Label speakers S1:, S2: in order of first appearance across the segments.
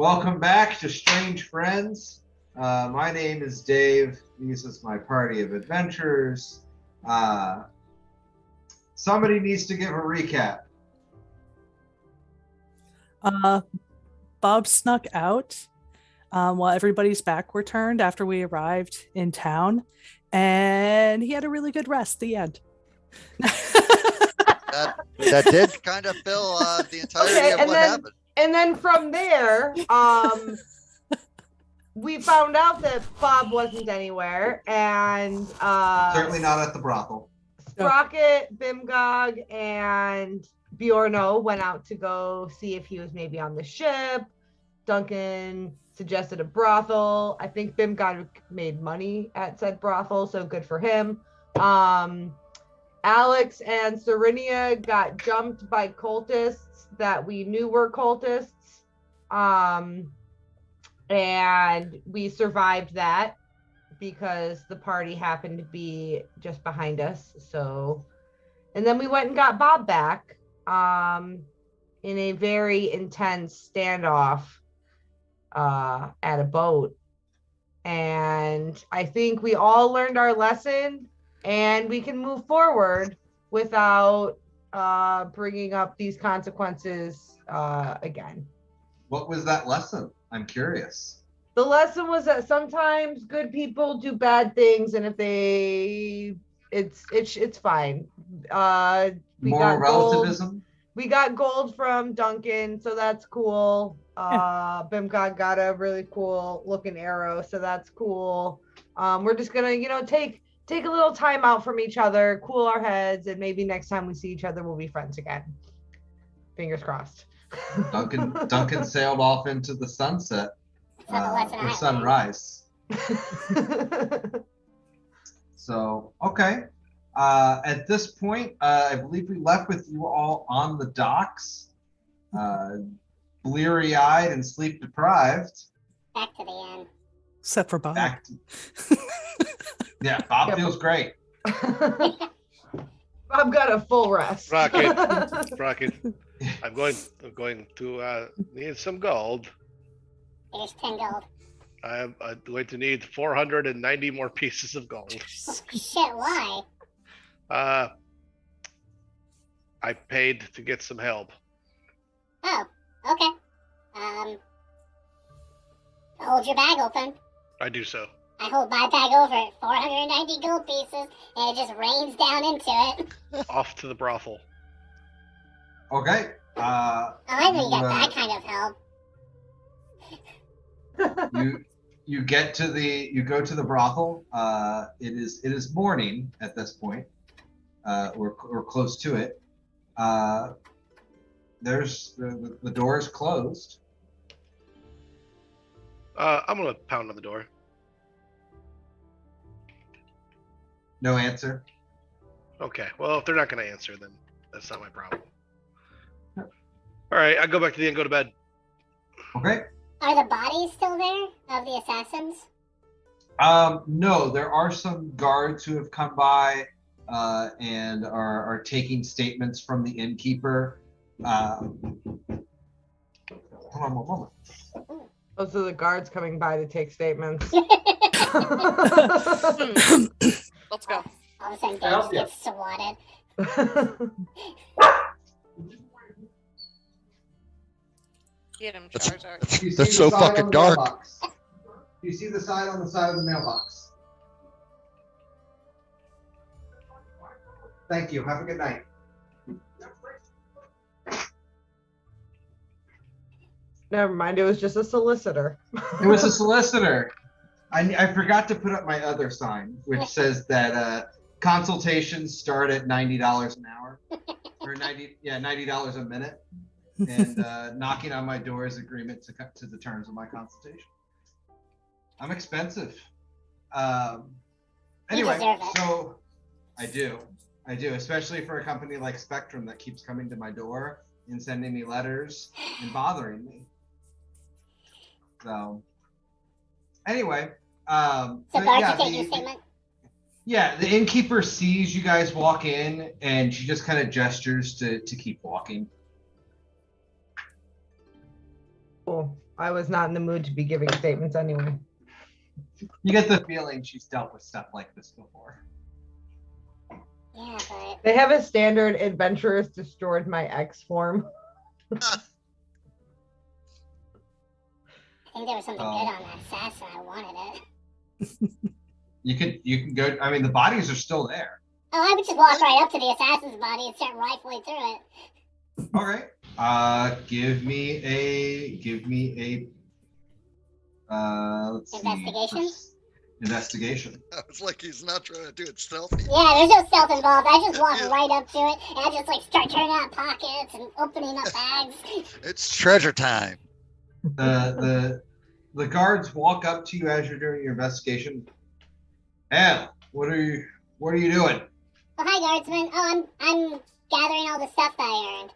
S1: Welcome back to Strange Friends. My name is Dave. This is my party of adventurers. Somebody needs to give a recap.
S2: Bob snuck out while everybody's back were turned after we arrived in town, and he had a really good rest. The end.
S3: that did kind of fill the entirety of what happened.
S4: And then from there, we found out that Bob wasn't anywhere, and
S1: Certainly not at the brothel.
S4: Sprocket, Bimgog, and Bjorno went out to go see if he was maybe on the ship. Duncan suggested a brothel. I think Bimgog made money at said brothel, so good for him. Alex and Serenia got jumped by cultists that we knew were cultists. And we survived that because the party happened to be just behind us. So, and then we went and got Bob back in a very intense standoff at a boat. And I think we all learned our lesson, and we can move forward without bringing up these consequences again.
S1: What was that lesson? I'm curious.
S4: The lesson was that sometimes good people do bad things, and if it's fine.
S1: Moral relativism.
S4: We got gold from Duncan, so that's cool. Bimgod got a really cool looking arrow, so that's cool. We're just gonna, take a little time out from each other, cool our heads, and maybe next time we see each other, we'll be friends again. Fingers crossed.
S1: Duncan sailed off into the sunset or sunrise. So, okay. At this point, I believe we left with you all on the docks, bleary-eyed and sleep-deprived.
S5: Back to the end.
S2: Except for Bob.
S1: Yeah, Bob feels great.
S4: Bob got a full rest.
S6: Sprocket. I'm going to need some gold.
S5: Here's 10 gold.
S6: I'm going to need 490 more pieces of gold.
S5: Shit, why?
S6: I paid to get some help.
S5: Oh, okay. Hold your bag open.
S6: I do so.
S5: I hold my bag over it, 490 gold pieces, and it just rains down into it.
S6: Off to the brothel.
S1: Okay.
S5: I think you got that kind of help.
S1: You go to the brothel. It is morning at this point. We're close to it. There's the door is closed.
S6: I'm gonna pound on the door.
S1: No answer.
S6: Okay. Well, if they're not gonna answer, then that's not my problem. All right, I go back to the inn, go to bed.
S1: Okay.
S5: Are the bodies still there of the assassins?
S1: No, there are some guards who have come by and are taking statements from the innkeeper. Hold on one moment.
S4: Those are the guards coming by to take statements.
S7: Let's go.
S5: All of a sudden, Dave gets swatted.
S7: Get him, Charizard.
S3: That's so fucking dark.
S1: Do you see the sign on the side of the mailbox? Thank you. Have a good night.
S4: Never mind, it was just a solicitor.
S1: It was a solicitor. I forgot to put up my other sign, which says that consultations start at $90 an hour, or $90 a minute, and knocking on my door is agreement to the terms of my consultation. I'm expensive. Anyway, so I do, especially for a company like Spectrum that keeps coming to my door and sending me letters and bothering me. So anyway, the innkeeper sees you guys walk in, and she just kind of gestures to keep walking.
S4: Cool. I was not in the mood to be giving statements anyway.
S1: You get the feeling she's dealt with stuff like this before.
S5: Yeah, but
S4: They have a standard adventurers destroyed my ex form.
S5: I think there was something
S1: Oh.
S5: good on that assassin. I wanted it.
S1: You can go. I mean, the bodies are still there.
S5: Oh, I would just walk right up to the assassin's body and start rifling through it.
S1: All right. Give me a. Let's see.
S5: Investigation?
S1: Investigation.
S3: I was like, he's not trying to do it stealthy.
S5: Yeah, there's no stealth involved. I just walk right up to it and I just like start turning out pockets and opening up bags.
S3: It's treasure time.
S1: The guards walk up to you as you're doing your investigation. Hal, what are you doing?
S5: Oh, hi, guardsman. Oh, I'm gathering all the stuff that I earned.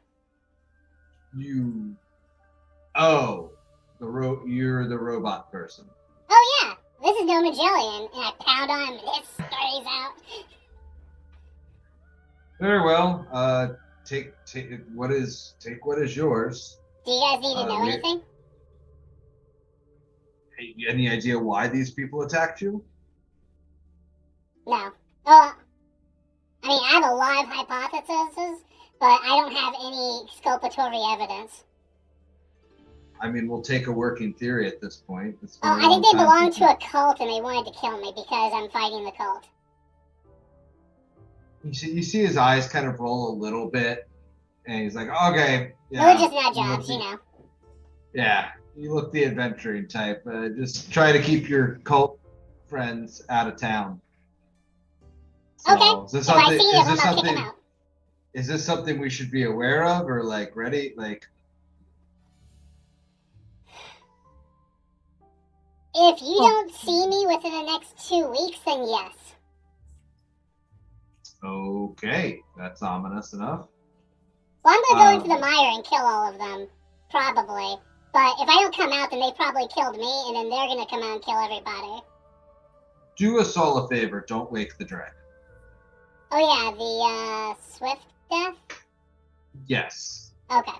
S5: You're the robot person. Oh yeah, this is no Magellan, and I pound on him and it scurries out.
S1: Very well. Take what is yours.
S5: Do you guys need to know
S1: we-
S5: anything?
S1: Hey, any idea why these people attacked you?
S5: No. Oh, I mean, I have a lot of hypotheses, but I don't have any exculpatory evidence.
S1: I mean, we'll take a working theory at this point. It's been
S5: Oh,
S1: a
S5: I think
S1: long
S5: they
S1: time
S5: belong
S1: since
S5: to a cult and they wanted to kill me because I'm fighting the cult.
S1: you see his eyes kind of roll a little bit, and he's like, "Okay, yeah."
S5: We're just nut
S1: you look
S5: jobs, you know.
S1: Yeah, you look the adventuring type. Just try to keep your cult friends out of town. So,
S5: Okay.
S1: Is this
S5: If I
S1: something?
S5: see
S1: Is
S5: them,
S1: this
S5: I'll kick them
S1: something?
S5: out.
S1: Is this something we should be aware of, or like ready? Like,
S5: If you don't see me within the next 2 weeks, then yes.
S1: okay, that's ominous enough.
S5: Well, I'm gonna go into
S1: Um,
S5: the mire and kill all of them, probably. But if I don't come out, then they probably killed me, and then they're gonna come out and kill everybody.
S1: Do us all a favor. Don't wake the dragon.
S5: Oh yeah, the swift death.
S1: Yes.
S5: Okay,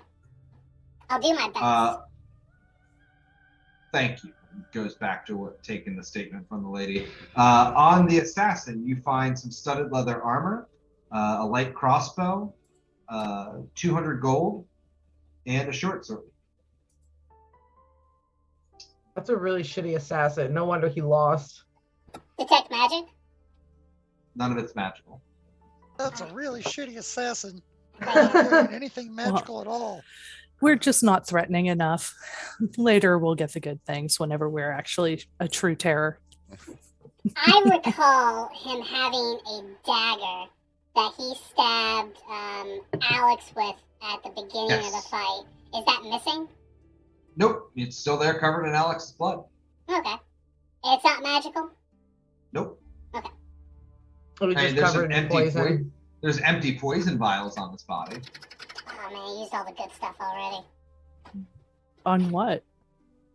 S5: I'll do my best.
S1: Thank you. Goes back to taking the statement from the lady. On the assassin, you find some studded leather armor, a light crossbow, 200 gold, and a short sword.
S4: That's a really shitty assassin. No wonder he lost.
S5: Detect magic.
S1: None of it's magical.
S3: That's a really shitty assassin.
S5: Yeah.
S3: Not doing anything magical at all.
S2: We're just not threatening enough. Later, we'll get the good things whenever we're actually a true terror.
S5: I recall him having a dagger that he stabbed Alex with at the beginning of the
S1: Yes.
S5: fight. Is that missing?
S1: Nope, it's still there, covered in Alex's blood.
S5: Okay. It's not magical?
S1: Nope.
S4: It was
S1: Hey,
S4: just
S1: there's
S4: covered
S1: an
S4: in
S1: empty
S4: poison.
S1: There's empty poison vials on this body.
S5: Oh man, I used all the good stuff already.
S2: On what?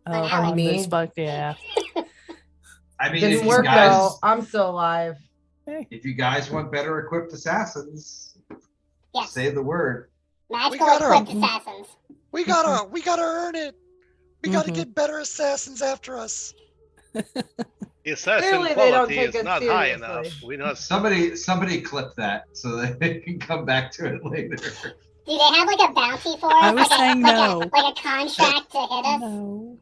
S2: Oh,
S5: On
S2: on
S4: me.
S2: this bug, yeah.
S1: I mean, if
S4: Didn't
S1: you
S4: work
S1: guys,
S4: though. I'm still alive.
S1: if you guys want better equipped assassins,
S5: Yes.
S1: say the word.
S5: Magical
S3: got our-
S5: equipped assassins.
S3: We gotta earn it. We gotta
S2: Mhm.
S3: get better assassins after us.
S6: The assassin
S4: Clearly they don't
S6: quality
S4: take
S6: is
S4: us
S6: not high
S4: seriously.
S6: enough. We know
S1: Somebody clip that so that they can come back to it later.
S5: Do they have like a bounty for us?
S2: I was
S5: like
S2: saying
S5: like
S2: no.
S5: like a contract to hit us?
S2: No.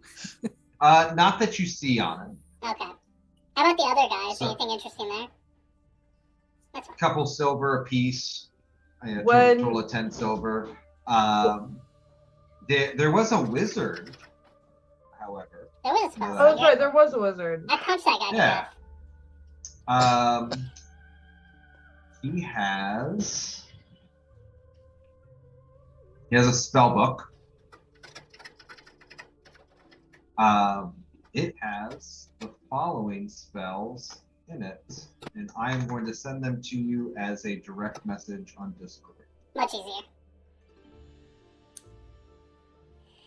S1: Not that you see on him.
S5: Okay. How about the other guys?
S1: So-
S5: Anything interesting there? That's fine.
S1: Couple silver a piece.
S4: When-
S1: Total of 10 silver. There was a wizard, however.
S5: There was a spell.
S4: Oh, that's right. There was a wizard.
S5: I punched that guy to
S1: Yeah.
S5: death.
S1: He has a spell book. It has the following spells in it, and I am going to send them to you as a direct message on Discord.
S5: Much easier.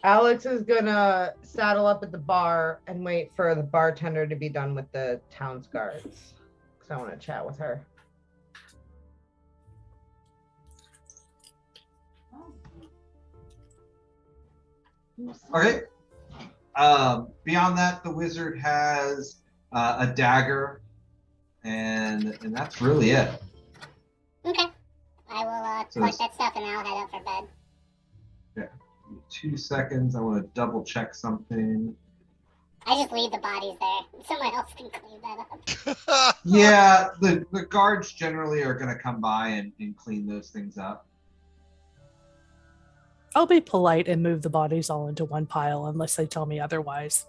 S4: Alex is gonna saddle up at the bar and wait for the bartender to be done with the town's guards. Because I want to chat with her.
S1: Okay. Beyond that, the wizard has a dagger, and that's really it.
S5: Okay. I will
S1: So
S5: collect
S1: it's-
S5: that stuff and I'll head up for bed.
S1: Yeah. 2 seconds. I want to double check something.
S5: I just leave the bodies there. Someone else can clean that up.
S1: Yeah, the guards generally are going to come by and clean those things up.
S2: I'll be polite and move the bodies all into one pile unless they tell me otherwise.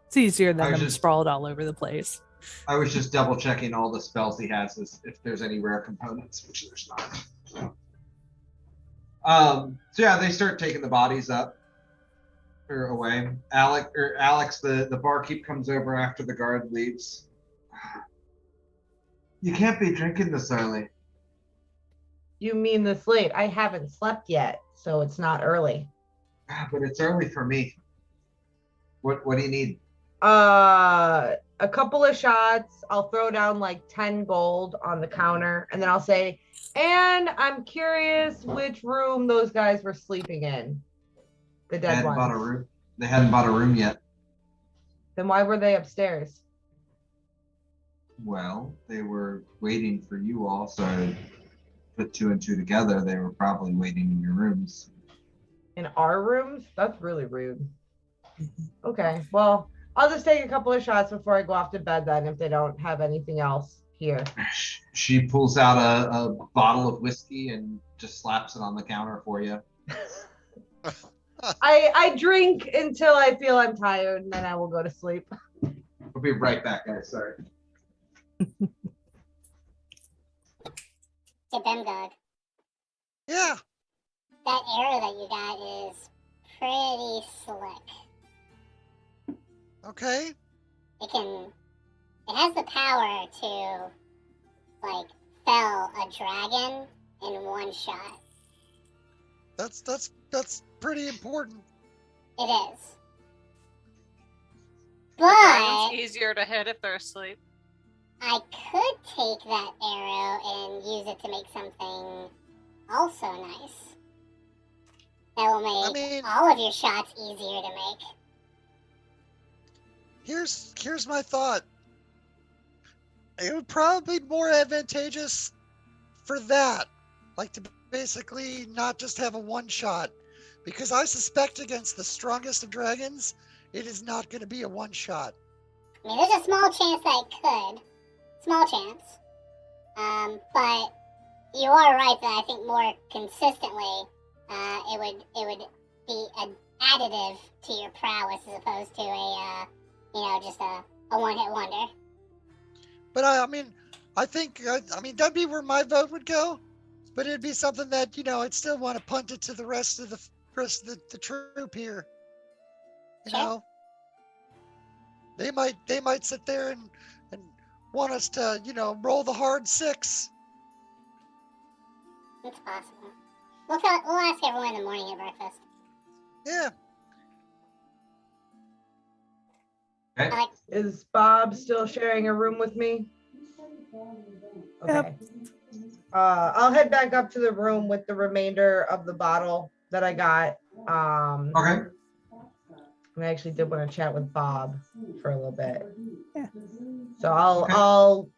S2: It's easier than them sprawled all over the place.
S1: I was just double checking all the spells he has as if there's any rare components, which there's not. So yeah, they start taking the bodies up or away. Alex, the barkeep comes over after the guard leaves. You can't be drinking this early.
S4: You mean this late? I haven't slept yet, so it's not early.
S1: But it's early for me. What do you need?
S4: A couple of shots. I'll throw down like 10 gold on the counter, and then I'll say, and I'm curious which room those guys were sleeping in. The
S1: They
S4: dead
S1: hadn't
S4: ones.
S1: bought a room. They hadn't bought a room yet.
S4: Then why were they upstairs?
S1: Well, they were waiting for you all, so I put 2 and 2 together. They were probably waiting in your rooms.
S4: In our rooms? That's really rude. Okay, well, I'll just take a couple of shots before I go off to bed then if they don't have anything else here.
S1: She pulls out a bottle of whiskey and just slaps it on the counter for you.
S4: I drink until I feel I'm tired and then I will go to sleep.
S1: We'll be right back, guys. Sorry.
S5: Get them, dog.
S3: Yeah.
S5: That arrow that you got is pretty slick.
S3: Okay.
S5: It has the power to, like, fell a dragon in one shot.
S3: That's pretty important.
S5: It is.
S7: Dragon's
S5: But
S7: easier to hit if they're asleep.
S5: I could take that arrow and use it to make something also nice. That will make all of your shots easier to make.
S3: Here's my thought. It would probably be more advantageous for that, like to basically not just have a one shot, because I suspect against the strongest of dragons, it is not going to be a one shot.
S5: I mean, there's a small chance that it could. Small chance. But you are right that I think more consistently, it would be an additive to your prowess as opposed to a, just a one-hit wonder.
S3: But I think that'd be where my vote would go. But it'd be something that I'd still want to punt it to the rest of the troop here.
S5: Sure.
S3: They might sit there and want us to roll the hard 6.
S5: It's possible. We'll ask everyone in the morning at breakfast.
S3: Yeah.
S1: Okay.
S5: Alex,
S4: Is Bob still sharing a room with me? Okay. I'll head back up to the room with the remainder of the bottle that I got.
S1: Okay.
S4: I actually did want to chat with Bob for a little bit.
S2: Yeah.
S4: So I'll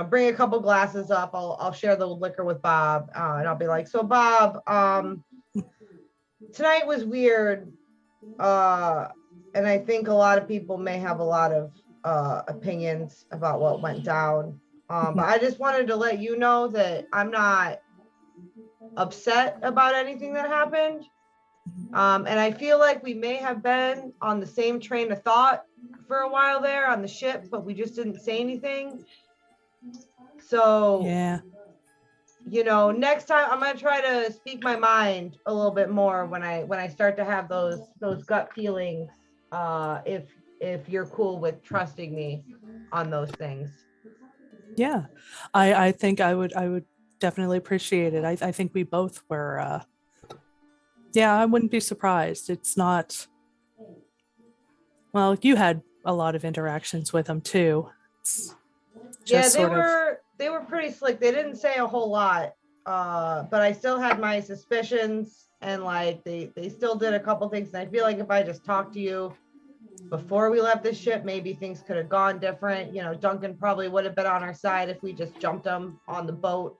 S4: bring a couple glasses up. I'll share the liquor with Bob, and I'll be like, so Bob, tonight was weird, and I think a lot of people may have a lot of opinions about what went down. But I just wanted to let you know that I'm not upset about anything that happened. And I feel like we may have been on the same train of thought for a while there on the ship, but we just didn't say anything. So,
S2: Yeah.
S4: Next time I'm gonna try to speak my mind a little bit more when I start to have those gut feelings. If you're cool with trusting me on those things.
S2: Yeah. I think I would definitely appreciate it. I think we both were I wouldn't be surprised. It's not, well, you had a lot of interactions with them too.
S4: They were pretty slick. They didn't say a whole lot, but I still had my suspicions, and like they still did a couple things. And I feel like if I just talked to you before we left the ship, maybe things could have gone different. You know, Duncan probably would have been on our side if we just jumped him on the boat.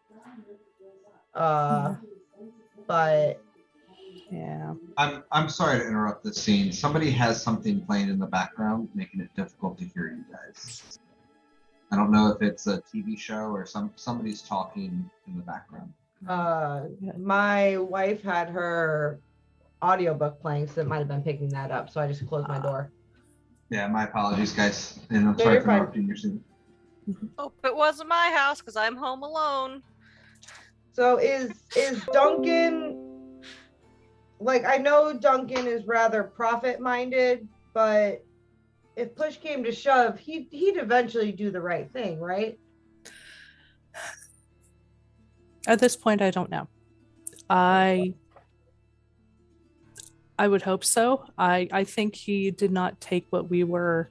S4: But
S2: Yeah.
S1: I'm sorry to interrupt this scene. Somebody has something playing in the background, making it difficult to hear you guys. I don't know if it's a TV show or somebody's talking in the background.
S4: my wife had her audiobook playing, so it might have been picking that up. So I just closed my door.
S1: Yeah, my apologies, guys. And I'm
S4: No,
S1: sorry
S4: you're
S1: for
S4: fine.
S1: interrupting your scene.
S7: Hope it wasn't my house because I'm home alone.
S4: So is Duncan, like, I know Duncan is rather profit minded, but if push came to shove, he'd eventually do the right thing, right?
S2: At this point, I don't know. I would hope so. I think he did not take what we were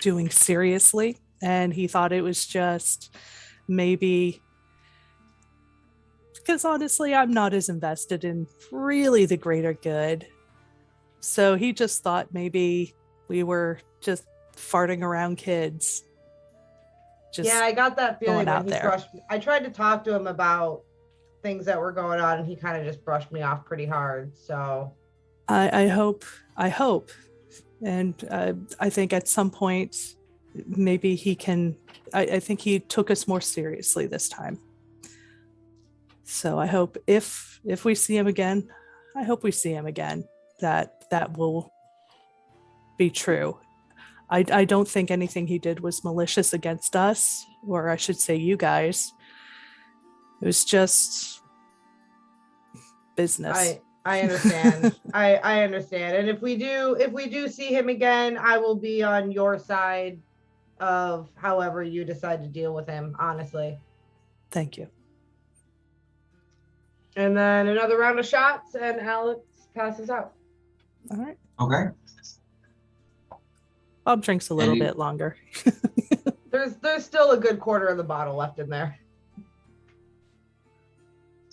S2: doing seriously, and he thought it was just maybe because honestly, I'm not as invested in really the greater good. So he just thought maybe we were just farting around kids. Just
S4: Yeah, I got that feeling
S2: going
S4: when
S2: out
S4: he
S2: there.
S4: brushed me. I tried to talk to him about things that were going on, and he kind of just brushed me off pretty hard. So
S2: I hope, and I think at some point maybe he can. I think he took us more seriously this time. So I hope if we see him again, I hope we see him again. That will be true. I don't think anything he did was malicious against us, or I should say you guys. It was just business.
S4: I understand. I understand. And if we do see him again, I will be on your side of however you decide to deal with him, honestly.
S2: Thank you.
S4: And then another round of shots, and Alex passes out.
S2: All right.
S1: Okay.
S2: Bob drinks a little
S1: And you-
S2: bit longer.
S4: There's still a good quarter of the bottle left in there.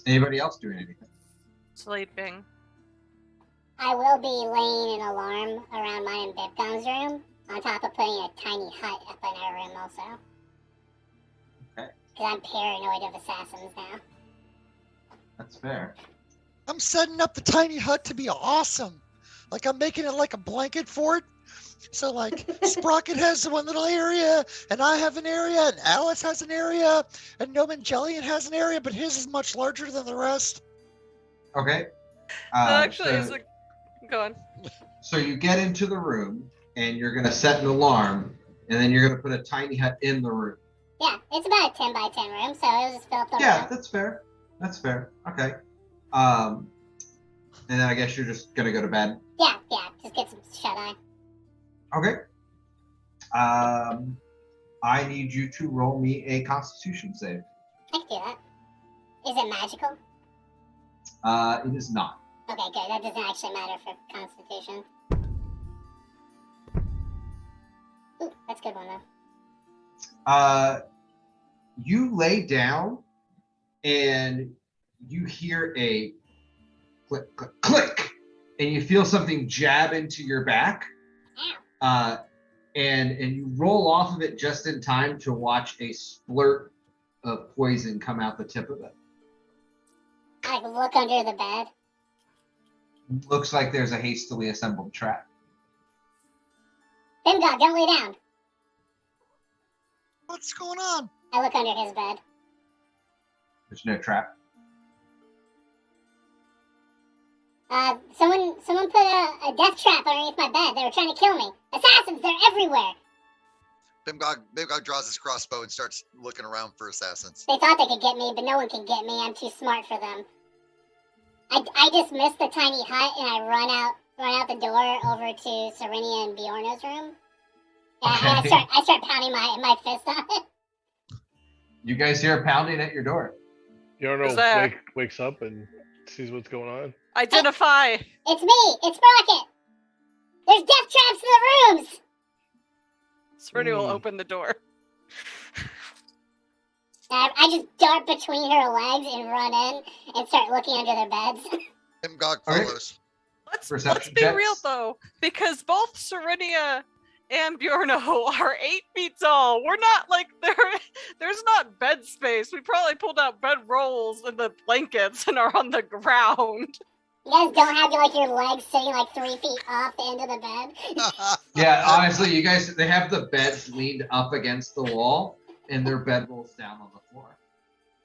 S1: Anybody else doing anything?
S7: Sleeping.
S5: I will be laying an alarm around mine and Bipgon's room, on top of putting a tiny hut up in our room also.
S1: Okay.
S5: Because I'm paranoid of assassins now.
S1: That's fair.
S3: I'm setting up the tiny hut to be awesome. Like I'm making it like a blanket fort. So like Sprocket has one little area, and I have an area, and Alice has an area, and Noman Jellian has an area, but his is much larger than the rest.
S1: Okay.
S7: That actually
S1: so,
S7: is a. Go on.
S1: so you get into the room, and you're going to set an alarm, and then you're going to put a tiny hut in the room.
S5: Yeah, it's about a 10 by 10 room, so it'll just fill up the
S1: Yeah,
S5: room.
S1: that's fair. That's fair. Okay. And then I guess you're just going to go to bed.
S5: Yeah, just get some shut-eye.
S1: Okay. I need you to roll me a Constitution save.
S5: I can do that. Is it magical?
S1: It is not.
S5: Okay, good. That doesn't actually matter for Constitution. Ooh, that's a good one, though.
S1: You lay down, and you hear a click, click, click, and you feel something jab into your back.
S5: Ow.
S1: And you roll off of it just in time to watch a splurt of poison come out the tip of it.
S5: I look under the bed.
S1: Looks like there's a hastily assembled trap.
S5: Bimgod, don't lay down.
S3: What's going on?
S5: I look under his bed.
S1: There's no trap.
S5: Someone put a death trap underneath my bed. They were trying to kill me. Assassins, they're everywhere.
S8: Bimgog draws his crossbow and starts looking around for assassins.
S5: They thought they could get me, but no one can get me. I'm too smart for them. I just missed the tiny hut, and I run out the door over to Serenia and Bjorno's room. And
S1: Okay.
S5: I start pounding my fist on it.
S1: You guys hear pounding at your door.
S7: Who's there?
S6: wakes up and sees what's going on.
S7: Identify.
S5: It's me. It's Sprocket. There's death traps in the rooms.
S7: Serena will open the door.
S5: I just dart between her legs and run in and start looking under their beds.
S8: Imgog
S1: Okay.
S8: follows.
S7: Let's
S1: Perception
S7: be real
S1: checks.
S7: though, because both Serenia and Bjorno are 8 feet tall. We're not like there's not bed space. We probably pulled out bed rolls and the blankets and are on the ground.
S5: You guys don't have like your legs sitting like 3 feet off the end of the bed.
S1: Yeah, honestly, you guys, they have the beds leaned up against the wall, and their bed rolls down on the floor.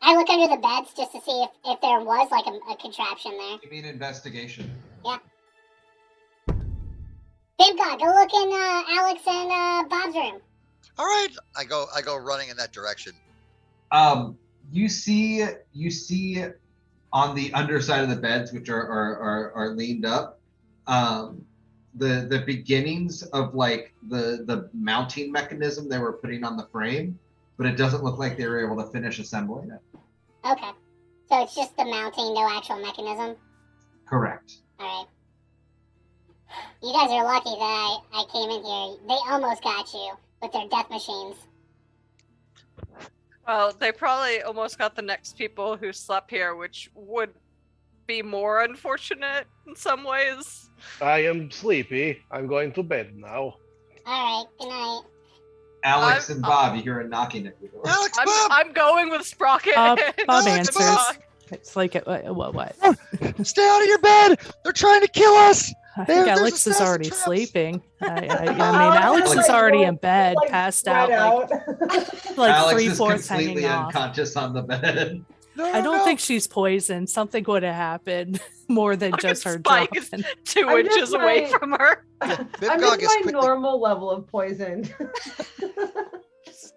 S5: I look under the beds just to see if there was like a contraption there.
S1: You mean investigation?
S5: Bimgod, go look in Alex and Bob's room.
S8: All right, I go running in that direction.
S1: You see on the underside of the beds, which are leaned up, the beginnings of like the mounting mechanism they were putting on the frame, but it doesn't look like they were able to finish assembling it.
S5: Okay. So it's just the mounting, no actual mechanism?
S1: Correct.
S5: Alright. You guys are lucky that I came in here. They almost got you with their death machines.
S7: Well, they probably almost got the next people who slept here, which would be more unfortunate in some ways.
S6: I am sleepy. I'm going to bed now.
S5: Alright, good night.
S1: Alex and Bob, you hear a knocking at your door.
S3: Alex, Bob!
S7: I'm going with Sprocket.
S2: Bob
S3: Alex,
S2: answers.
S3: Bob!
S2: It's like, what?
S3: Stay out of your bed! They're trying to kill us!
S2: I
S3: There-
S2: think
S3: there's
S2: Alex is
S3: assassin
S2: already
S3: traps.
S2: sleeping. I mean,
S4: Alex
S2: Alex
S1: is
S2: is already
S4: like,
S2: in bed,
S4: like,
S2: passed
S4: spread
S2: out, like
S1: Alex is
S2: 3/4
S1: completely
S2: hanging off.
S1: unconscious on the bed.
S3: No,
S2: I
S3: no,
S2: don't
S3: no.
S2: think she's poisoned. Something would have happened more than
S7: Fucking
S2: just her
S7: Spike is
S2: dropping.
S7: 2
S4: I'm
S7: inches
S4: just
S7: away
S4: like-
S7: from her.
S4: I'm
S8: Bimgog
S4: just
S8: is
S4: my
S8: quickly.
S4: normal level of poison.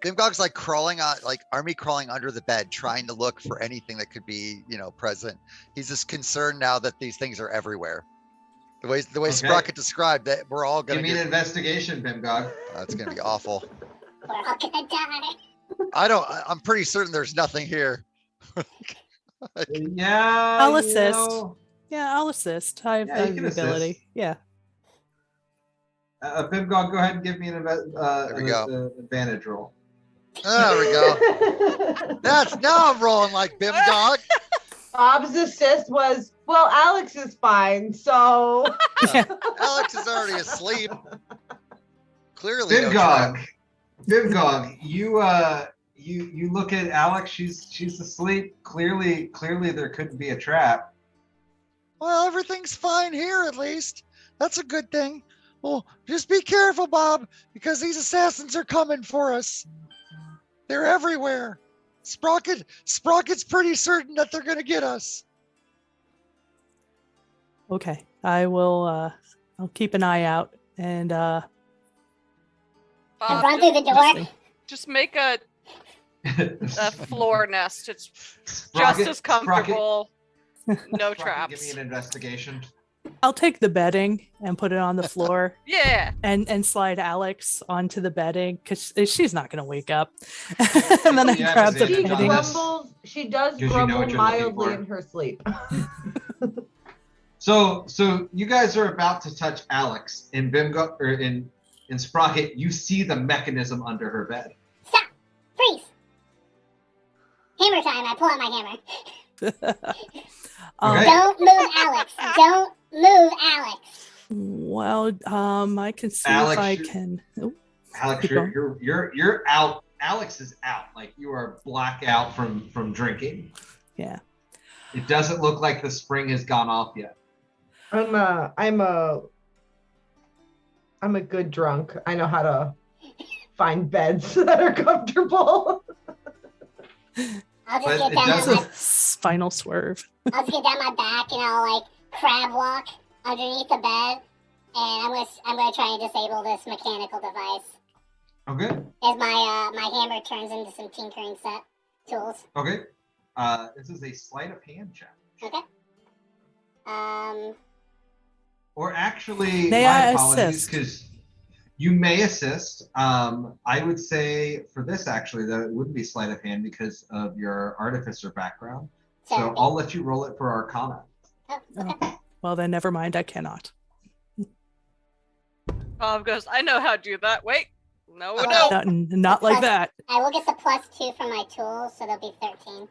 S8: Bimgog's like crawling on, like army crawling under the bed, trying to look for anything that could be, present. He's just concerned now that these things are everywhere. The way
S1: Okay.
S8: Sprocket described that we're all
S1: Give
S8: gonna
S1: me an
S8: get.
S1: investigation, Bimgog.
S8: It's gonna be awful.
S5: We're all gonna die.
S8: I'm pretty certain there's nothing here.
S1: Yeah.
S2: I'll
S1: you
S2: assist.
S1: know,
S2: Yeah, I'll assist. I have
S1: Yeah, you
S2: the
S1: can
S2: ability.
S1: assist.
S2: Yeah.
S1: Bimgog, go ahead and give me an
S8: we go.
S1: advantage roll.
S8: There we go. Now I'm rolling like Bimgog.
S4: Bob's assist was, well, Alex is fine, so.
S8: Alex is already asleep. Clearly, no
S1: Bimgog,
S8: trap.
S1: Bimgog, you look at Alex. She's asleep. Clearly, there couldn't be a trap.
S3: Well, everything's fine here at least. That's a good thing. Well, just be careful, Bob, because these assassins are coming for us. They're everywhere. Sprocket's pretty certain that they're gonna get us.
S2: Okay. I will. I'll keep an eye out and.
S5: And
S7: Bob,
S5: run through the door.
S7: just make a floor nest. It's
S1: Sprocket-
S7: just as comfortable. No
S1: Sprocket,
S7: traps.
S1: Give me an investigation.
S2: I'll take the bedding and put it on the floor
S7: Yeah.
S2: and slide Alex onto the bedding because she's not going to wake up. And then I
S1: Yeah,
S2: grab
S1: but
S2: the
S1: they-
S4: She
S2: bedding.
S4: grumbles. She does
S1: 'Cause you know
S4: grumble
S1: what you're looking
S4: mildly
S1: for.
S4: in her sleep.
S1: So you guys are about to touch Alex in Bimgog or in Sprocket. You see the mechanism under her bed.
S5: Stop! Freeze! Hammer time. I pull out my hammer.
S1: Okay.
S5: Don't move Alex. Don't move Alex.
S2: Well, I can see
S1: Alex,
S2: if I
S1: you-
S2: can. Oh,
S1: Alex,
S2: Keep
S1: you're out. Alex is out. Like you are black out from drinking.
S2: yeah.
S1: It doesn't look like the spring has gone off yet.
S4: I'm a good drunk. I know how to find beds that are comfortable.
S5: I'll
S1: But
S5: just get
S1: it
S5: down on
S1: doesn't-
S5: my
S2: Final swerve.
S5: I'll just get down my back and I'll like crab walk underneath the bed, and I'm gonna try and disable this mechanical device
S1: Okay.
S5: as my hammer turns into some tinkering set tools.
S1: Okay. This is a sleight of hand challenge.
S5: Okay.
S1: Or actually,
S2: May
S1: my
S2: I
S1: apologies,
S2: assist?
S1: because you may assist. I would say for this actually that it wouldn't be sleight of hand because of your artificer background. So
S5: So
S1: I'll let you roll it for Arcana.
S5: oh, okay.
S2: Well, then never mind. I cannot.
S7: Bob goes, I know how to do that. Wait. No,
S5: Okay.
S7: no.
S2: Not like that.
S5: I will get the +2 from my tools, so there'll be 13.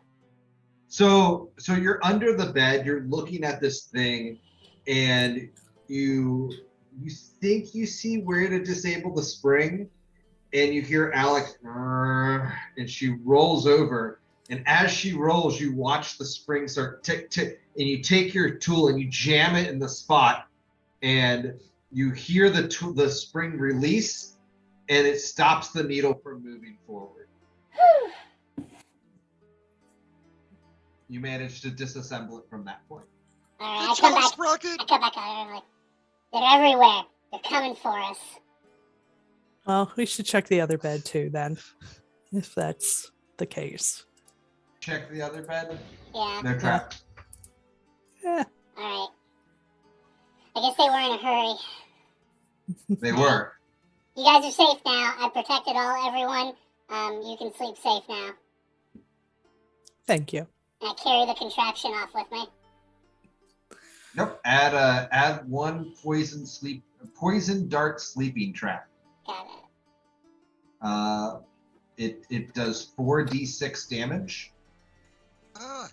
S1: So you're under the bed, you're looking at this thing, and you think you see where to disable the spring, and you hear Alex, and she rolls over, and as she rolls, you watch the spring start tick tick, and you take your tool and you jam it in the spot, and you hear the spring release, and it stops the needle from moving forward. You manage to disassemble it from that point.
S5: All right,
S3: Good
S5: I come
S3: job,
S5: back.
S3: Sprocket.
S5: I come back out. I'm like, they're everywhere. They're coming for us.
S2: Well, we should check the other bed too then, if that's the case.
S1: Check the other bed.
S5: Yeah.
S1: They're trapped.
S2: Yeah.
S5: All right. I guess they were in a hurry.
S1: They were.
S5: You guys are safe now. I protected everyone. You can sleep safe now.
S2: Thank you.
S5: And I carry the contraption off with me.
S1: Yep. Add one poison dart sleeping trap.
S5: Got it.
S1: It does 4d6 damage.
S3: Ah,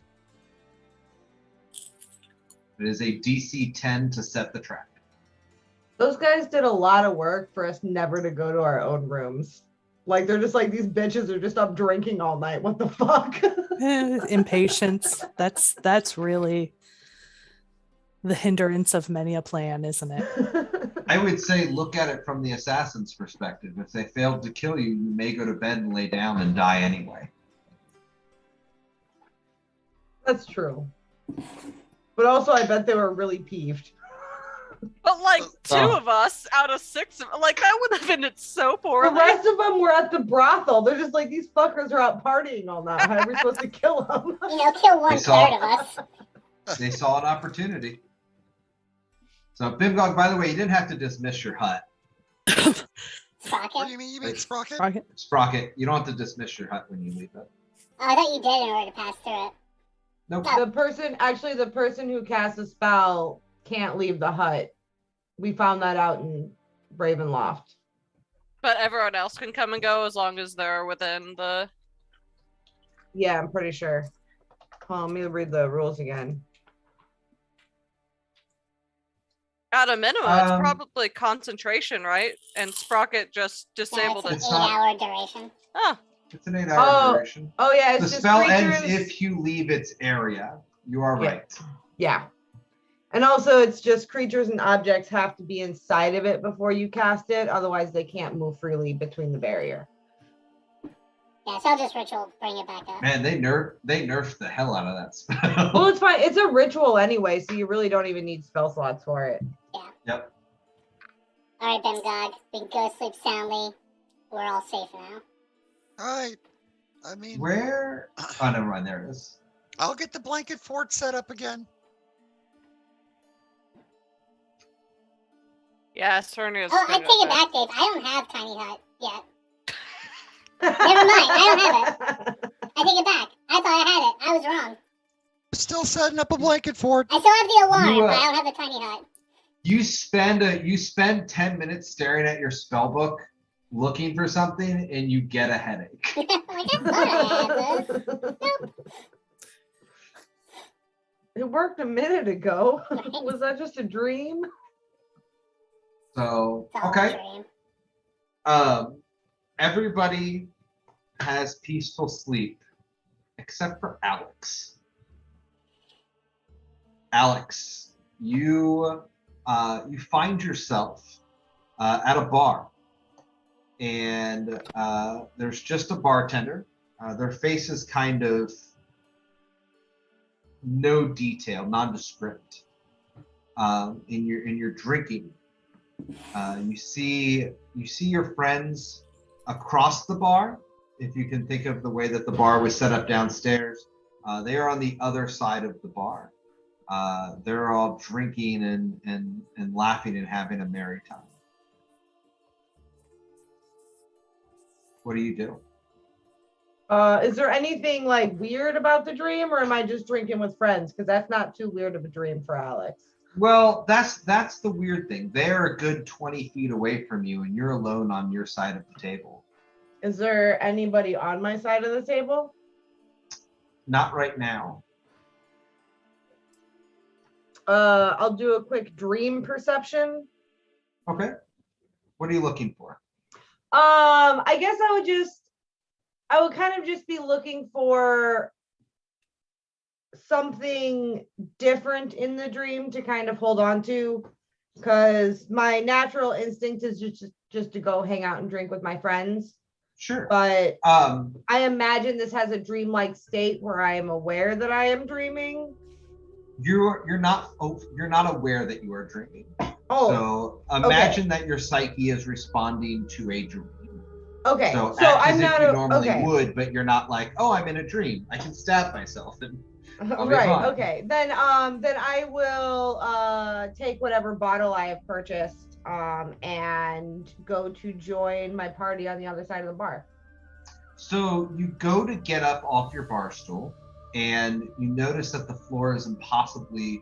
S1: It is a DC 10 to set the trap.
S4: Those guys did a lot of work for us never to go to our own rooms. Like they're just like these bitches are just up drinking all night. What the fuck?
S2: Impatience. That's really the hindrance of many a plan, isn't it?
S1: I would say look at it from the assassin's perspective. If they failed to kill you, you may go to bed and lay down and die anyway.
S4: That's true. But also, I bet they were really peeved.
S7: But like two
S1: Oh.
S7: of us out of six, like that would have ended so
S4: The
S7: poorly.
S4: rest of them were at the brothel. They're just like, these fuckers are out partying all night. How are we supposed to kill them?
S5: Kill one
S1: We saw-
S5: third of us.
S1: They saw an opportunity. So Bimgog, by the way, you didn't have to dismiss your hut.
S3: what
S5: Sprocket?
S3: do you mean? You mean Sprocket?
S2: Rocket.
S1: Sprocket, you don't have to dismiss your hut when you leave it.
S5: Oh, I thought you did in order to pass through it.
S1: Nope.
S4: The person who casts a spell can't leave the hut. We found that out in Ravenloft.
S7: But everyone else can come and go as long as they're within the.
S4: Yeah, I'm pretty sure. Hold on, let me read the rules again.
S7: At a minimum, it's
S1: Um,
S7: probably concentration, right? And Sprocket just
S5: Yeah,
S7: disabled
S5: it's
S7: it.
S5: an
S1: It's not-
S5: 8-hour duration.
S7: Oh,
S1: It's an 8-hour
S4: Oh.
S1: duration.
S4: Oh yeah, it's
S1: The
S4: just
S1: spell
S4: creatures.
S1: ends if you leave its area. You are
S4: Yeah.
S1: right.
S4: Yeah. And also it's just creatures and objects have to be inside of it before you cast it. Otherwise they can't move freely between the barrier.
S5: Yeah, so I'll just ritual bring it back up.
S1: Man, they nerfed the hell out of that spell.
S4: Well, it's fine. It's a ritual anyway, so you really don't even need spell slots for it.
S1: Yep.
S5: All right, Bemgog, we can go sleep soundly. We're all safe now.
S3: All right. I mean,
S1: Where? Oh, never mind. There it is.
S3: I'll get the blanket fort set up again.
S7: yeah, Sernia's.
S5: Oh, I take it back, Dave. I don't have Tiny Hut yet. Never mind. I don't have it. I take it back. I thought I had it. I was wrong.
S3: Still setting up a blanket fort.
S5: I still have the alarm,
S1: You,
S5: but I don't have the Tiny Hut.
S1: You spend 10 minutes staring at your spell book, looking for something, and you get a headache.
S5: Like, I thought I had this. Nope.
S4: It worked a minute ago. Was that just a dream?
S1: So
S5: It's all a
S1: okay.
S5: dream.
S1: Everybody has peaceful sleep, except for Alex. Alex, you find yourself at a bar, and there's just a bartender. Their face is kind of no detail, nondescript. In your drinking, you see your friends across the bar. If you can think of the way that the bar was set up downstairs, they are on the other side of the bar. They're all drinking and laughing and having a merry time. What do you do?
S4: Is there anything like weird about the dream, or am I just drinking with friends? Because that's not too weird of a dream for Alex.
S1: Well, that's the weird thing. They're a good 20 feet away from you, and you're alone on your side of the table.
S4: Is there anybody on my side of the table?
S1: Not right now.
S4: I'll do a quick dream perception.
S1: Okay. What are you looking for?
S4: I guess I would kind of just be looking for something different in the dream to kind of hold on to, because my natural instinct is just to go hang out and drink with my friends.
S1: Sure.
S4: But I imagine this has a dreamlike state where I am aware that I am dreaming.
S1: You're not aware that you are dreaming.
S4: Oh,
S1: so imagine that your psyche is responding to a dream.
S4: okay.
S1: So
S4: So
S1: act
S4: I'm
S1: as
S4: not
S1: if you normally
S4: okay.
S1: would, but you're not like, oh, I'm in a dream. I can stab myself and I'll be
S4: Right.
S1: fine.
S4: Okay. Then I will take whatever bottle I have purchased and go to join my party on the other side of the bar.
S1: So you go to get up off your bar stool, and you notice that the floor is impossibly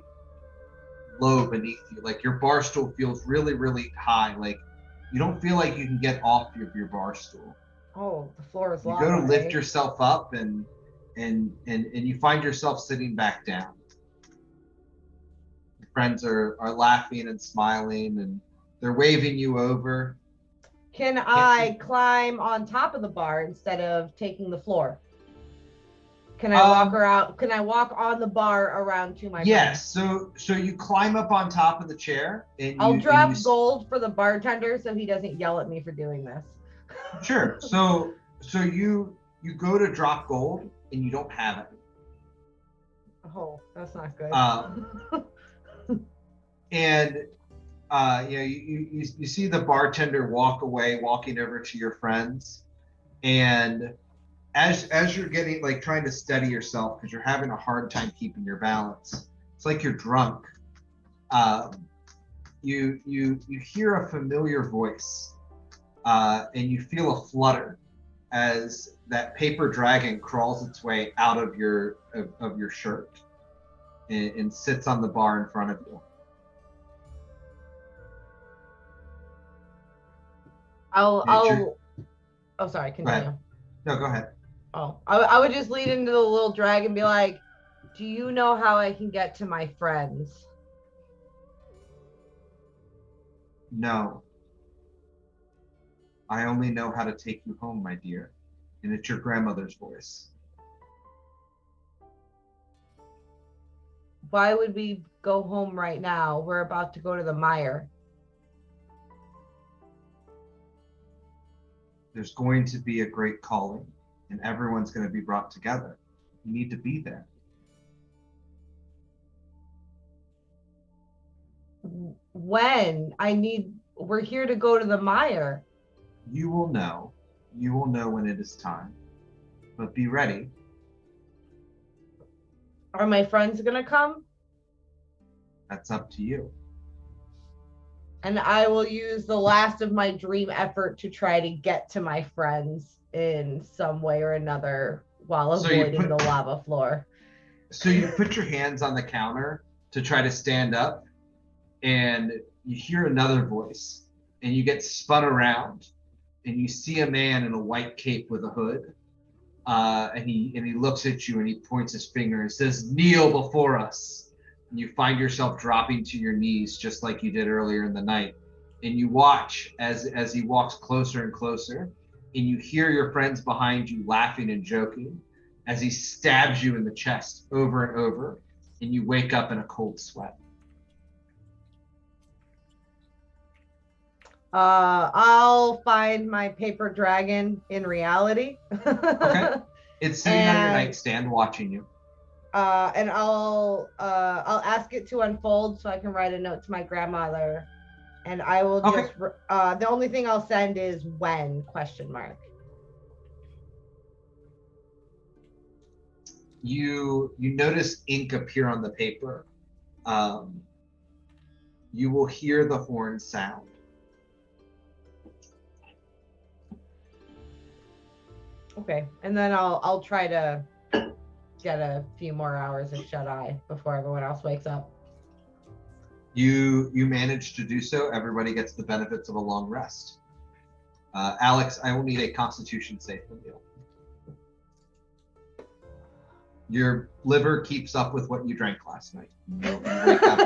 S1: low beneath you. Like your bar stool feels really, really high. Like you don't feel like you can get off of your bar stool.
S4: Oh, the floor is
S1: You
S4: lava.
S1: go to lift
S4: eh?
S1: yourself up, and you find yourself sitting back down. Your friends are laughing and smiling, and they're waving you over.
S4: Can I climb on top of the bar instead of taking the floor? Can I walk around? Can I walk on the bar around to my
S1: Yes.
S4: friends?
S1: So you climb up on top of the chair, and
S4: I'll drop gold for the bartender so he doesn't yell at me for doing this.
S1: Sure. So you go to drop gold, and you don't have it.
S4: Oh, that's not good.
S1: And you see the bartender walk away, walking over to your friends, and as you're getting like trying to steady yourself because you're having a hard time keeping your balance, it's like you're drunk. You hear a familiar voice, and you feel a flutter as that paper dragon crawls its way out of your shirt and sits on the bar in front of you.
S4: Oh, sorry, continue.
S1: No, go ahead.
S4: Oh, I would just lead into the little drag and be like, do you know how I can get to my friends?
S1: No. I only know how to take you home, my dear. And it's your grandmother's voice.
S4: Why would we go home right now? We're about to go to the mire.
S1: There's going to be a great calling, and everyone's going to be brought together. You need to be there.
S4: When? We're here to go to the mire.
S1: You will know. You will know when it is time. But be ready.
S4: Are my friends gonna come?
S1: That's up to you.
S4: And I will use the last of my dream effort to try to get to my friends in some way or another while avoiding the lava floor.
S1: So you put your hands on the counter to try to stand up, and you hear another voice, and you get spun around, and you see a man in a white cape with a hood, and he looks at you and he points his finger and says, "Kneel before us." And you find yourself dropping to your knees just like you did earlier in the night, and you watch as he walks closer and closer, and you hear your friends behind you laughing and joking as he stabs you in the chest over and over, and you wake up in a cold sweat.
S4: I'll find my paper dragon in reality.
S1: Okay. It's sitting on your nightstand watching you.
S4: And I'll ask it to unfold so I can write a note to my grandmother, and I will just the only thing I'll send is when ?
S1: You notice ink appear on the paper. You will hear the horn sound.
S4: Okay, and then I'll try to get a few more hours of shut eye before everyone else wakes up.
S1: You manage to do so. Everybody gets the benefits of a long rest. Alex, I will need a Constitution save from you. your liver keeps up with what you drank last night. You wake up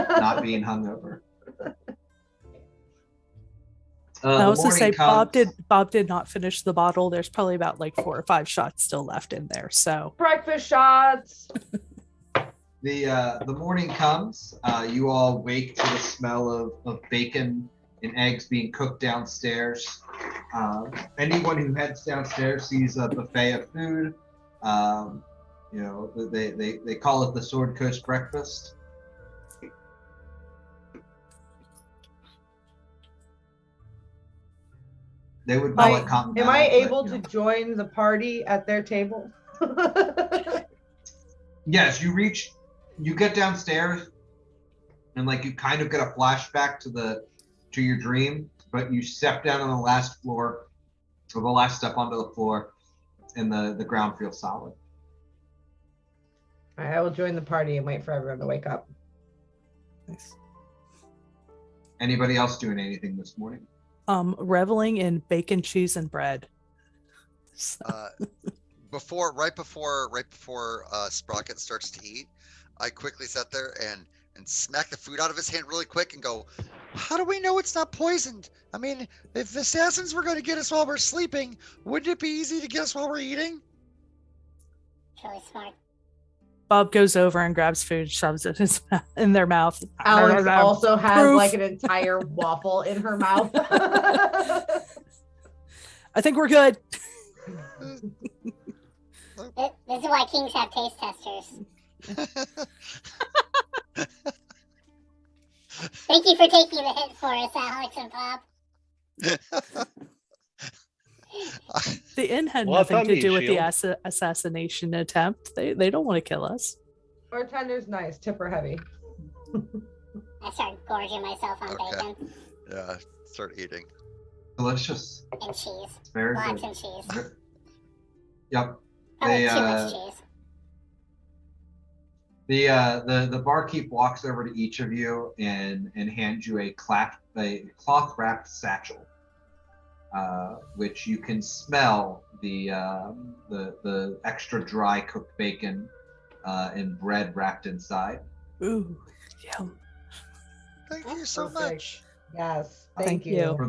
S1: not being hungover.
S2: I
S1: The
S2: was to say
S1: morning comes.
S2: Bob did not finish the bottle. There's probably about like 4 or 5 shots still left in there. So
S4: Breakfast shots.
S1: The morning comes. You all wake to the smell of bacon and eggs being cooked downstairs. Anyone who heads downstairs sees a buffet of food. They call it the Sword Coast breakfast. They would call it continental.
S4: Am I
S1: but,
S4: able
S1: you
S4: to
S1: know.
S4: join the party at their table?
S1: Yes, you get downstairs and like you kind of get a flashback to your dream, but you step down on the last floor, or the last step onto the floor, and the ground feels solid.
S4: All right, I will join the party and wait for everyone to wake up.
S2: nice.
S1: Anybody else doing anything this morning?
S2: Reveling in bacon, cheese, and bread.
S8: Right before Sprocket starts to eat, I quickly sat there and smack the food out of his hand really quick and go, how do we know it's not poisoned? I mean, if the assassins were going to get us while we're sleeping, wouldn't it be easy to get us while we're eating?
S5: Really smart.
S2: Bob goes over and grabs food, shoves it in their mouth.
S4: Alex also has
S2: Proof.
S4: like an entire waffle in her mouth.
S2: I think we're good.
S5: This is why kings have taste testers. Thank you for taking the hit for us, Alex and Bob.
S2: The inn had
S6: Well
S2: nothing
S6: done,
S2: to
S6: Meat
S2: do with the
S6: Shield.
S2: assassination attempt. They don't want to kill us.
S4: Bartender's nice, tipper heavy.
S5: I start gorging myself on
S8: Okay.
S5: bacon
S8: Yeah, start eating.
S1: Delicious.
S5: and cheese.
S1: It's very
S5: Lots
S1: good.
S5: and cheese.
S1: Yep.
S5: Probably
S1: They,
S5: too much cheese.
S1: The barkeep walks over to each of you and hands you a cloth wrapped satchel, which you can smell the extra dry cooked bacon and bread wrapped inside.
S2: Ooh, yum.
S8: Thank you so
S4: Perfect.
S8: much.
S4: Yes,
S2: Thank
S4: thank
S2: you.
S4: you.
S1: For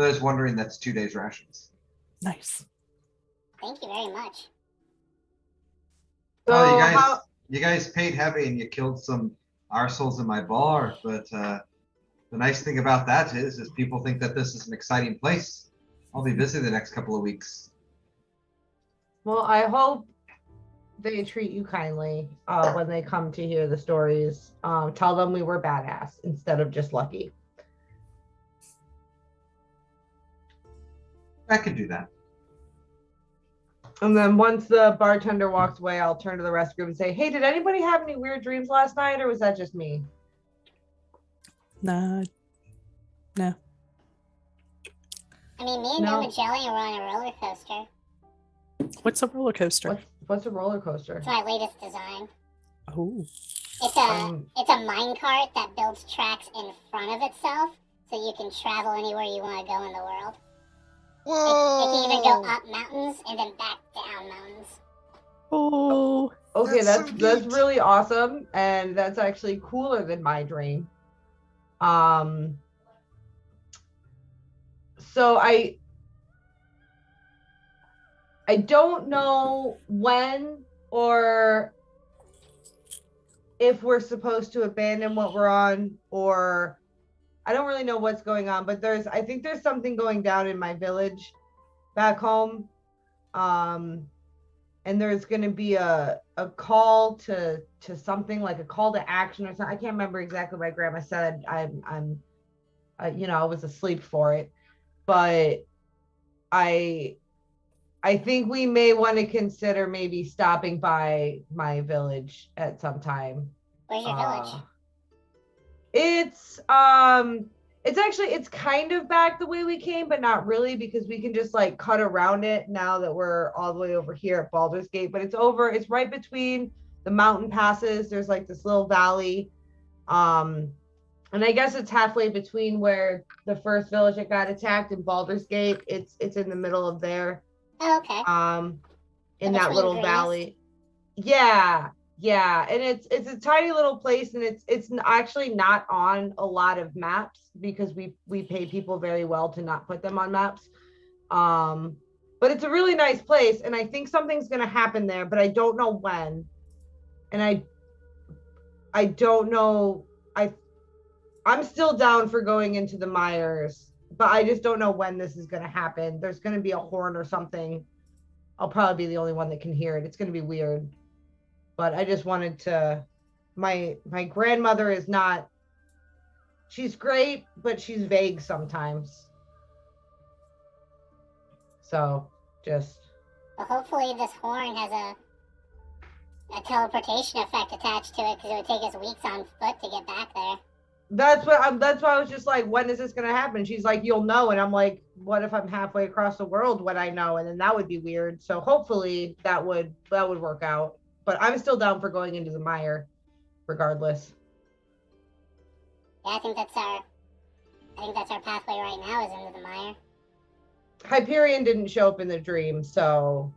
S1: those wondering, that's 2 days rations.
S2: Nice.
S5: Thank you very much.
S4: So
S1: Oh, you guys paid heavy and you killed some arseholes in my bar, but the nice thing about that is people think that this is an exciting place. I'll be busy the next couple of weeks.
S4: well, I hope they treat you kindly when they come to hear the stories. Tell them we were badass instead of just lucky.
S1: I could do that.
S4: And then once the bartender walks away, I'll turn to the rest group and say, hey, did anybody have any weird dreams last night, or was that just me?
S2: Nah. No.
S5: I mean, me and
S4: No.
S5: Magellan were on a roller coaster.
S2: What's a roller coaster?
S4: What's a roller coaster?
S5: It's my latest design.
S2: Oh.
S5: It's a mine cart that builds tracks in front of itself, so you can travel anywhere you want to go in the world. It can even go
S8: Whoa!
S5: up mountains and then back down mountains.
S2: Oh.
S4: Okay,
S8: That's so
S4: that's
S8: neat.
S4: really awesome, and that's actually cooler than my dream. So I don't know when or if we're supposed to abandon what we're on, or I don't really know what's going on, but I think there's something going down in my village back home. And there's going to be a call to something, like a call to action or something. I can't remember exactly what my grandma said. I was asleep for it, but I think we may want to consider maybe stopping by my village at some time.
S5: Where's your village?
S4: It's kind of back the way we came, but not really, because we can just like cut around it now that we're all the way over here at Baldur's Gate. But it's right between the mountain passes. There's like this little valley. And I guess it's halfway between where the first village that got attacked and Baldur's Gate. It's in the middle of there.
S5: Oh, okay.
S4: In that
S5: Between
S4: little
S5: Greece?
S4: valley. Yeah, yeah, and it's a tiny little place, and actually not on a lot of maps because we pay people very well to not put them on maps. But it's a really nice place, and I think something's gonna happen there, but I don't know when. And I don't know. I'm still down for going into the Myers, but I just don't know when this is gonna happen. There's gonna be a horn or something. I'll probably be the only one that can hear it. It's gonna be weird. But I just wanted to my grandmother is not she's great, but she's vague sometimes. So just
S5: Well, hopefully this horn has a teleportation effect attached to it because it would take us weeks on foot to get back there.
S4: that's why I was just like, when is this gonna happen? She's like, you'll know. And I'm like, what if I'm halfway across the world when I know? And then that would be weird. So hopefully that would work out. But I'm still down for going into the mire regardless.
S5: Yeah, I think that's our pathway right now is into the mire.
S4: Hyperion didn't show up in the dream, so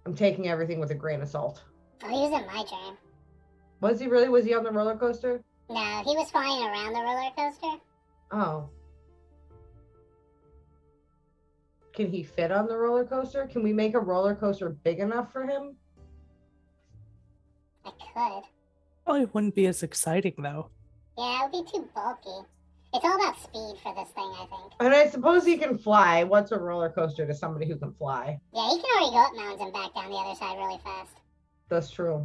S4: I'm taking everything with a grain of salt.
S5: Oh, he was in my dream.
S4: Was he really? Was he on the roller coaster?
S5: No, he was flying around the roller coaster.
S4: Oh. Can he fit on the roller coaster? Can we make a roller coaster big enough for him?
S5: I could.
S2: Probably wouldn't be as exciting though.
S5: Yeah, it would be too bulky. It's all about speed for this thing, I think.
S4: And I suppose he can fly. What's a roller coaster to somebody who can fly?
S5: Yeah, he can already go up mountains and back down the other side really fast.
S4: That's true.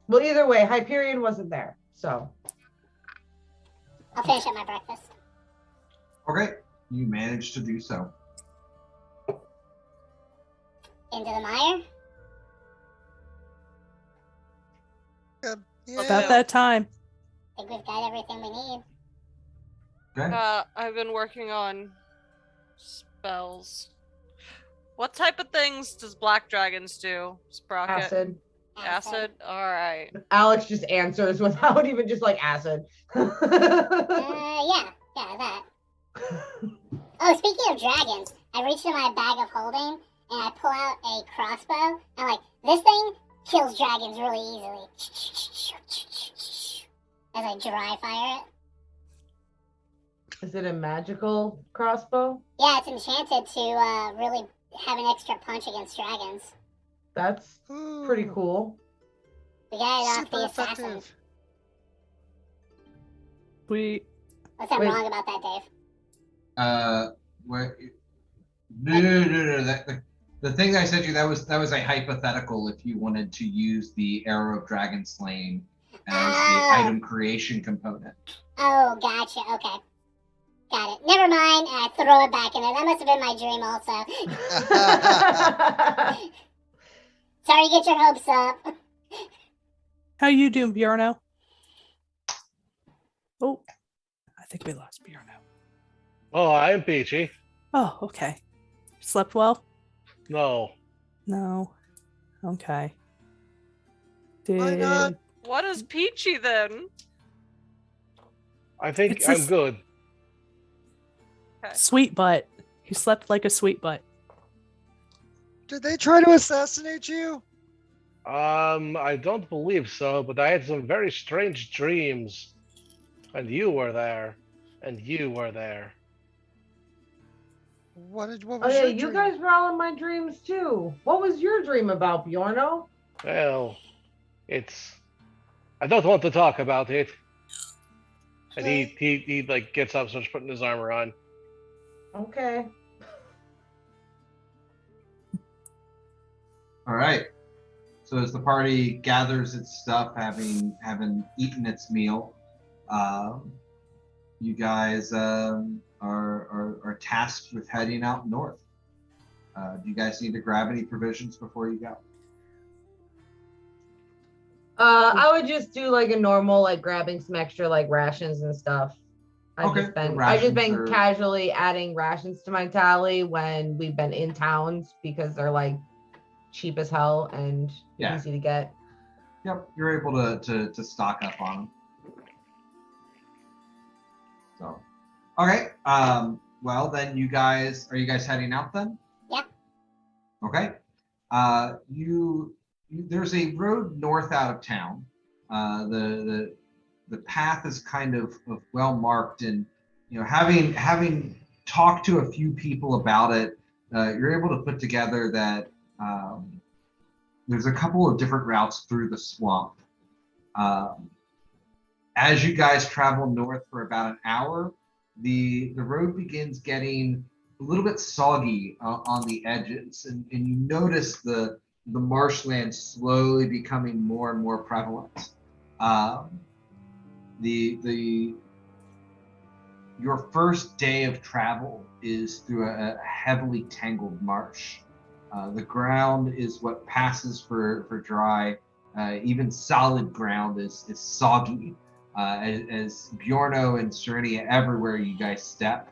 S4: Well, either way, Hyperion wasn't there, so.
S5: I'll finish up my breakfast.
S1: Okay, you managed to do so.
S5: Into the mire?
S3: Yeah.
S2: About that time.
S5: I think we've got everything we need.
S1: Okay.
S7: I've been working on spells. What type of things does black dragons do, Sprocket?
S4: Acid.
S7: Acid? Alright.
S4: Alex just answers without even just like acid.
S5: Yeah, that. Oh, speaking of dragons, I reach into my bag of holding and I pull out a crossbow. I'm like, this thing kills dragons really easily. As I dry fire it.
S4: Is it a magical crossbow?
S5: Yeah, it's enchanted to really have an extra punch against dragons.
S4: That's pretty
S3: Ooh,
S4: cool.
S5: We got it off
S3: super
S5: the assassin.
S3: effective.
S2: We
S5: What's that
S4: Wait.
S5: wrong about that, Dave?
S1: What? No. The thing I sent you that was a hypothetical. If you wanted to use the arrow of dragon slaying as
S5: Ah.
S1: a item creation component.
S5: Oh, gotcha. Okay. Got it. Never mind. And I throw it back in there. That must have been my dream also. Sorry to get your hopes up.
S2: how you doing, Bjorno? Oh, I think we lost Bjorno.
S6: Oh, I'm peachy.
S2: Oh, okay. Slept well?
S6: No.
S2: No. Okay.
S3: Why not?
S2: Did
S7: What is Peachy then?
S6: I think
S2: It's a
S6: I'm good.
S2: sweet butt. He slept like a sweet butt.
S3: Did they try to assassinate you?
S6: I don't believe so, but I had some very strange dreams. And you were there. And you were there.
S3: What
S4: Oh
S3: was
S4: yeah,
S3: your
S4: you
S3: dream?
S4: guys were all in my dreams too. What was your dream about, Bjorno?
S6: Well, I don't want to talk about it. And he like gets up, starts putting his armor on.
S4: Okay.
S1: All right. So as the party gathers its stuff, having eaten its meal, you guys are tasked with heading out north. Do you guys need to grab any provisions before you go?
S4: I would just do like a normal, like grabbing some extra like rations and stuff. I've just been
S1: Rations are-
S4: casually adding rations to my tally when we've been in towns because they're like cheap as hell and
S1: Yeah.
S4: easy to get.
S1: Yep, you're able to stock up on them. So, okay. Well, then are you guys heading out then?
S5: Yeah.
S1: Okay. You there's a road north out of town. The path is kind of well marked, and having talked to a few people about it, you're able to put together that there's a couple of different routes through the swamp. As you guys travel north for about an hour, the road begins getting a little bit soggy on the edges, and you notice the marshland slowly becoming more and more prevalent. Your first day of travel is through a heavily tangled marsh. The ground is what passes for dry. Even solid ground is soggy. As Bjorno and Serenia, everywhere you guys step,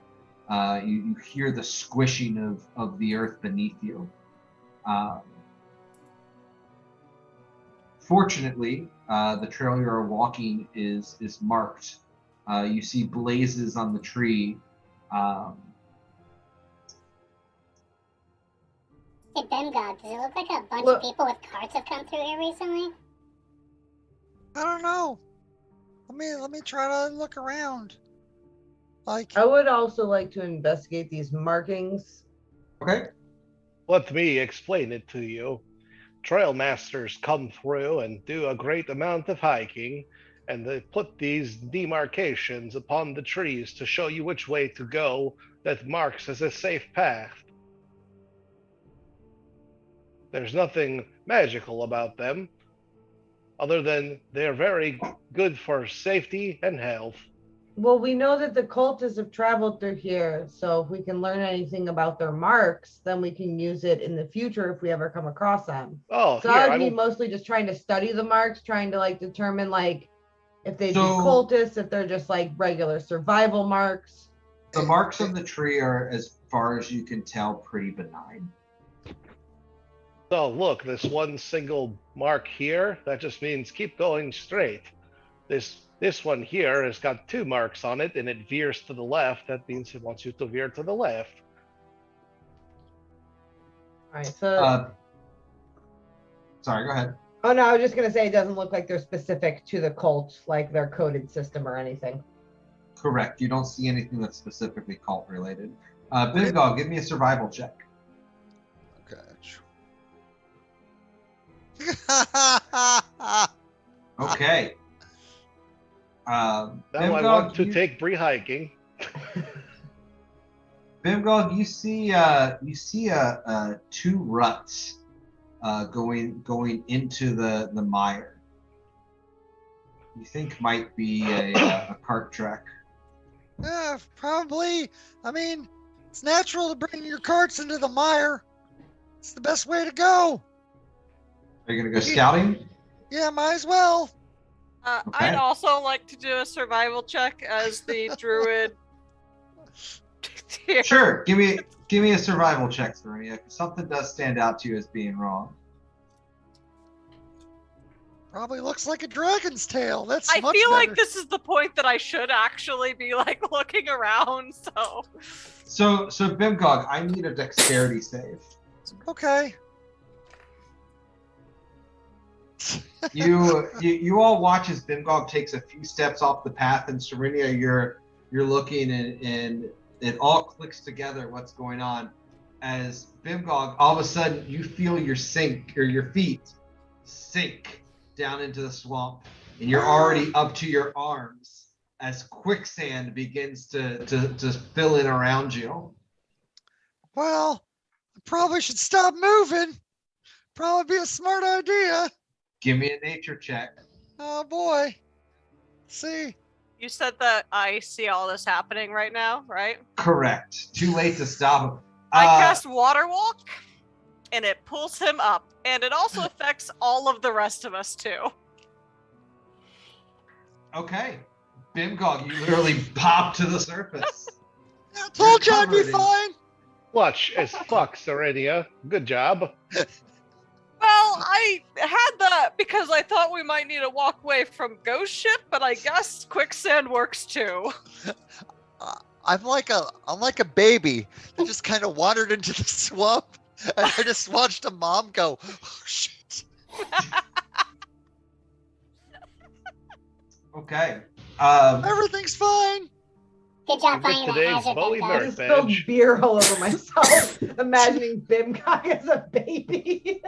S1: you hear the squishing of the earth beneath you. Fortunately, the trail you're walking is marked. You see blazes on the tree.
S5: Hey, Bengod, does it look like a bunch of people with carts have come through here recently?
S3: I don't know. Let me try to look around. Like,
S4: I would also like to investigate these markings.
S1: Okay.
S6: Let me explain it to you. Trail masters come through and do a great amount of hiking, and they put these demarcations upon the trees to show you which way to go that marks as a safe path. There's nothing magical about them, other than they're very good for safety and health.
S4: Well, we know that the cultists have traveled through here, so if we can learn anything about their marks, then we can use it in the future if we ever come across them.
S6: Oh,
S4: So
S6: here,
S4: I would be mostly just trying to study the marks, trying to determine if they'd be cultists, if they're just regular survival marks.
S1: The marks on the tree are, as far as you can tell, pretty benign.
S6: So look, this one single mark here, that just means keep going straight. This one here has got two marks on it, and it veers to the left. That means it wants you to veer to the left.
S4: All right, so...
S1: sorry, go ahead.
S4: Oh, no, I was just going to say it doesn't look like they're specific to the cult, like their coded system or anything.
S1: Correct. You don't see anything that's specifically cult related. Bimgog, give me a survival check. Okay.
S6: Now I want to take Bree hiking.
S1: Bimgog, you see two ruts going into the mire. You think might be a cart track.
S3: Yeah, probably. It's natural to bring your carts into the mire. It's the best way to go.
S1: Are you gonna go scouting?
S3: Yeah, might as well.
S1: Okay.
S7: I'd also like to do a survival check as the druid. Here.
S1: Sure. Give me a survival check, Serenia. Something does stand out to you as being wrong.
S3: Probably looks like a dragon's tail. That's
S7: I
S3: much
S7: feel
S3: better.
S7: like this is the point that I should actually be looking around.
S1: So Bimgog, I need a dexterity save.
S3: Okay.
S1: You all watch as Bimgog takes a few steps off the path, and Serenia, you're looking, and it all clicks together what's going on. As Bimgog, all of a sudden you feel your feet sink down into the swamp, and you're already up to your arms as quicksand begins to fill in around you.
S3: Well, I probably should stop moving. Probably be a smart idea.
S1: Give me a nature check.
S3: Oh boy. See.
S7: You said that I see all this happening right now, right?
S1: Correct. Too late to stop him.
S7: I cast Water Walk, and it pulls him up, and it also affects all of the rest of us too.
S1: Okay. Bimgog, you literally pop to the surface.
S3: I told you I'd be fine.
S6: Clutch as fuck, Serenia. Good job.
S7: Well, I had that because I thought we might need to walk away from Ghost Ship, but I guess quicksand works too.
S8: I'm like a baby that just kind of wandered into the swamp, and I just watched a mom go, "Oh shit."
S1: Okay.
S3: Everything's fine.
S5: Good job
S6: Get
S5: finding the
S6: today's
S5: hazard,
S6: Bowie
S5: Ben
S4: I
S6: Merc
S5: Gog.
S4: just spilled
S6: badge.
S4: beer all over myself, imagining Bimcock as a baby.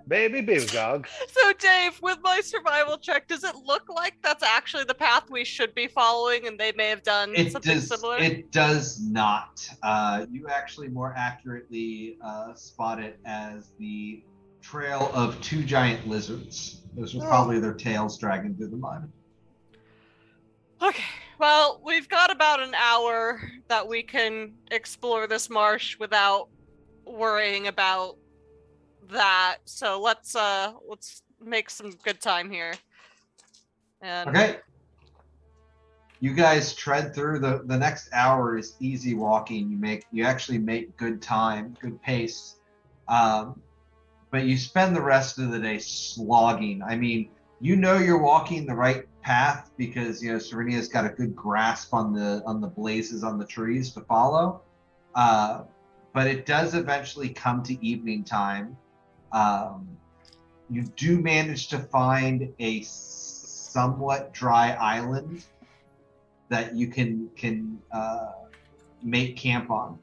S6: Baby Bimgog.
S7: So, Dave, with my survival check, does it look like that's actually the path we should be following, and they may have done something similar?
S1: It does not. You actually more accurately spot it as the trail of two giant lizards. Those are probably their tails dragging through the mud.
S7: Okay, well, we've got about an hour that we can explore this marsh without worrying about that. So let's make some good time here. And
S1: Okay. You guys tread through the next hour is easy walking. You actually make good time, good pace. But you spend the rest of the day slogging. I mean, you know you're walking the right path because Serenia's got a good grasp on the blazes on the trees to follow. But it does eventually come to evening time. You do manage to find a somewhat dry island that you can make camp on.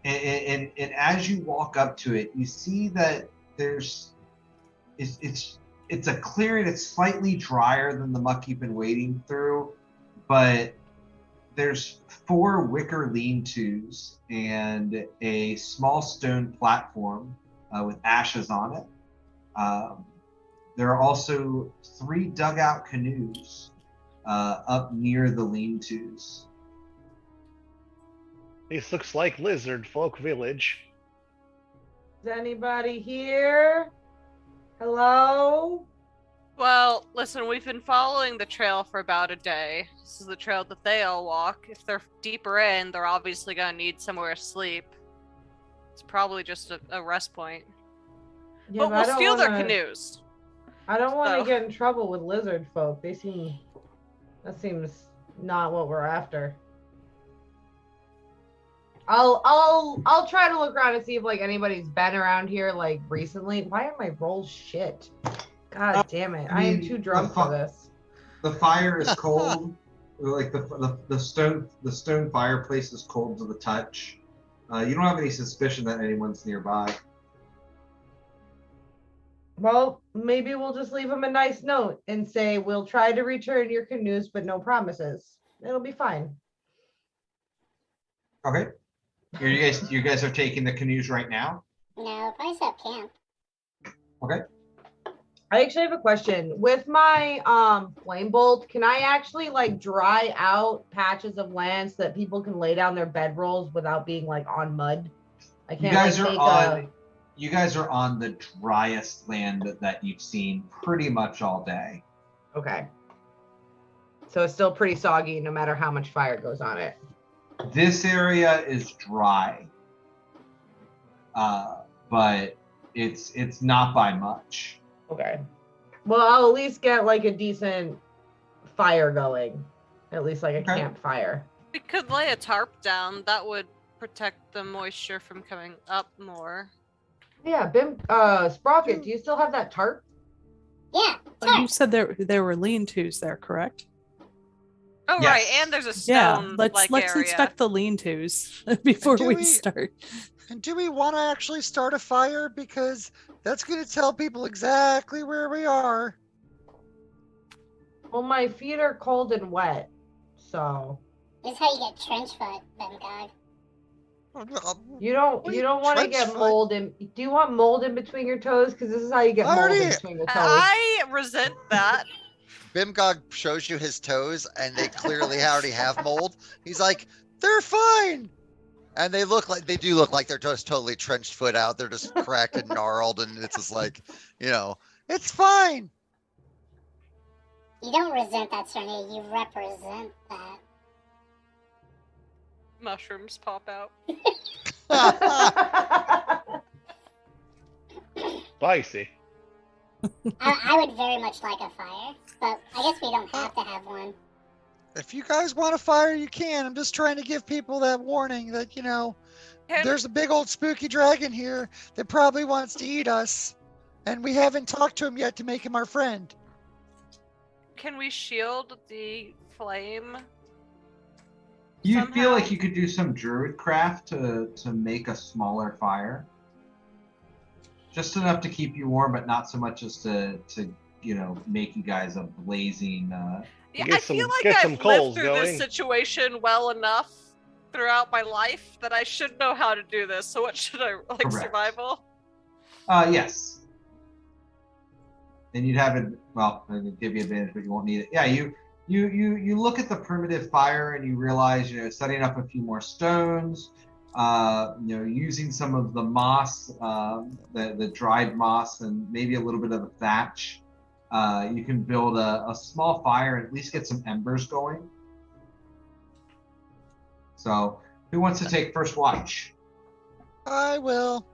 S1: And as you walk up to it, you see that it's a clearing. It's slightly drier than the muck you've been wading through, but there's 4 wicker lean-tos and a small stone platform with ashes on it. There are also 3 dugout canoes up near the lean-tos.
S6: This looks like Lizard Folk Village.
S4: Is anybody here? Hello?
S7: well, listen, we've been following the trail for about a day. This is the trail that they all walk. If they're deeper in, they're obviously gonna need somewhere to sleep. It's probably just a rest point.
S4: Yeah,
S7: But
S4: I
S7: we'll
S4: don't
S7: steal their
S4: wanna-
S7: canoes.
S4: I don't want to
S7: So-
S4: get in trouble with lizard folk. That seems not what we're after. I'll try to look around and see if like anybody's been around here like recently. Why are my rolls shit? God damn it! I am
S1: mean,
S4: too drunk
S1: the
S4: for this.
S1: The fire is cold. Like the stone fireplace is cold to the touch. You don't have any suspicion that anyone's nearby.
S4: Well, maybe we'll just leave them a nice note and say we'll try to return your canoes, but no promises. It'll be fine.
S1: Okay. You guys are taking the canoes right now?
S5: No, probably set up camp.
S1: Okay.
S4: I actually have a question. With my flame bolt, can I actually like dry out patches of land so that people can lay down their bedrolls without being like on mud? I can't
S1: You guys are on the driest land that you've seen pretty much all day.
S4: Okay. So it's still pretty soggy no matter how much fire goes on it.
S1: This area is dry. But it's not by much.
S4: Okay. Well, I'll at least get like a decent fire going. At least like a
S1: Okay.
S4: campfire.
S7: We could lay a tarp down. That would protect the moisture from coming up more.
S4: Yeah, Sprocket, do you still have that tarp?
S5: Yeah,
S2: Well, you said there were lean-tos there, correct?
S7: Oh,
S1: Yes.
S7: right, and there's a
S2: Yeah,
S7: stone
S2: let's
S7: area.
S2: inspect the lean-tos before
S3: Do
S2: we
S3: we-
S2: start.
S3: And do we want to actually start a fire? Because that's going to tell people exactly where we are.
S4: Well, my feet are cold and wet, so
S5: this is how you get trench foot, Ben Gog.
S4: you don't
S3: What are
S4: you
S3: you
S4: don't want to
S3: trench
S4: get
S3: foot?
S4: mold in. Do you want mold in between your toes? Because this is how you get
S3: I
S4: mold in
S3: already-
S4: between your toes.
S7: I resent that.
S8: Bimgog shows you his toes, and they clearly already have mold. He's like, they're fine. And they do look like they're just totally trenched foot out. They're just cracked and gnarled, and it's just like,
S3: It's fine.
S5: You don't resent that, Serena. You represent that.
S7: Mushrooms pop out.
S6: Spicy.
S5: I would very much like a fire, but I guess we don't have to have one.
S3: If you guys want a fire, you can. I'm just trying to give people that warning that, there's a big old spooky dragon here that probably wants to eat us, and we haven't talked to him yet to make him our friend.
S7: Can we shield the flame?
S1: You
S7: Somehow?
S1: feel like you could do some druid craft to make a smaller fire, just enough to keep you warm, but not so much as to make you guys a blazing.
S7: Yeah,
S6: Get
S7: I feel
S6: some-
S7: like
S6: get
S7: I've
S6: some
S7: lived
S6: coals
S7: through this
S6: going.
S7: situation well enough throughout my life that I should know how to do this. So what should I like?
S1: Correct.
S7: Survival?
S1: Yes. And you'd have it. Well, I would give you advantage, but you won't need it. Yeah, you look at the primitive fire and you realize, setting up a few more stones, using some of the moss, the dried moss, and maybe a little bit of the thatch. You can build a small fire and at least get some embers going. So, who wants to take first watch?
S3: I will.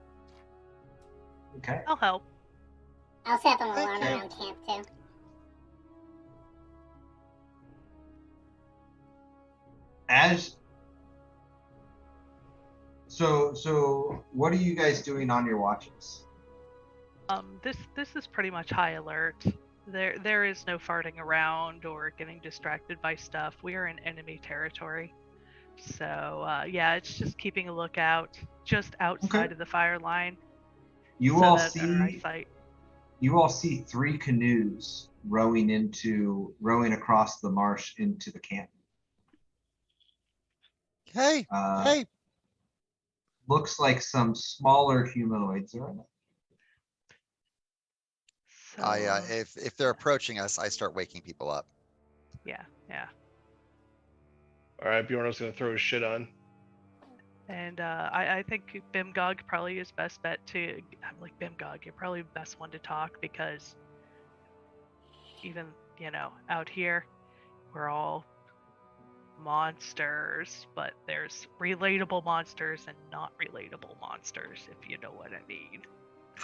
S1: Okay.
S2: I'll help.
S5: I'll set up an
S3: Thank
S5: alarm
S3: you.
S5: around camp too.
S1: So what are you guys doing on your watches?
S2: This is pretty much high alert. There is no farting around or getting distracted by stuff. We are in enemy territory. So yeah, it's just keeping a lookout just outside
S1: Okay.
S2: of the fire line.
S1: You
S2: so
S1: all
S2: that our
S1: see
S2: eyesight.
S1: you all see 3 canoes rowing across the marsh into the camp.
S3: Hey,
S1: Uh,
S3: hey,
S1: Looks like some smaller humanoids are in it.
S2: So,
S8: If they're approaching us, I start waking people up.
S2: yeah.
S6: All right, Bjorno's gonna throw his shit on.
S2: And I think Bimgog probably is best bet to. I'm like, Bimgog, you're probably the best one to talk because even, out here, we're all monsters, but there's relatable monsters and not relatable monsters, if you know what I mean.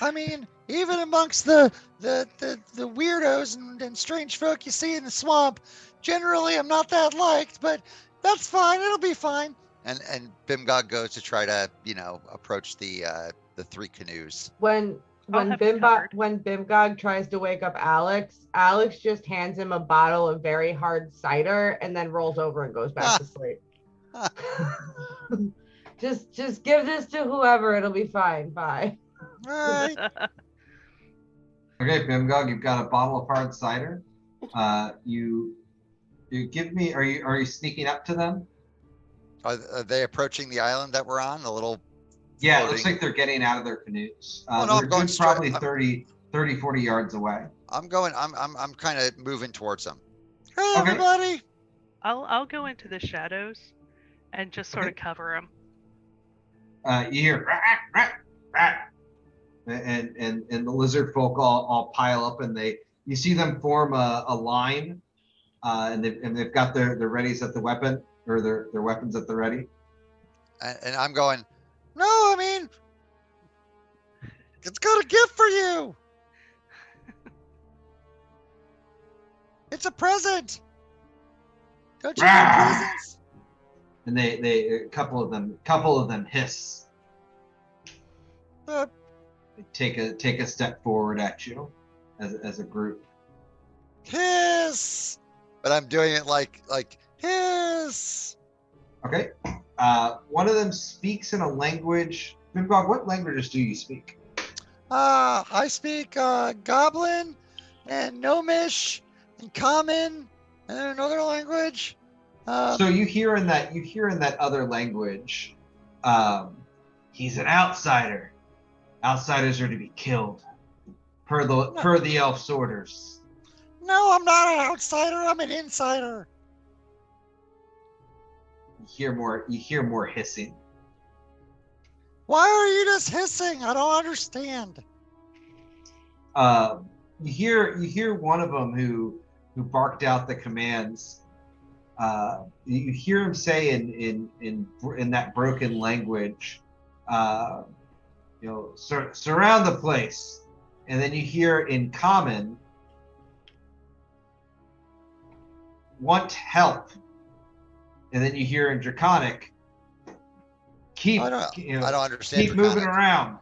S3: I mean, even amongst the weirdos and strange folk you see in the swamp, generally I'm not that liked, but that's fine. It'll be fine.
S8: And Bimgog goes to try to, approach the 3 canoes.
S4: When
S2: I'll have it covered.
S4: when Bimgog tries to wake up Alex, Alex just hands him a bottle of very hard cider and then rolls over and goes back to sleep. just give this to whoever, it'll be fine. Bye.
S3: All right.
S1: Okay, Bimgog, you've got a bottle of hard cider. You give me. Are you sneaking up to them?
S8: Are they approaching the island that we're on? The little
S1: Yeah, it looks
S8: floating-
S1: like they're getting out of their canoes.
S8: Oh, no,
S1: They're
S8: I'm going
S1: good,
S8: straight-
S1: probably 40 yards away.
S8: I'm kind of moving towards them.
S3: Hey,
S1: Okay.
S3: everybody.
S2: I'll go into the shadows and just sort of cover them.
S1: You hear "Rat, rat, rat," and the lizard folk all pile up, and you see them form a line, and they've got their readies at the weapon, or their weapons at the ready.
S8: And I'm going,
S3: No, I mean, it's got a gift for you. It's a present. Don't you
S1: Rah!
S3: like presents?
S1: And a couple of them hiss.
S3: Uh,
S1: Take a step forward at you, as a group.
S3: hiss.
S8: but I'm doing it like
S3: Hiss.
S1: Okay. One of them speaks in a language. Bimgog, what languages do you speak?
S3: I speak Goblin and Gnomish and Common and then another language.
S1: So you hear in that other language, he's an outsider. Outsiders are to be killed, per the elf's orders.
S3: No, I'm not an outsider. I'm an insider.
S1: You hear more hissing.
S3: Why are you just hissing? I don't understand.
S1: You hear one of them who barked out the commands. You hear him say in that broken language, surround the place, and then you hear in Common, want help, and then you hear in Draconic, Keep,
S8: I don't,
S1: you know,
S8: I don't understand.
S1: keep moving
S8: Draconic.
S1: around.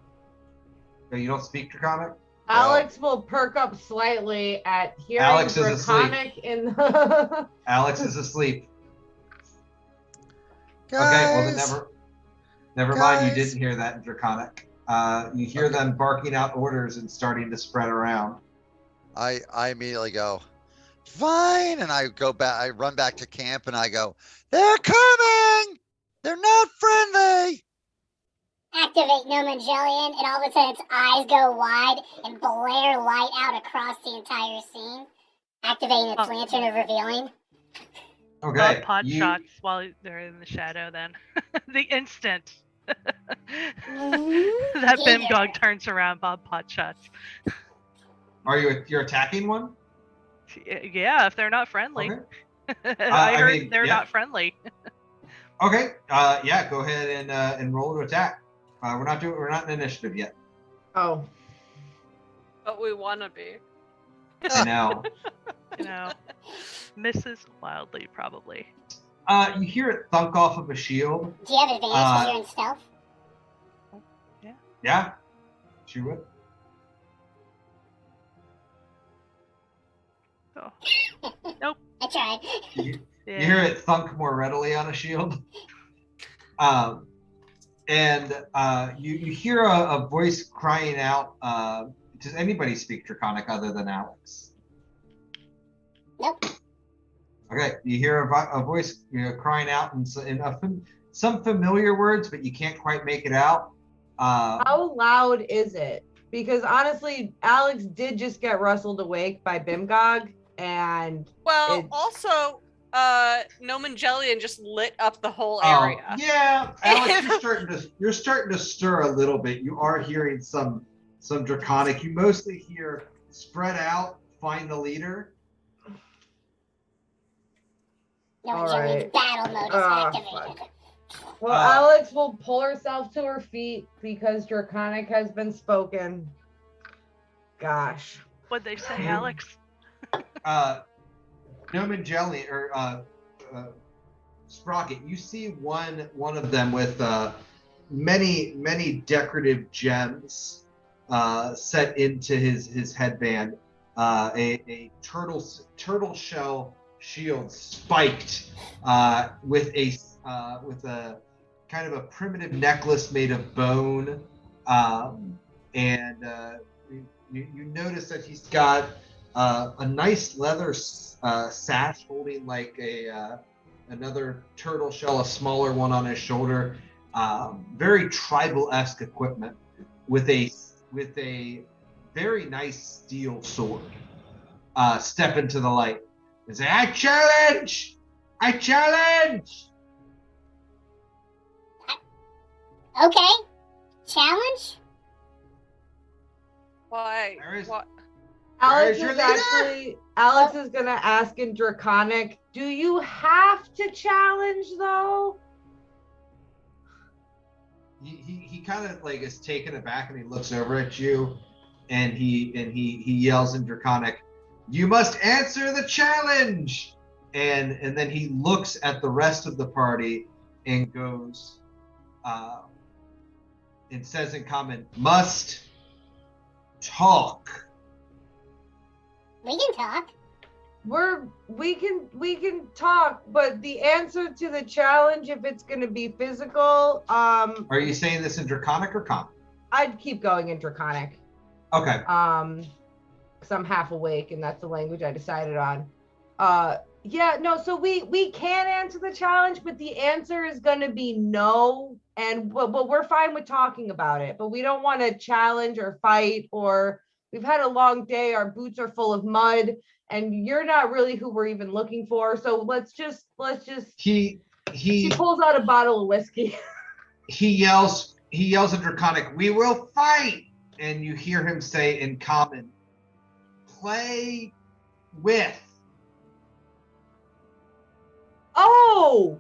S1: Oh, you don't speak Draconic?
S4: Alex will perk up slightly at hearing
S1: Alex is asleep.
S4: Draconic in the.
S1: Alex is asleep.
S3: Guys,
S1: Okay, well then never mind. You
S3: Guys.
S1: didn't hear that in Draconic. You hear them barking out orders and starting to spread around.
S8: I immediately go, fine, and I go back. I run back to camp, and I go, they're coming. They're not friendly.
S5: Activate No Magellan, and all of a sudden its eyes go wide and blare light out across the entire scene, activating its lantern of revealing.
S1: Okay.
S9: Pot
S1: you-
S9: shots while they're in the shadow. Then the instant that
S5: Yeah.
S9: Bimgog turns around, Bob pot shots.
S1: You're attacking one?
S9: Yeah, if they're not friendly.
S1: Okay.
S9: I heard
S1: mean,
S9: they're
S1: yeah.
S9: not friendly.
S1: Okay. Yeah. Go ahead and roll to attack. We're not in initiative yet.
S4: Oh.
S7: But we want to be.
S1: I know.
S9: You know, misses wildly probably.
S1: You hear it thunk off of a shield.
S5: Do you have advantage because you're in stealth?
S1: Yeah. She would.
S9: Oh. Nope.
S5: I tried.
S1: You
S9: Yeah.
S1: hear it thunk more readily on a shield. You hear a voice crying out. Does anybody speak Draconic other than Alex?
S5: Nope.
S1: Okay, you hear a voice, crying out in some familiar words, but you can't quite make it out.
S4: How loud is it? Because honestly, Alex did just get rustled awake by Bimgog, and
S7: Well,
S4: It-
S7: also, Noman Jellian just lit up the whole
S1: Oh,
S7: area.
S1: yeah, Alex, you're starting to stir a little bit. You are hearing some Draconic. You mostly hear spread out, find the leader.
S5: No
S4: All
S5: Magellan's
S4: right.
S5: battle mode is
S4: Ah,
S5: activated.
S4: well,
S1: Uh,
S4: Alex will pull herself to her feet because Draconic has been spoken. Gosh.
S9: What'd they say,
S1: Mhm.
S9: Alex?
S1: Noman Jelly or Sprocket, you see one of them with many decorative gems set into his headband. A turtle shell shield spiked with a kind of a primitive necklace made of bone, you notice that he's got a nice leather sash holding like another turtle shell, a smaller one on his shoulder. Very tribal-esque equipment with a very nice steel sword. Step into the light and say, "I challenge! I challenge!"
S5: Okay. Challenge?
S7: Why?
S1: There is-
S7: What?
S4: Alex
S1: is your
S4: is
S1: leader?
S4: actually Alex is gonna ask in Draconic, do you have to challenge though?
S1: He kind of like is taken aback and he looks over at you and he yells in Draconic, "You must answer the challenge!" And then he looks at the rest of the party and goes and says in common, "Must talk."
S5: We can talk.
S4: We can talk, but the answer to the challenge, if it's gonna be physical,
S1: Are you saying this in Draconic or Common?
S4: I'd keep going in Draconic.
S1: Okay.
S4: Because I'm half awake and that's the language I decided on. Yeah, no, so we can answer the challenge, but the answer is gonna be no. And well, we're fine with talking about it, but we don't want to challenge or fight, or we've had a long day, our boots are full of mud, and you're not really who we're even looking for. So let's just
S1: He
S4: she pulls out a bottle of whiskey.
S1: he yells at Draconic, "We will fight!" And you hear him say in Common, "Play with."
S4: Oh,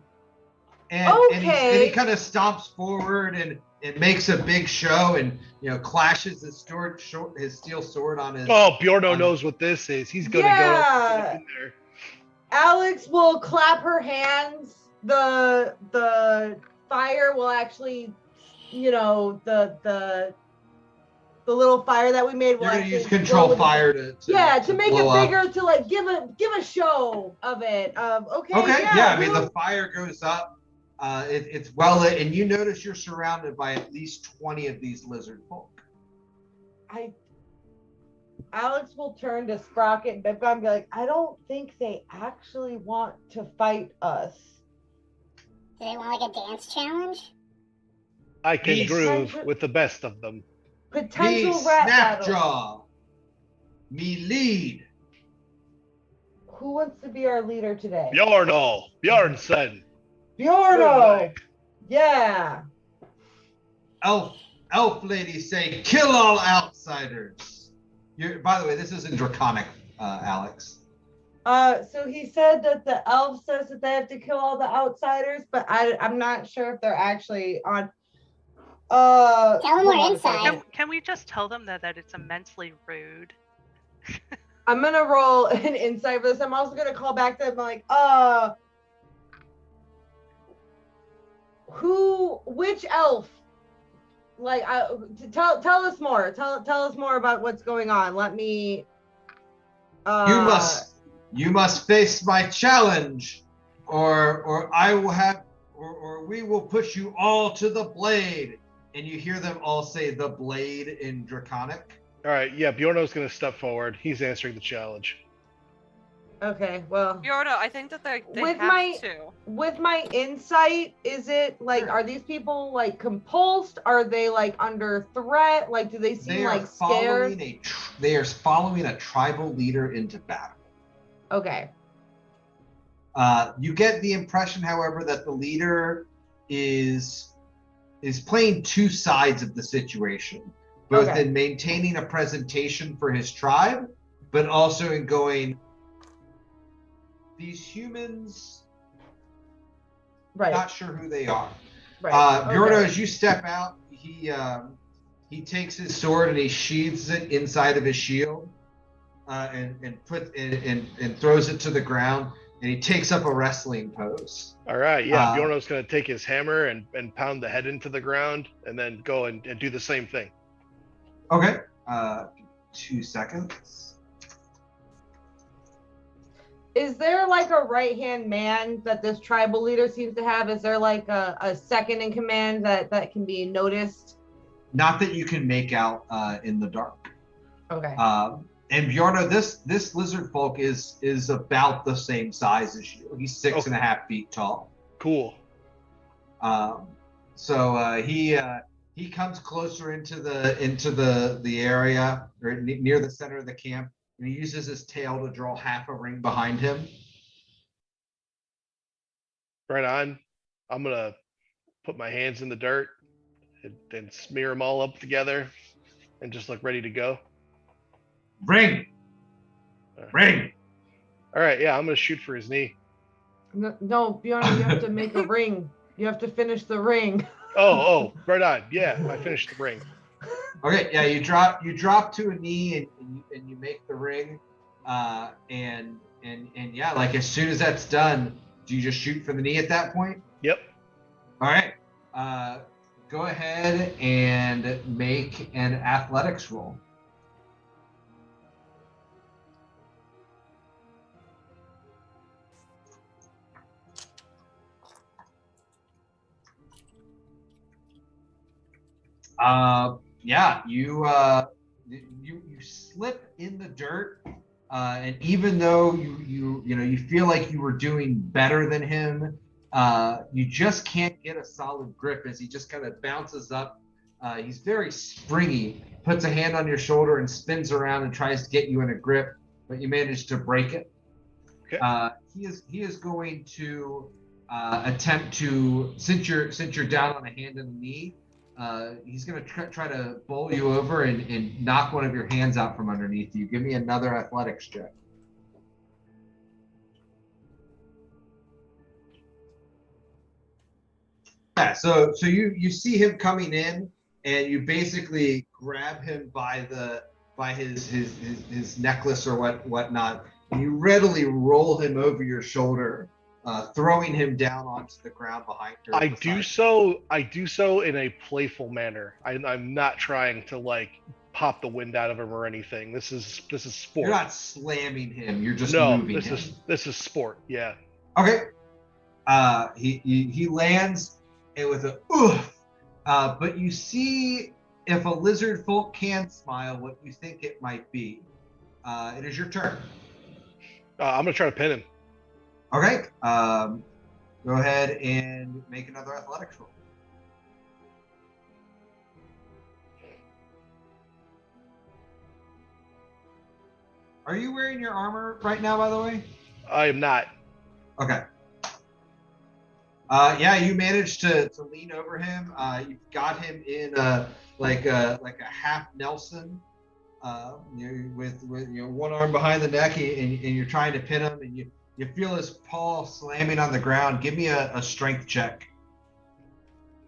S1: And he
S4: Okay.
S1: kind of stomps forward and makes a big show and clashes his steel sword on his.
S6: Oh, Bjorno knows what this is. He's gonna
S4: Yeah.
S6: go in there.
S4: Alex will clap her hands. The fire will actually, the little fire that we made will
S1: You're gonna
S4: actually
S1: use control
S4: explode.
S1: fire to
S4: make
S1: blow
S4: it
S1: up.
S4: bigger, to like give a show of it.
S1: Okay, yeah. I mean, the fire goes up. It's well lit, and you notice you're surrounded by at least 20 of these lizard folk.
S4: Alex will turn to Sprocket and Bibka and be like, I don't think they actually want to fight us.
S5: Do they want like a dance challenge?
S6: I can
S1: Beast.
S6: groove with the best of them.
S4: Potential
S1: Me
S4: rat battle.
S1: Snapjaw. Me lead.
S4: Who wants to be our leader today?
S6: Bjornson.
S4: Bjorno. Yeah.
S1: Elf lady say, kill all outsiders. By the way, this is in Draconic, Alex.
S4: So he said that the elf says that they have to kill all the outsiders, but I'm not sure if they're actually on.
S5: Tell them we're inside.
S9: Can we just tell them that it's immensely rude?
S4: I'm gonna roll an insight for this. I'm also gonna call back to them like, which elf? Like, tell us more. Tell us more about what's going on. Let me.
S1: You must face my challenge, or I will have, or we will push you all to the blade. And you hear them all say the blade in Draconic.
S6: All right, yeah, Bjorno's going to step forward. He's answering the challenge.
S4: Okay, well.
S7: Bjorno, I think that they
S4: with
S7: have to.
S4: With my insight, is it like, are these people like compulsed? Are they like under threat? Like, do they seem like scared?
S1: They are following a tribal leader into battle.
S4: Okay.
S1: You get the impression, however, that the leader is playing two sides of the situation, both in maintaining a presentation for his tribe, but also in going, these humans, not sure who they are. Bjorno, as you step out, he takes his sword and he sheathes it inside of his shield, and throws it to the ground, and he takes up a wrestling pose.
S6: All right, yeah, Bjorno's going to take his hammer and pound the head into the ground, and then go and do the same thing.
S1: Okay, 2 seconds.
S4: Is there like a right-hand man that this tribal leader seems to have? Is there like a second in command that can be noticed?
S1: Not that you can make out in the dark.
S4: Okay.
S1: And Bjorno, this lizard folk is about the same size as you. He's 6.5 feet tall.
S6: Cool.
S1: So he comes closer into the area, or near the center of the camp, and he uses his tail to draw half a ring behind him.
S6: Right on. I'm gonna put my hands in the dirt and smear them all up together, and just look ready to go.
S1: Ring. Ring.
S6: All right, yeah, I'm gonna shoot for his knee.
S4: No, Bjorn, you have to make a ring. You have to finish the ring.
S6: Oh, right on. Yeah, I finished the ring.
S1: Okay, yeah, you drop to a knee and you make the ring, and yeah, like as soon as that's done, do you just shoot for the knee at that point?
S6: Yep.
S1: All right. Go ahead and make an athletics roll. Yeah, you slip in the dirt, and even though you feel like you were doing better than him, you just can't get a solid grip as he just kind of bounces up. He's very springy, puts a hand on your shoulder and spins around and tries to get you in a grip, but you manage to break it.
S6: Okay.
S1: He is going to attempt to, since you're down on a hand and a knee, he's going to try to bowl you over and knock one of your hands out from underneath you. Give me another athletics check. Yeah, so you see him coming in, and you basically grab him by his necklace or whatnot, and you readily roll him over your shoulder, throwing him down onto the ground behind her.
S6: I do so in a playful manner. I'm not trying to like pop the wind out of him or anything. This is sport.
S1: You're not slamming him. You're just
S6: No,
S1: moving
S6: this
S1: him.
S6: this is sport. Yeah.
S1: Okay. He lands and with a oof. But you see, if a lizard folk can smile, what you think it might be. It is your turn.
S6: I'm gonna try to pin him.
S1: Okay. Go ahead and make another athletics roll. Are you wearing your armor right now, by the way?
S6: I am not.
S1: Okay. Yeah, you managed to lean over him. You got him in like a half Nelson, with one arm behind the neck, and you're trying to pin him, and you feel his paw slamming on the ground. Give me a strength check.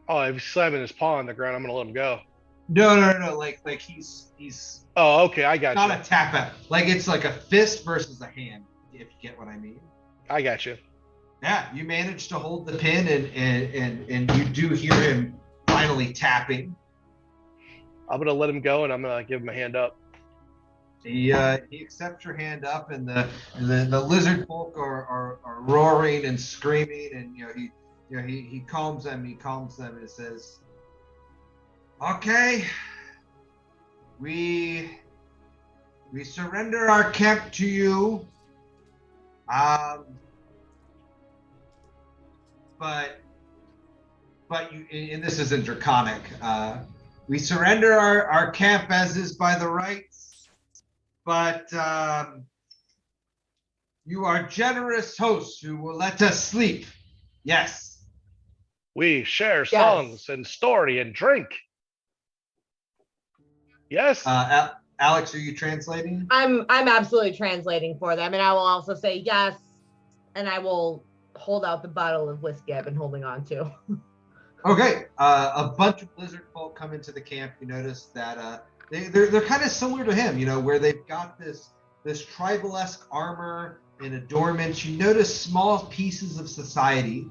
S6: Oh, if he's slamming his paw on the ground, I'm gonna let him go.
S1: No. Like he's
S6: Oh, okay, I got
S1: not
S6: you.
S1: a tap out. Like it's like a fist versus a hand, if you get what I mean.
S6: I got you.
S1: Yeah, you managed to hold the pin, and you do hear him finally tapping.
S6: I'm gonna let him go, and I'm gonna give him a hand up.
S1: He accepts your hand up, and the lizard folk are roaring and screaming, and he calms them. He calms them and says, "Okay, we surrender our camp to you. But you, and this isn't draconic. We surrender our camp as is by the rights, but you are generous hosts who will let us sleep. Yes.
S6: We share songs and story and drink. Yes.
S1: Alex, are you translating?
S4: I'm absolutely translating for them, and I will also say yes, and I will hold out the bottle of whiskey I've been holding on to.
S1: Okay. A bunch of lizard folk come into the camp. You notice that they're kind of similar to him, where they've got this tribal-esque armor and adornments. You notice small pieces of society,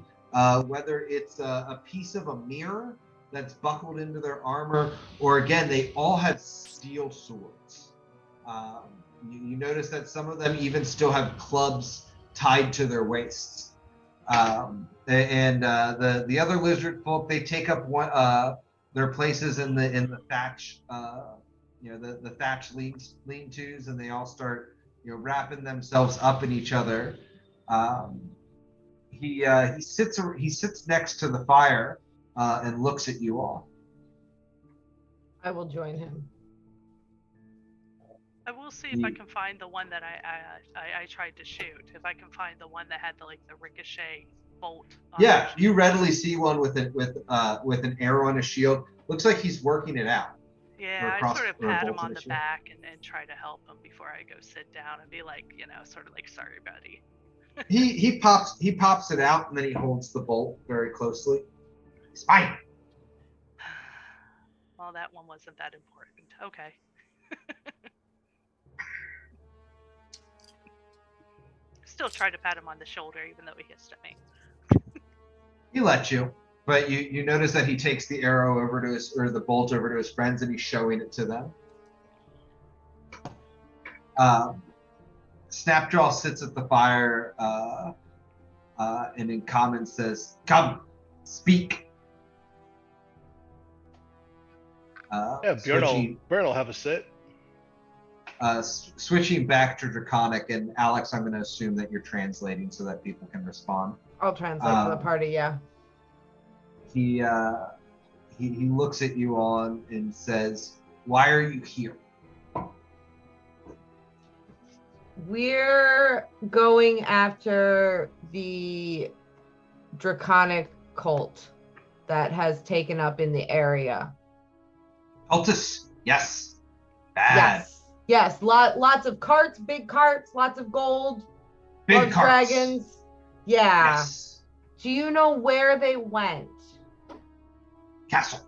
S1: whether it's a piece of a mirror that's buckled into their armor, or again, they all have steel swords. You notice that some of them even still have clubs tied to their waists. And the other lizard folk, they take up their places in the thatch, the thatch lean-tos, and they all start wrapping themselves up in each other. He sits next to the fire and looks at you all.
S4: I will join him.
S9: I will see if I can find the one that I tried to shoot. If I can find the one that had the ricochet bolt.
S1: Yeah, you readily see one with an arrow and a shield. Looks like he's working it out.
S9: Yeah, I sort of pat him on the back and try to help him before I go sit down and be like, sort of like, sorry, buddy.
S1: he pops it out, and then he holds the bolt very closely. It's fine.
S9: Well, that one wasn't that important. Okay. Still try to pat him on the shoulder, even though he hissed at me.
S1: He lets you, but you notice that he takes the arrow over to the bolt over to his friends, and he's showing it to them. Snapjaw sits at the fire, and in common says, "Come, speak."
S6: Bjorn will have a sit.
S1: Switching back to Draconic, and Alex, I'm going to assume that you're translating so that people can respond.
S4: I'll translate for the party, yeah.
S1: He looks at you all and says, "Why are you here?"
S4: We're going after the Draconic cult that has taken up in the area.
S1: Cultists, yes. Bad.
S4: Yes. Lots of carts, big carts, lots of gold,
S1: Big
S4: large
S1: carts.
S4: dragons. Yeah.
S1: Yes.
S4: Do you know where they went?
S1: Castle.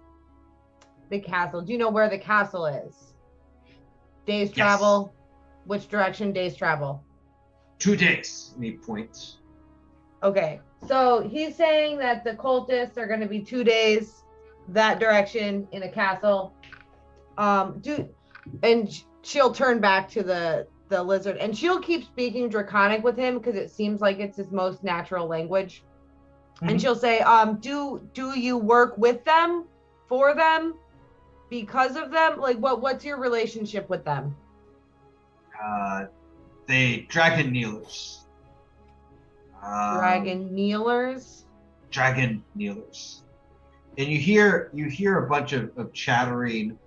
S4: The castle. Do you know where the castle is? Days
S1: Yes.
S4: travel? Which direction days travel?
S1: 2 days. And he points.
S4: Okay, so he's saying that the cultists are going to be 2 days that direction in a castle. And she'll turn back to the lizard, and she'll keep speaking Draconic with him because it seems like it's his most natural language.
S1: Mhm.
S4: And she'll say, do you work with them, for them, because of them? Like, what's your relationship with them?
S1: They dragon kneelers.
S4: Dragon kneelers?
S1: Dragon kneelers. And you hear a bunch of chattering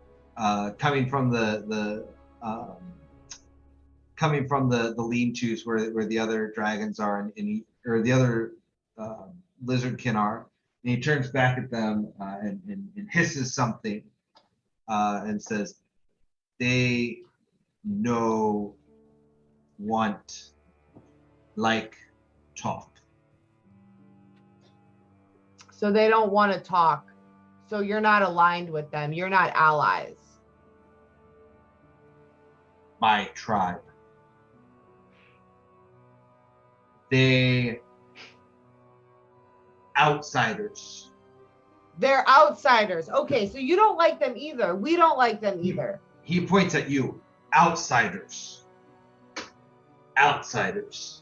S1: coming from the lean-tos where the other dragons are, or the other lizardkin are. And he turns back at them and hisses something and says, "They know, want, like, talk."
S4: So they don't want to talk. So you're not aligned with them. You're not allies.
S1: My tribe. They outsiders.
S4: They're outsiders. Okay, so you don't like them either. We don't like them either.
S1: He points at you. Outsiders. Outsiders.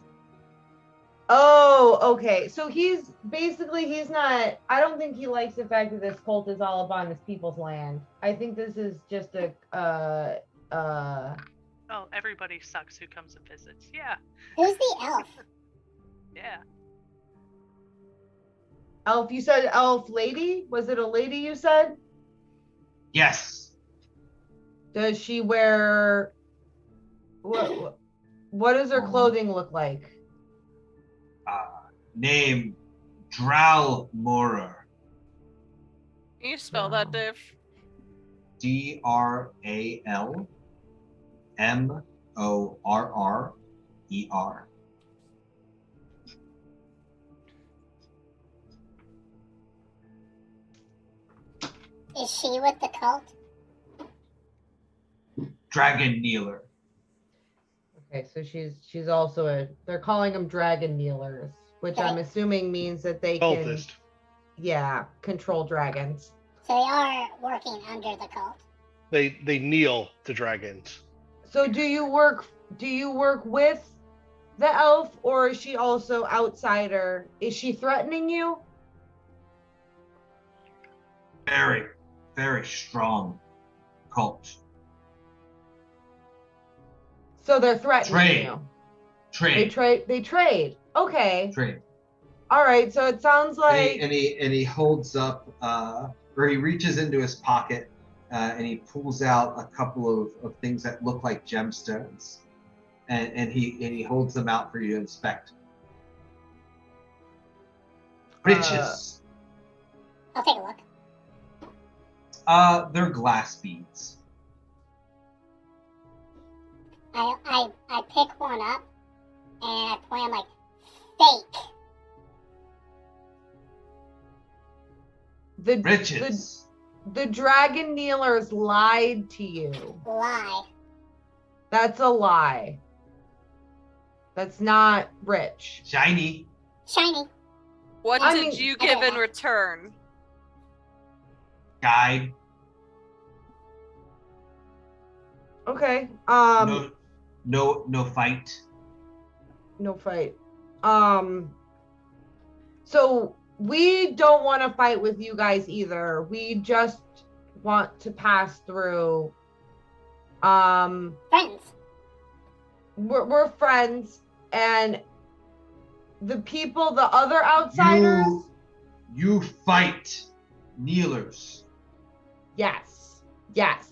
S4: Oh, okay. So he's not, I don't think he likes the fact that this cult is all up on his people's land. I think this is just
S9: Oh, everybody sucks who comes and visits. Yeah,
S5: Who's the elf?
S9: yeah.
S4: elf. You said elf lady? Was it a lady you said?
S1: Yes.
S4: Does she wear, what does her clothing look like?
S1: Name Dralmorer.
S7: Can you spell that, Dave?
S1: DRALMORRER.
S5: Is she with the cult?
S1: Dragon kneeler.
S4: Okay, so she's also they're calling them dragon kneelers, which I'm assuming means that they can,
S6: Cultist.
S4: control dragons.
S5: So they are working under the cult.
S6: They kneel to dragons.
S4: So do you work with the elf, or is she also outsider? Is she threatening you?
S1: Very, very strong cult.
S4: So they're threatening
S1: Trade.
S4: you.
S1: Trade.
S4: They trade. Okay.
S1: Trade.
S4: All right. So it sounds like
S1: And he holds up, or he reaches into his pocket, and he pulls out a couple of things that look like gemstones, and he holds them out for you to inspect. Riches.
S5: I'll take a look.
S1: They're glass beads.
S5: I pick one up and I point. I'm like, fake.
S1: Riches.
S4: The dragon kneelers lied to you.
S5: Lie.
S4: That's a lie. That's not rich.
S1: Shiny.
S5: Shiny.
S7: What
S4: I
S7: did
S4: mean-
S7: you give in return?
S1: Guide.
S4: Okay.
S1: No fight.
S4: No fight. So we don't want to fight with you guys either. We just want to pass through.
S5: Friends.
S4: We're friends, and the people, the other outsiders.
S1: You fight kneelers.
S4: Yes,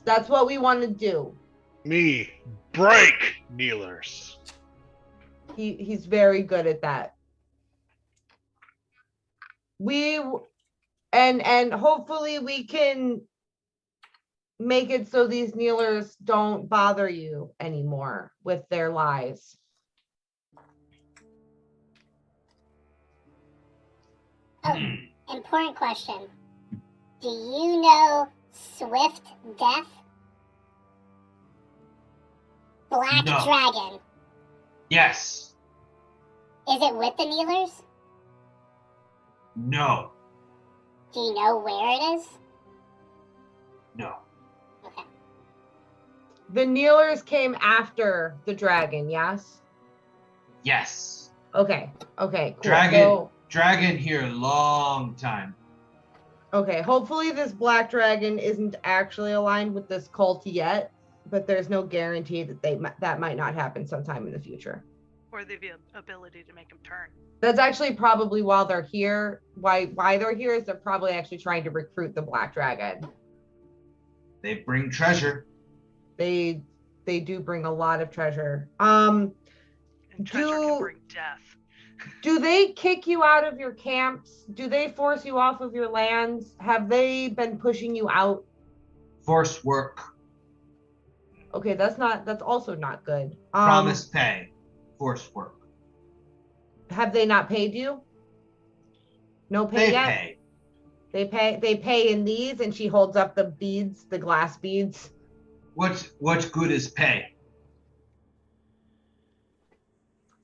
S4: that's what we want to do.
S6: Me break kneelers.
S4: He's very good at that. And hopefully we can make it so these kneelers don't bother you anymore with their lies.
S5: Oh, important question. Do you know Swift Death? Black
S1: No.
S5: Dragon.
S1: Yes.
S5: Is it with the kneelers?
S1: No.
S5: Do you know where it is?
S1: No.
S5: Okay.
S4: The kneelers came after the dragon, yes?
S1: Yes.
S4: Okay, cool.
S1: Dragon here long time.
S4: Okay, hopefully this black dragon isn't actually aligned with this cult yet, but there's no guarantee that that might not happen sometime in the future.
S9: Or the ability to make them turn.
S4: That's actually probably while they're here. Why they're here is they're probably actually trying to recruit the black dragon.
S1: They bring treasure.
S4: They do bring a lot of treasure.
S9: And treasure can bring death.
S4: Do they kick you out of your camps? Do they force you off of your lands? Have they been pushing you out?
S1: Forced work.
S4: Okay, that's also not good.
S1: Promise pay. Forced work.
S4: Have they not paid you? No pay
S1: They
S4: yet?
S1: pay.
S4: They pay in these, and she holds up the beads, the glass beads.
S1: What good is pay?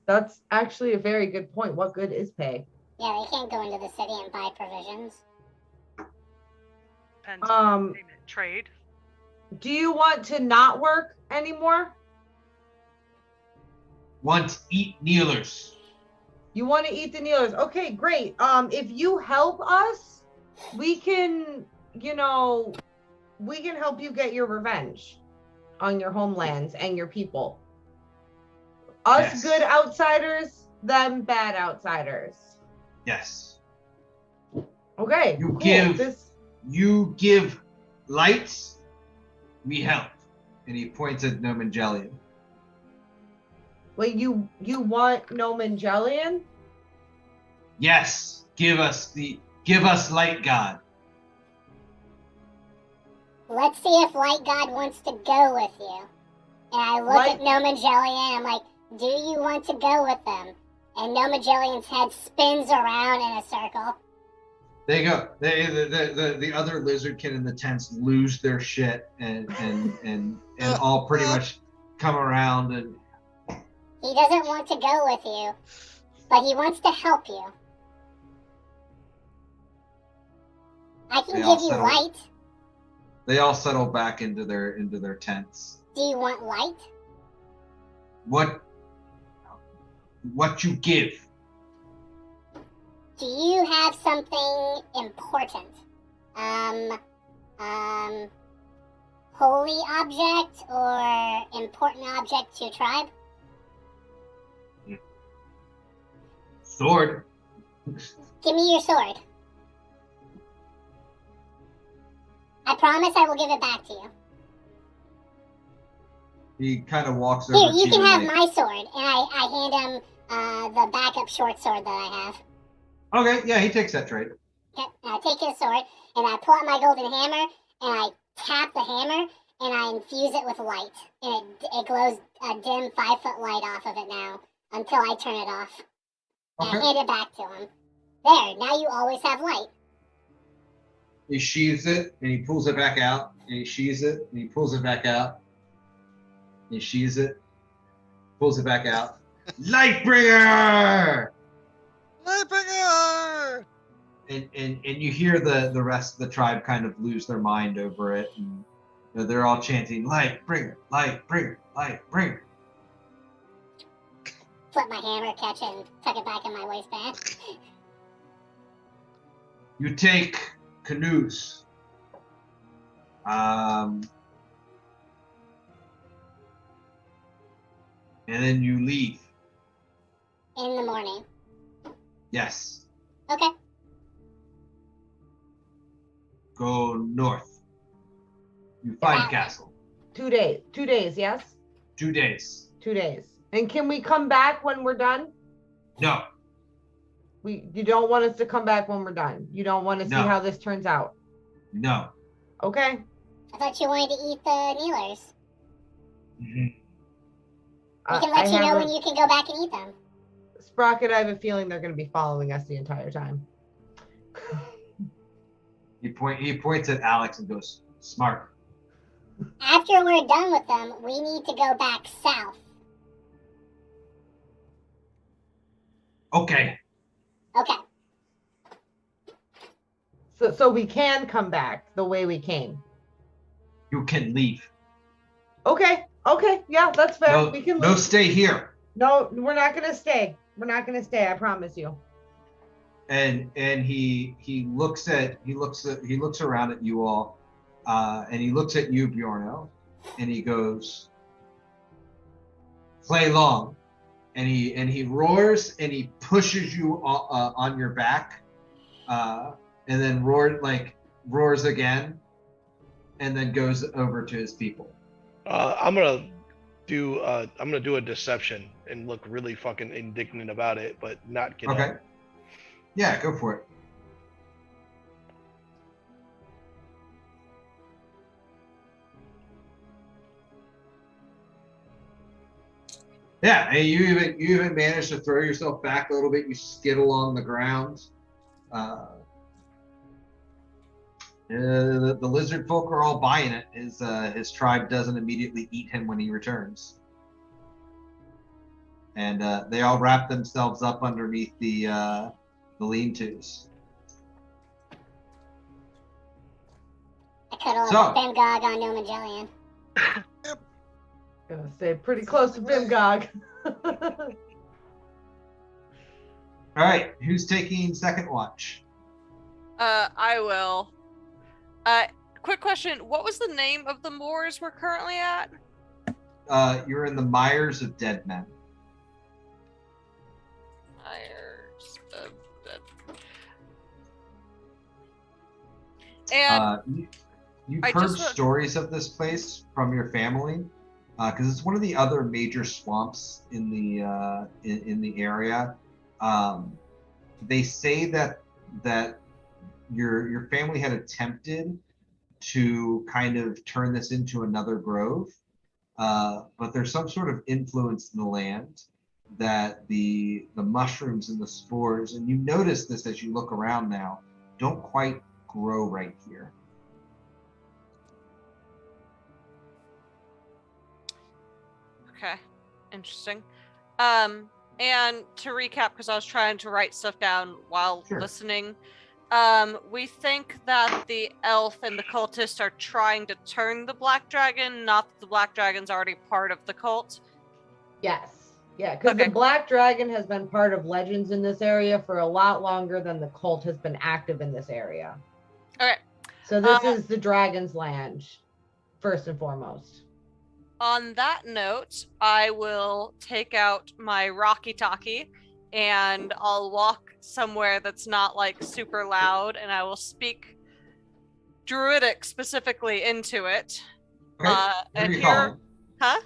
S4: That's actually a very good point. What good is pay?
S5: Yeah, they can't go into the city and buy provisions.
S9: Depends on payment. Trade.
S4: Do you want to not work anymore?
S1: Want to eat kneelers.
S4: You want to eat the kneelers? Okay, great. If you help us, we can help you get your revenge on your homelands and your people. Us
S1: Yes.
S4: good outsiders, them bad outsiders.
S1: Yes.
S4: Okay.
S1: You
S4: cool.
S1: You give lights, we help. And he points at Nomangelian.
S4: Wait, you want Nomangelian?
S1: Yes. Give us light god.
S5: Let's see if Light God wants to go with you. And I look at Nomangelian, I'm like, do you want to go with them? And Nomangelian's head spins around in a circle.
S1: They go. The other lizardkin in the tents lose their shit and all pretty much come around and.
S5: He doesn't want to go with you, but he wants to help you. I can give you light.
S1: They all settle back into their tents.
S5: Do you want light?
S1: What you give?
S5: Do you have something important? Holy object or important object to your tribe?
S1: Sword.
S5: Give me your sword. I promise I will give it back to you.
S1: He kind of walks over.
S5: Here, you
S1: to
S5: can have
S1: like,
S5: my sword, and I hand him the backup short sword that I have.
S1: Okay, yeah, he takes that trade.
S5: Okay, I take his sword, and I pull out my golden hammer, and I tap the hammer, and I infuse it with light. And it glows a dim 5-foot light off of it now, until I turn it off. And I hand it back to him. There, now you always have light.
S1: He sheathes it, and he pulls it back out, and he sheathes it, and he pulls it back out. He sheathes it, pulls it back out. Lightbringer!
S3: Lightbringer!
S1: And you hear the rest of the tribe kind of lose their mind over it, and they're all chanting, Lightbringer, Lightbringer, Lightbringer.
S5: Flip my hammer, catch it, and tuck it back in my waistband.
S1: You take canoes. And then you leave.
S5: In the morning.
S1: Yes.
S5: Okay.
S1: Go north. You find castle.
S4: 2 days. 2 days, yes?
S1: 2 days.
S4: 2 days. And can we come back when we're done?
S1: No.
S4: You don't want us to come back when we're done. You don't want to see how this turns out.
S1: No.
S4: Okay.
S5: I thought you wanted to eat the kneelers.
S1: Mm-hmm.
S5: We can let you know when you can go back and eat them.
S4: Sprocket, I have a feeling they're going to be following us the entire time.
S1: He points at Alex and goes, smart.
S5: After we're done with them, we need to go back south.
S1: Okay.
S5: Okay.
S4: So we can come back the way we came.
S1: You can leave.
S4: Okay. Yeah, that's fair.
S1: No,
S4: We can
S1: no,
S4: leave.
S1: stay here.
S4: No, we're not gonna stay. We're not gonna stay. I promise you.
S1: And he looks around at you all, and he looks at you, Bjorno, and he goes, "Play long," and he roars and he pushes you on your back, and then roars again, and then goes over to his people.
S6: I'm gonna do a deception and look really fucking indignant about it, but not get
S1: Okay.
S6: up.
S1: Yeah, go for it. Yeah, and you even managed to throw yourself back a little bit. You skid along the ground. The lizard folk are all buying it. His tribe doesn't immediately eat him when he returns, and they all wrap themselves up underneath the lean-tos.
S5: I cuddle
S1: So-
S5: up with Bangog on Gnome and Jellian.
S4: Gonna stay pretty close to Bimgog.
S1: All right, who's taking second watch?
S7: I will. Quick question. What was the name of the moors we're currently at?
S1: You're in the Mires of Dead Men.
S7: Myers of Dead. And
S1: You've
S7: I
S1: heard
S7: just wa-
S1: stories of this place from your family, because it's one of the other major swamps in the area. They say that your family had attempted to kind of turn this into another grove, but there's some sort of influence in the land that the mushrooms and the spores, and you notice this as you look around now, don't quite grow right here.
S7: Okay, interesting. And to recap, because I was trying to write stuff down while
S1: Sure.
S7: listening, we think that the elf and the cultist are trying to turn the black dragon, not that the black dragon's already part of the cult.
S4: Yes. Yeah, because
S7: Okay.
S4: the Black Dragon has been part of legends in this area for a lot longer than the cult has been active in this area.
S7: Okay.
S4: So this is the Dragon's Land, first and foremost.
S7: On that note, I will take out my Rocky Talkie and I'll walk somewhere that's not like super loud and I will speak Druidic specifically into it.
S1: Okay. Who
S7: And
S1: are you
S7: here,
S1: calling?
S7: huh?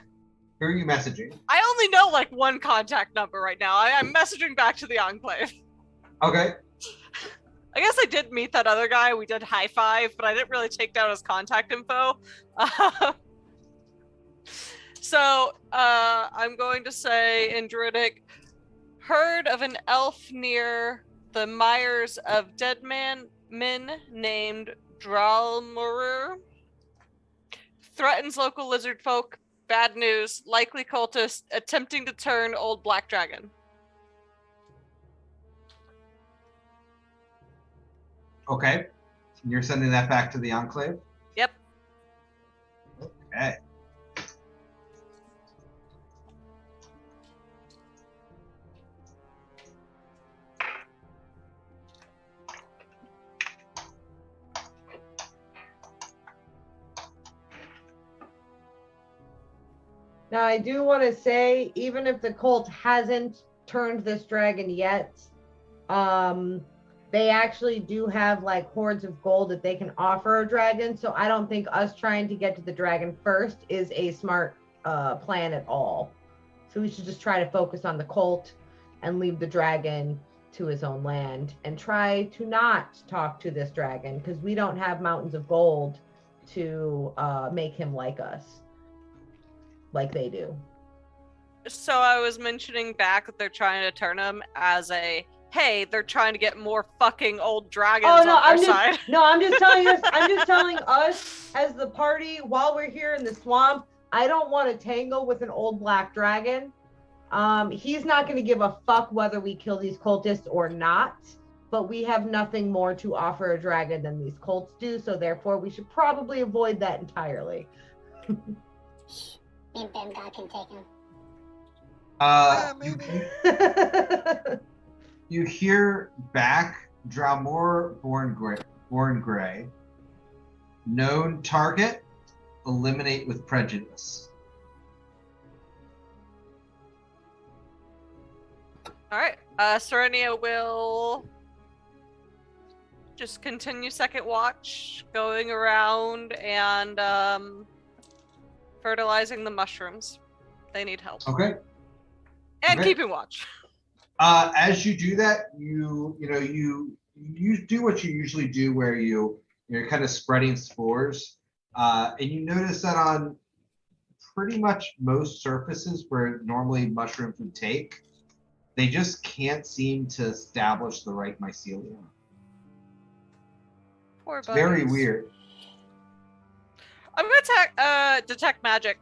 S1: Who are you messaging?
S7: I only know like one contact number right now. I'm messaging back to the Enclave.
S1: Okay.
S7: I guess I did meet that other guy. We did high five, but I didn't really take down his contact info. So I'm going to say in Druidic, heard of an elf near the mires of dead men named Dralmurur. Threatens local lizard folk. Bad news. Likely cultist attempting to turn old black dragon.
S1: Okay. You're sending that back to the Enclave?
S7: Yep.
S1: Okay.
S4: Now, I do want to say, even if the cult hasn't turned this dragon yet, they actually do have like hoards of gold that they can offer a dragon. So I don't think us trying to get to the dragon first is a smart plan at all. So we should just try to focus on the cult and leave the dragon to his own land and try to not talk to this dragon because we don't have mountains of gold to make him like us. Like they do.
S7: So I was mentioning back that they're trying to turn him as a, hey, they're trying to get more fucking old dragons on their side.
S4: I'm just telling us. I'm just telling us as the party while we're here in the swamp. I don't want to tangle with an old black dragon. He's not going to give a fuck whether we kill these cultists or not. but we have nothing more to offer a dragon than these colts do, so therefore we should probably avoid that entirely.
S5: Me and Ben God can take him.
S3: Yeah,
S1: You,
S3: maybe.
S1: you hear back Draumor Born Gray. Known target, eliminate with prejudice.
S7: All right. Serenia will just continue second watch, going around and fertilizing the mushrooms. They need help.
S1: Okay.
S7: And
S1: Okay.
S7: keeping watch.
S1: As you do that, you do what you usually do, where you're kind of spreading spores, and you notice that on pretty much most surfaces where normally mushrooms would take, they just can't seem to establish the right mycelium.
S7: Poor
S1: It's very
S7: buddies.
S1: weird.
S7: I'm gonna detect magic.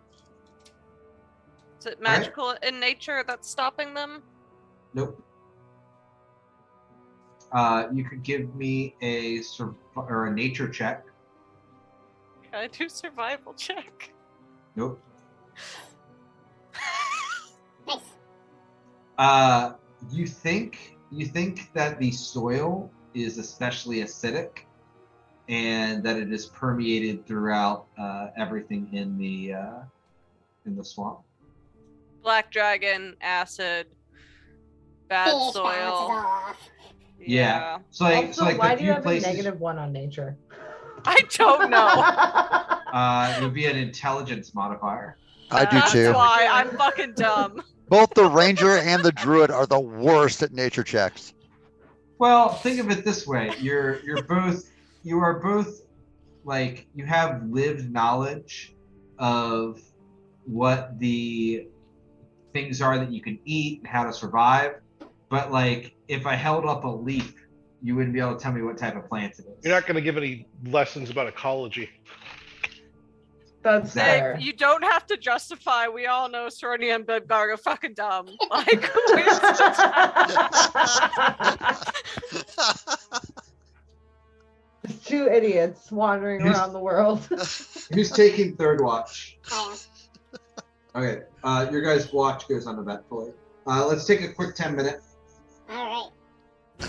S7: Is it
S1: All right.
S7: magical in nature that's stopping them?
S1: Nope. You could give me a nature check.
S7: Can I do survival check?
S1: Nope.
S5: Nice.
S1: You think that the soil is especially acidic, and that it is permeated throughout everything in the swamp.
S7: Black dragon, acid, bad
S5: pH balance is all
S7: soil.
S5: off.
S1: Yeah. So
S4: Also,
S1: like
S4: why
S1: the
S4: do you
S1: few
S4: have
S1: places,
S4: a -1 on nature?
S7: I don't know.
S1: it would be an intelligence modifier.
S8: I do
S7: That's
S8: too.
S7: why I'm fucking dumb.
S8: Both the ranger and the druid are the worst at nature checks.
S1: Well, think of it this way: you are both like, you have lived knowledge of what the things are that you can eat and how to survive. But like, if I held up a leaf, you wouldn't be able to tell me what type of plant it is.
S6: You're not going to give any lessons about ecology.
S4: That's
S1: Exactly.
S4: fair.
S7: You don't have to justify. We all know Serenia and Bedgar are fucking dumb. Like, we
S4: Two idiots wandering
S1: Who's-
S4: around the world.
S1: Who's taking third watch?
S5: I am.
S1: Okay, your guys' watch goes uneventfully. Let's take a quick 10-minute.
S5: All right.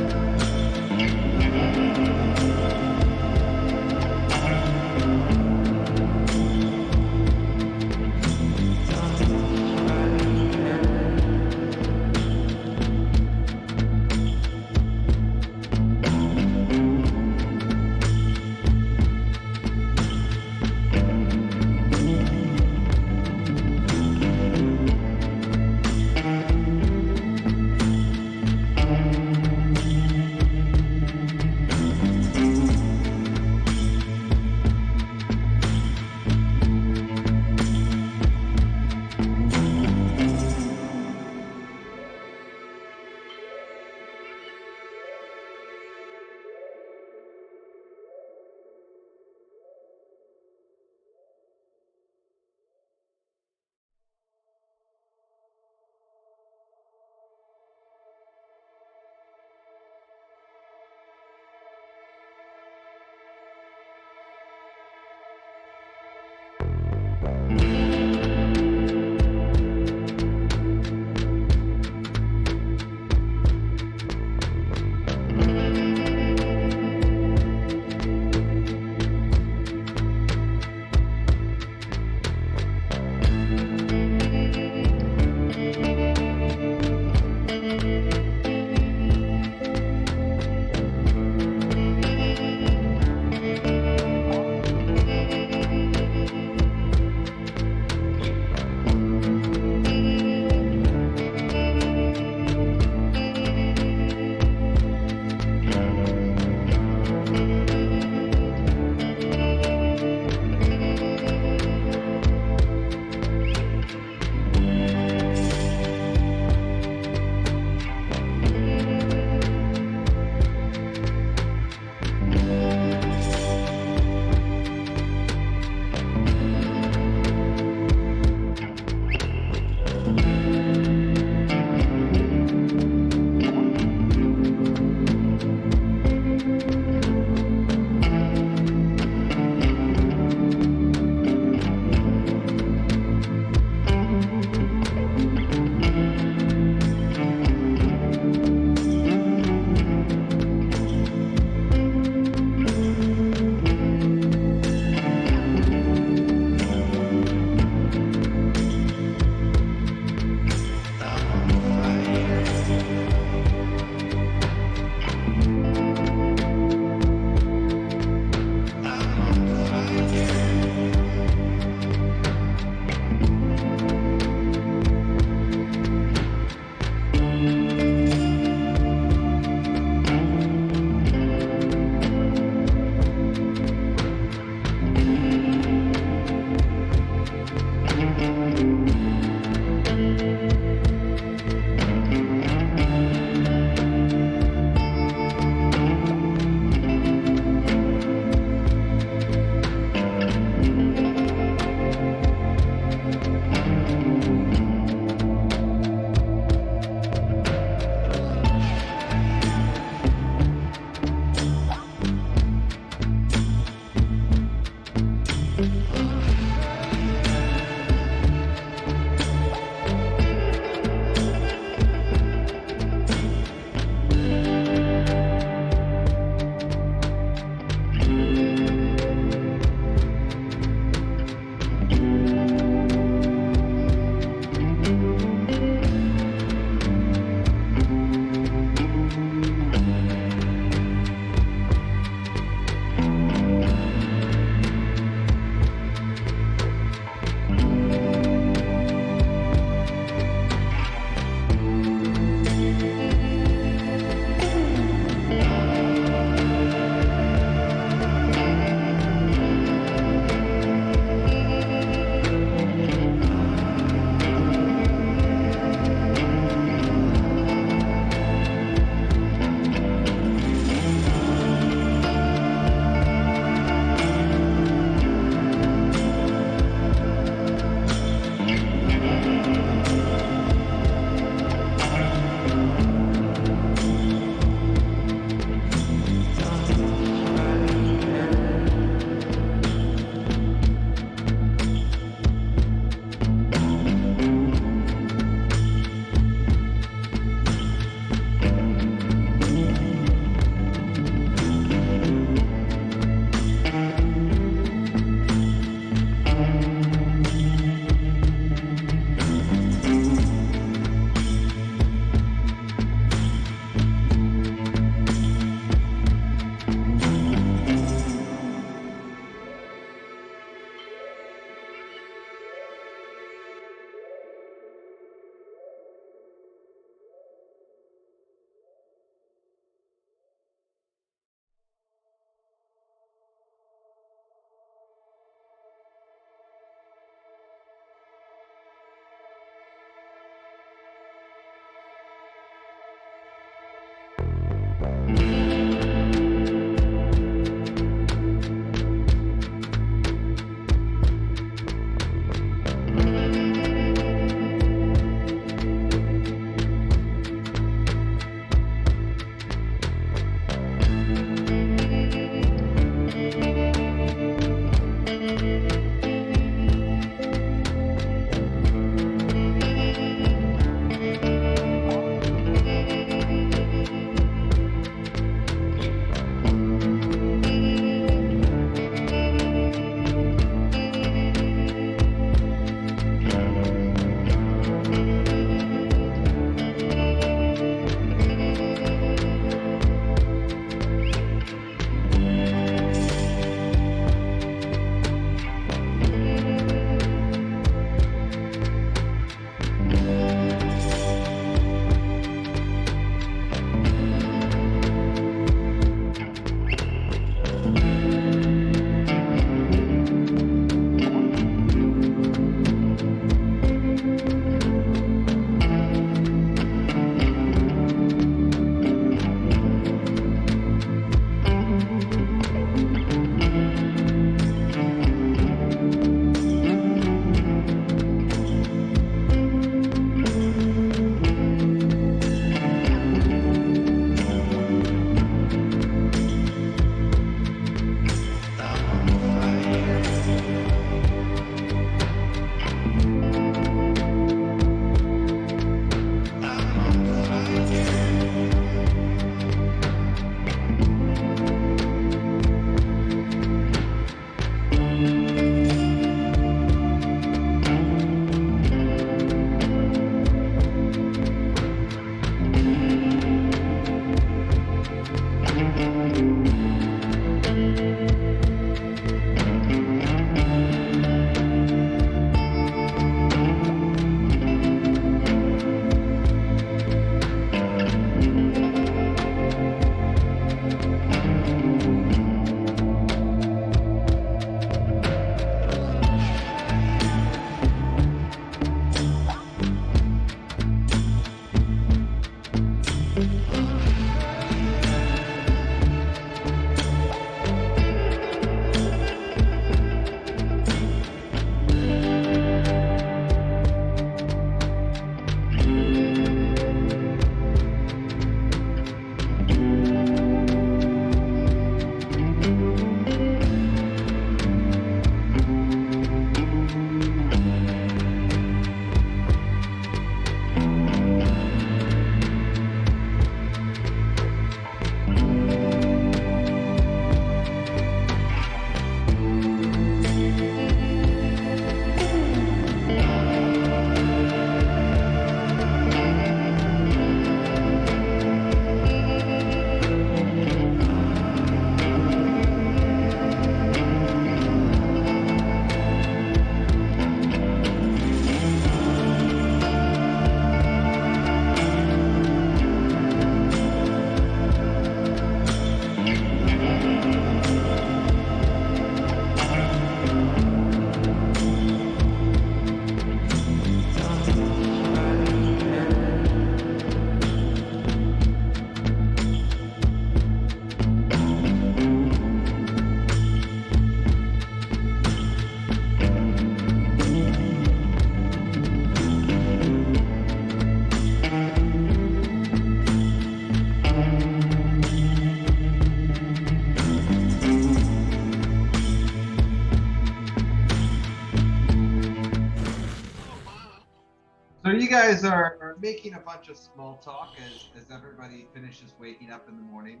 S1: So you guys are making a bunch of small talk as everybody finishes waking up in the morning.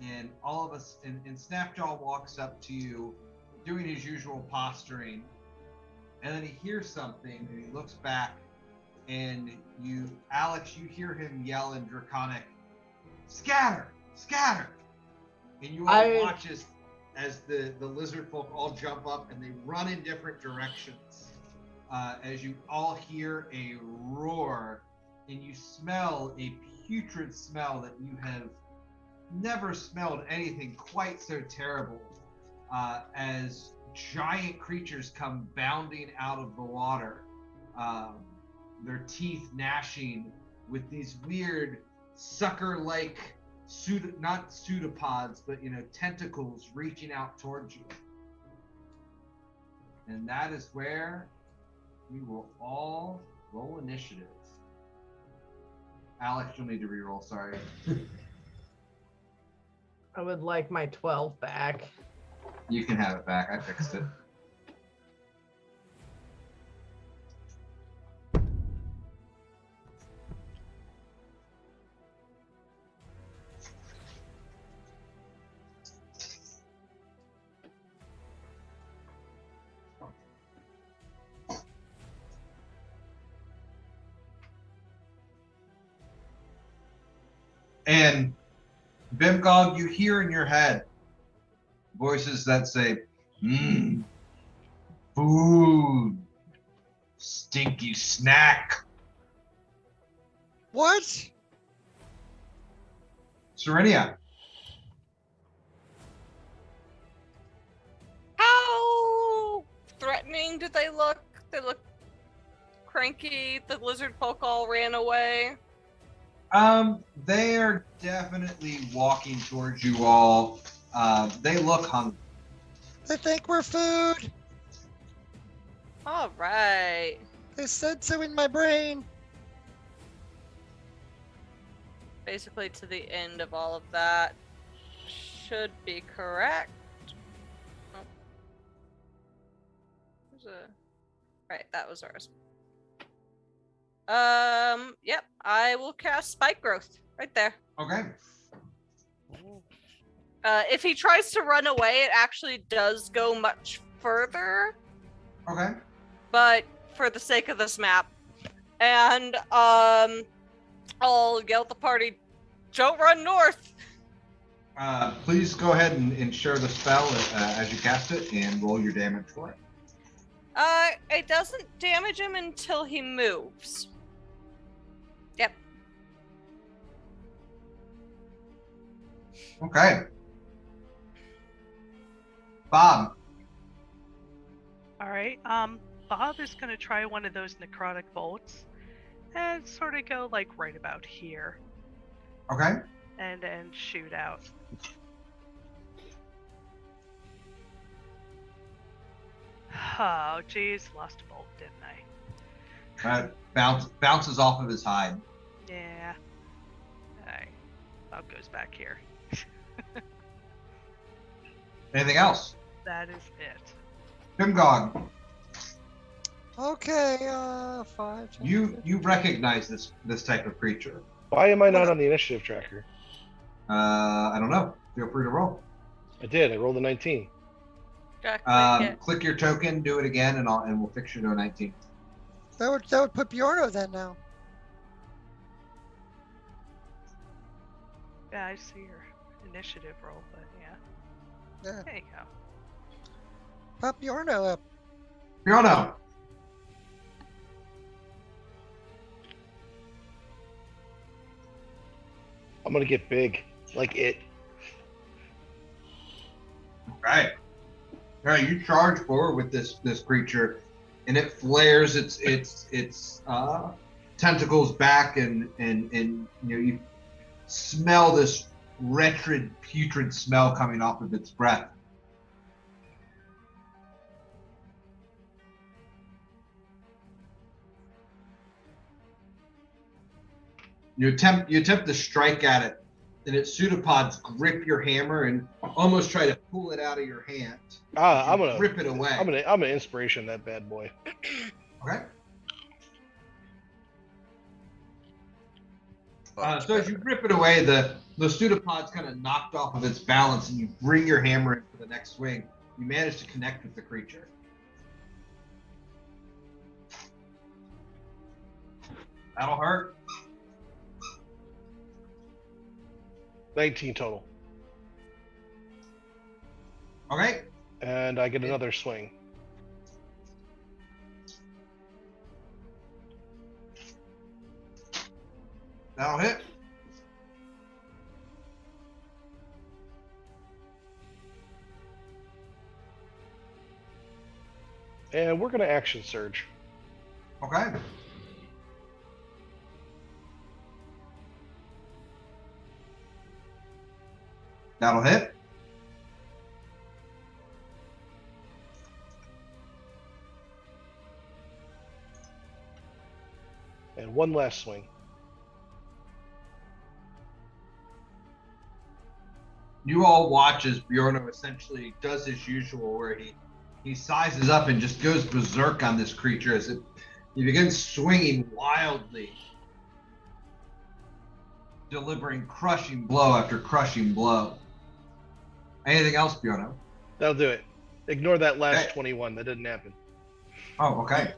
S1: And all of us, and Snapjaw walks up to you doing his usual posturing. And then he hears something and he looks back, and Alex, you hear him yell in Draconic, "Scatter! Scatter!" And you all watch as the lizard folk all jump up and they run in different directions. As you all hear a roar, and you smell a putrid smell that you have never smelled anything quite so terrible, as giant creatures come bounding out of the water, their teeth gnashing with these weird sucker-like not pseudopods, but tentacles reaching out towards you. And that is where we will all roll initiative. Alex, you'll need to reroll, sorry.
S4: I would like my 12 back.
S1: You can have it back. I fixed it. And Bimgog, you hear in your head voices that say, food, stinky snack.
S3: What?
S1: Serenia,
S7: How threatening do they look? They look cranky. The lizard folk all ran away.
S1: they are definitely walking towards you all. They look hungry.
S3: They think we're food.
S7: All right.
S3: They said so in my brain.
S7: Basically to the end of all of that. Should be correct. Oh. Right, that was ours. Yep, I will cast Spike Growth right there.
S1: Okay.
S7: If he tries to run away, it actually does go much further,
S1: Okay.
S7: but for the sake of this map. And, I'll yell at the party, don't run north!
S1: Please go ahead and share the spell as you cast it and roll your damage for it.
S7: It doesn't damage him until he moves. Yep.
S1: Okay. Bob.
S9: All right. Bob is gonna try one of those necrotic bolts and sort of go like right about here
S1: Okay.
S9: and shoot out. Oh, geez, lost a bolt, didn't I?
S1: Bounces off of his hide.
S9: Yeah. Alright. Bob goes back here.
S1: Anything else?
S9: That is it.
S1: Bimgog,
S3: Okay, 5. 10,
S1: you recognize this type of creature.
S6: Why am I not on the initiative tracker?
S1: I don't know. Feel free to roll.
S6: I did. I rolled a 19.
S1: Click your token, do it again, and we'll fix you to a 19.
S3: That would put Bjorno then now.
S9: Yeah, I see your initiative roll, but yeah.
S3: Yeah.
S9: There you go.
S3: Pop Bjorno up.
S1: Fiona.
S6: I'm gonna get big, like it.
S1: Right. All right, you charge forward with this creature, and it flares its tentacles back, and you smell this wretched, putrid smell coming off of its breath. You attempt to strike at it, and its pseudopods grip your hammer and almost try to pull it out of your hand.
S6: I'm gonna
S1: rip it away.
S6: I'm gonna inspiration that bad boy.
S1: Okay. So as you rip it away, the pseudopod's kind of knocked off of its balance, and you bring your hammer in for the next swing. You manage to connect with the creature. That'll hurt.
S6: 19 total.
S1: Okay.
S6: And I get another swing.
S1: That'll hit.
S6: And we're gonna action surge.
S1: Okay. That'll hit.
S6: And one last swing.
S1: You all watch as Bjorno essentially does his usual, where he sizes up and just goes berserk on this creature as he begins swinging wildly, delivering crushing blow after crushing blow. Anything else, Bjorno?
S6: That'll do it. Ignore that last
S1: Okay.
S6: 21. That didn't happen.
S1: Oh, okay.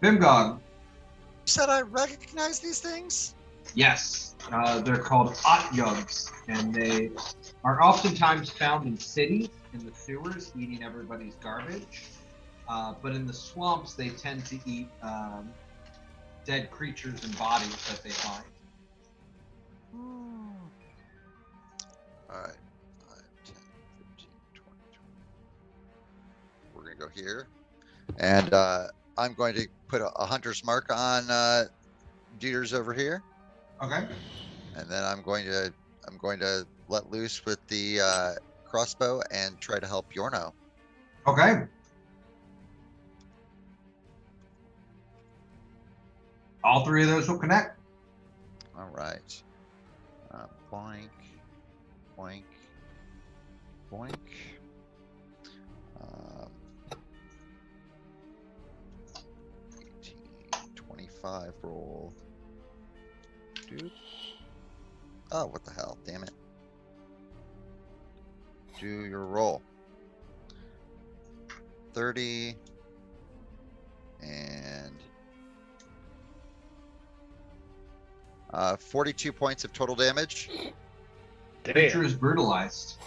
S1: Bimgog.
S3: You said I recognize these things?
S1: Yes, they're called Otyugs, and they are oftentimes found in cities, in the sewers, eating everybody's garbage. But in the swamps, they tend to eat dead creatures and bodies that they find.
S8: All right. 5, 10, 15, 20, 20. We're going to go here. And I'm going to put a hunter's mark on Jeter's over here.
S1: Okay.
S8: And then I'm going to let loose with the crossbow and try to help Bjorno.
S1: Okay. All three of those will connect.
S8: All right. Boink, boink, boink. 18, 25 roll. Doop. Oh, what the hell? Damn it. Do your roll. 30 and 42 points of total damage.
S1: Creature
S6: Damn.
S1: is brutalized.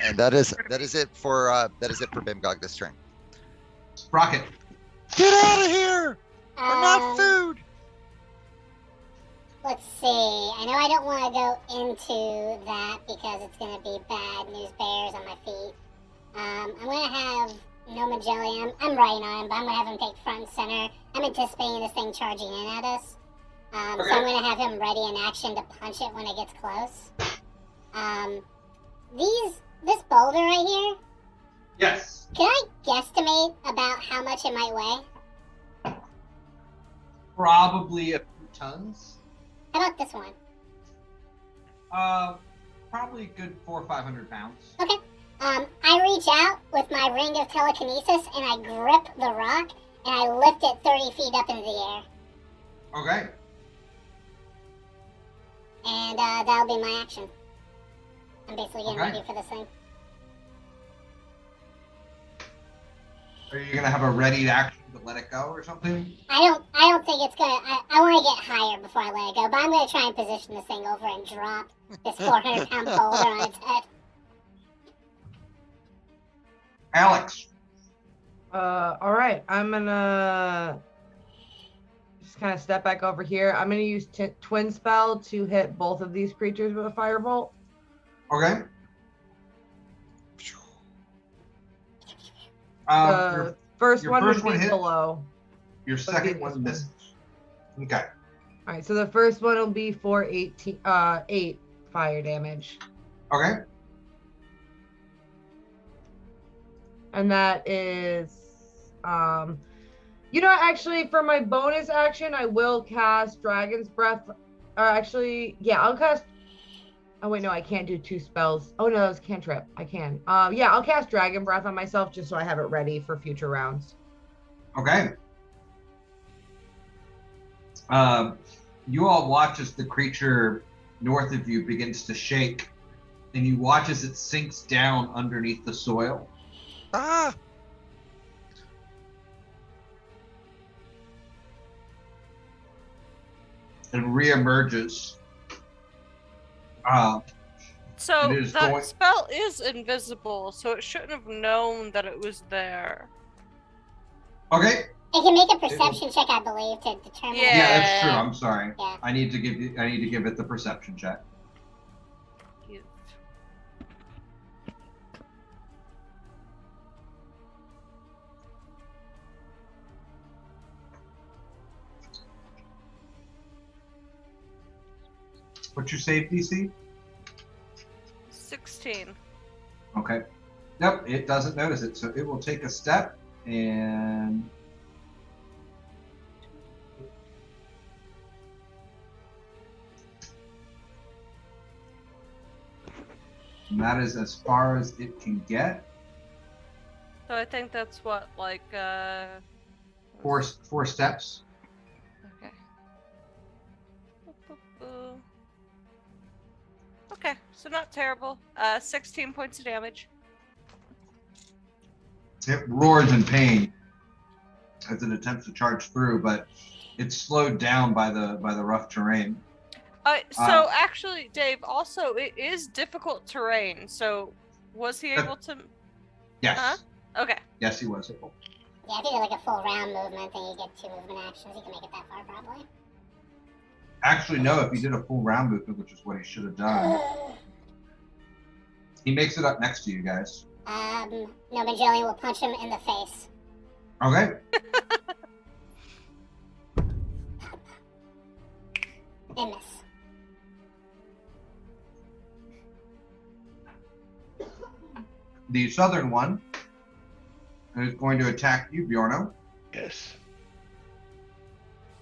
S8: And that is it for Bimgog this turn.
S1: Sprocket.
S3: Get out of here! We're not food!
S5: Let's see. I know I don't want to go into that because it's going to be bad news bears on my feet. I'm going to have no Magellan. I'm riding on him, but I'm going to have him take front and center. I'm anticipating this thing charging in at us. So I'm going to have him ready in action to punch it when it gets close. This boulder right here,
S1: Yes.
S5: can I guesstimate about how much it might weigh?
S1: Probably a few tons.
S5: How about this one?
S1: Probably a good 400 or 500 pounds.
S5: Okay. I reach out with my ring of telekinesis and I grip the rock and I lift it 30 feet up into the air.
S1: Okay.
S5: And that'll be my action. I'm basically getting
S1: Okay.
S5: ready for this thing.
S1: Are you gonna have a ready action to let it go or something?
S5: I don't think it's gonna. I want to get higher before I let it go, but I'm gonna try and position this thing over and drop this 400-pound boulder on its head.
S1: Alex.
S4: All right. I'm gonna just kind of step back over here. I'm gonna use twin spell to hit both of these creatures with a firebolt.
S1: Okay.
S4: First
S1: your
S4: one
S1: first
S4: would
S1: one
S4: be
S1: hit?
S4: below.
S1: Your
S4: be
S1: second
S4: this
S1: one
S4: one.
S1: misses. Okay.
S4: All right. So the first one will be for 8 fire damage,
S1: Okay.
S4: and that is actually for my bonus action, I will cast Dragon's Breath. Or actually, yeah, I'll cast. Oh wait, no, I can't do 2 spells. Oh no, that was cantrip. I can. Yeah, I'll cast Dragon Breath on myself just so I have it ready for future rounds.
S1: Okay. You all watch as the creature north of you begins to shake, and you watch as it sinks down underneath the soil.
S3: Ah!
S1: And reemerges.
S7: So
S1: It is
S7: that
S1: going-
S7: spell is invisible, so it shouldn't have known that it was there.
S1: Okay.
S5: It can make a perception check, I believe, to determine.
S7: Yeah.
S1: Yeah, that's true. I'm sorry.
S5: Yeah.
S1: I need to give it the perception check.
S7: You-
S1: What's your save DC?
S7: 16.
S1: Okay. Yep, it doesn't notice it, so it will take a step and that is as far as it can get.
S7: So I think that's what, like,
S1: Four steps.
S7: Okay. Boop, boop, boop. Okay, so not terrible. 16 points of damage.
S1: It roars in pain as it attempts to charge through, but it's slowed down by the rough terrain.
S7: So actually, Dave, also it is difficult terrain. So was he able to?
S1: Yes.
S7: Huh? Okay.
S1: Yes, he was able.
S5: Yeah, if you did like a full round movement, then you get 2 movement actions. You can make it that far, probably.
S1: Actually, no. If he did a full round movement, which is what he should have done, he makes it up next to you guys.
S5: No, Majelian will punch him in the face.
S1: Okay.
S5: And miss.
S1: The southern one is going to attack you, Bjorno.
S6: Yes.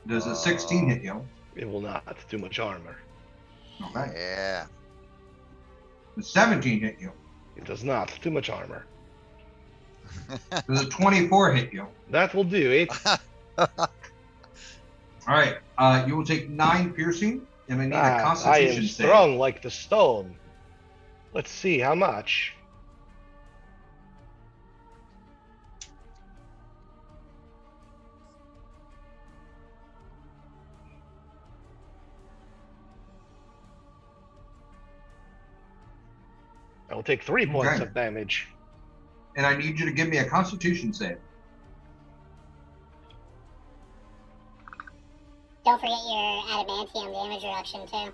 S1: Does a 16 hit you?
S6: It will not. Too much armor.
S1: Okay.
S8: Yeah.
S1: Does 17 hit you?
S6: It does not. Too much armor.
S1: Does a 24 hit you?
S6: That will do it.
S1: All right. You will take 9 piercing, and I need a
S6: I am
S1: Constitution save.
S6: strong like the stone. Let's see how much. I will take 3 points
S1: Okay.
S6: of damage.
S1: And I need you to give me a Constitution save.
S5: Don't forget your adamantium damage reduction, too.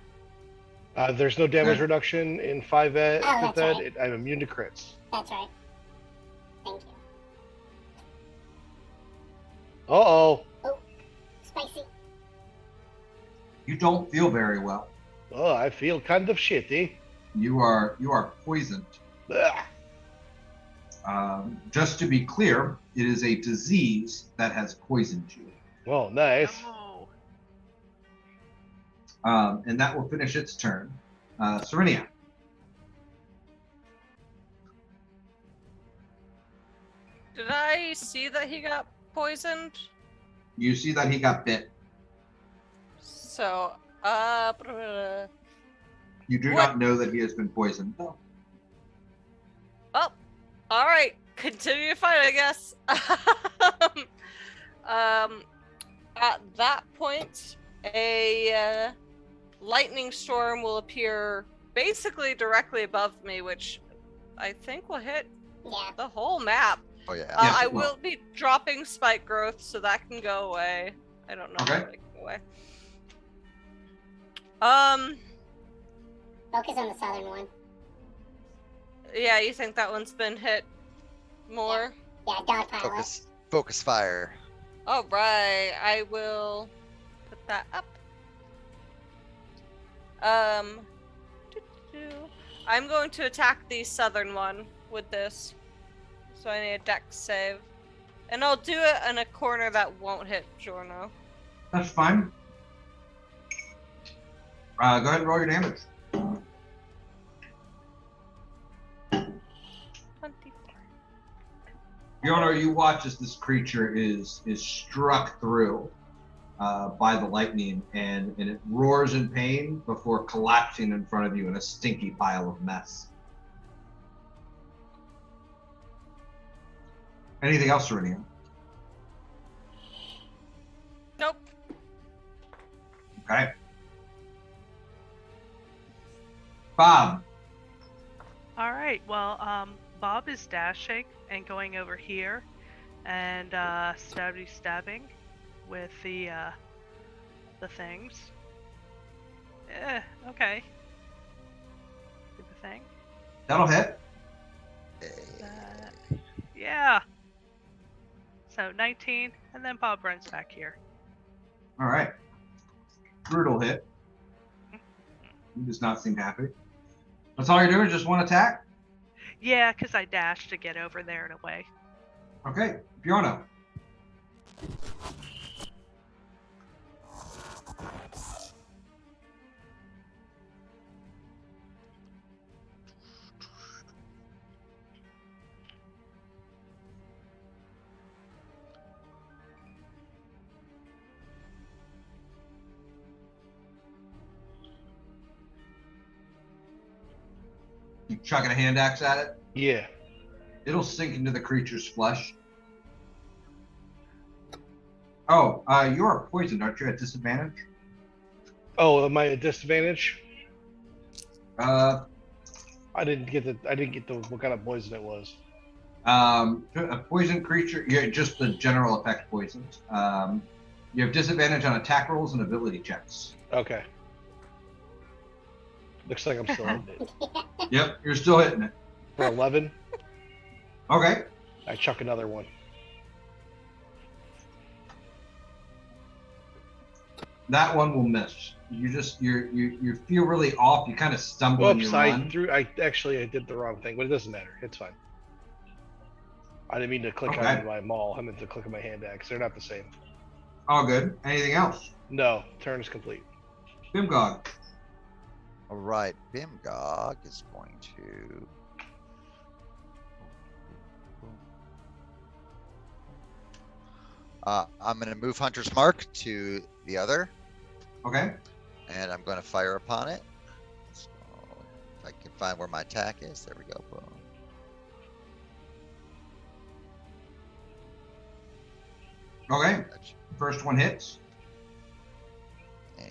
S6: There's no damage
S1: Okay.
S6: reduction in 5
S5: Oh, that's
S6: ed.
S5: right.
S6: I'm immune to crits.
S5: That's right. Thank you.
S6: Uh-oh.
S5: Spicy.
S1: You don't feel very well.
S6: Oh, I feel kind of shitty.
S1: You are poisoned.
S6: Ugh.
S1: Just to be clear, it is a disease that has poisoned you.
S6: Oh, nice.
S9: No.
S1: And that will finish its turn. Serenia.
S7: Did I see that he got poisoned?
S1: You see that he got bit.
S7: So,
S1: You do
S7: What?
S1: not know that he has been poisoned. No.
S7: oh, all right. Continue to fight, I guess. At that point, a lightning storm will appear basically directly above me, which I think will hit
S5: Yeah.
S7: the whole map.
S8: Oh yeah.
S1: Yes,
S7: I
S1: it will.
S7: will be dropping spike growth, so that can go away. I don't know
S1: Okay.
S7: how to go away.
S5: Focus on the southern one.
S7: Yeah, you think that one's been hit more?
S5: Yeah, dogpile it.
S8: Focus fire.
S7: All right, I will put that up. I'm going to attack the southern one with this, so I need a dex save, and I'll do it in a corner that won't hit Jorno.
S1: That's fine. Go ahead and roll your damage.
S7: 24.
S1: Yonor, you watch as this creature is struck through by the lightning, and it roars in pain before collapsing in front of you in a stinky pile of mess. Anything else, Serenia?
S7: Nope.
S1: Okay. Bob.
S9: All right. Well, Bob is dashing and going over here, and stabbing with the things. Okay. Do the thing.
S1: That'll hit.
S9: Yeah. So 19, and then Bob runs back here.
S1: All right. Brutal hit. He does not seem happy. That's all you're doing? Just one attack?
S9: Yeah, because I dashed to get over there and away.
S1: Okay, Bjorno. You chucking a hand axe at it?
S6: Yeah.
S1: It'll sink into the creature's flesh. Oh, you are poisoned, aren't you? At disadvantage?
S6: Oh, am I at disadvantage?
S1: Uh,
S6: I didn't get the what kind of poison it was.
S1: a poison creature. Yeah, just the general effect poisons. You have disadvantage on attack rolls and ability checks.
S6: Okay. Looks like I'm still hitting it.
S1: Yep, you're still hitting it.
S6: For 11,
S1: Okay.
S6: I chuck another one.
S1: That one will miss. You feel really off. You kind of stumble in
S6: Whoops!
S1: your run.
S6: I did the wrong thing, but it doesn't matter. It's fine. I didn't mean to click
S1: Okay.
S6: on my maul. I meant to click on my hand axe. They're not the same.
S1: All good. Anything else?
S6: No, turn is complete.
S1: Bimgog.
S8: All right, Bimgog is going to. I'm going to move Hunter's Mark to the other,
S1: Okay.
S8: and I'm going to fire upon it. So if I can find where my attack is, there we go. Boom.
S1: Okay. First one hits.
S8: And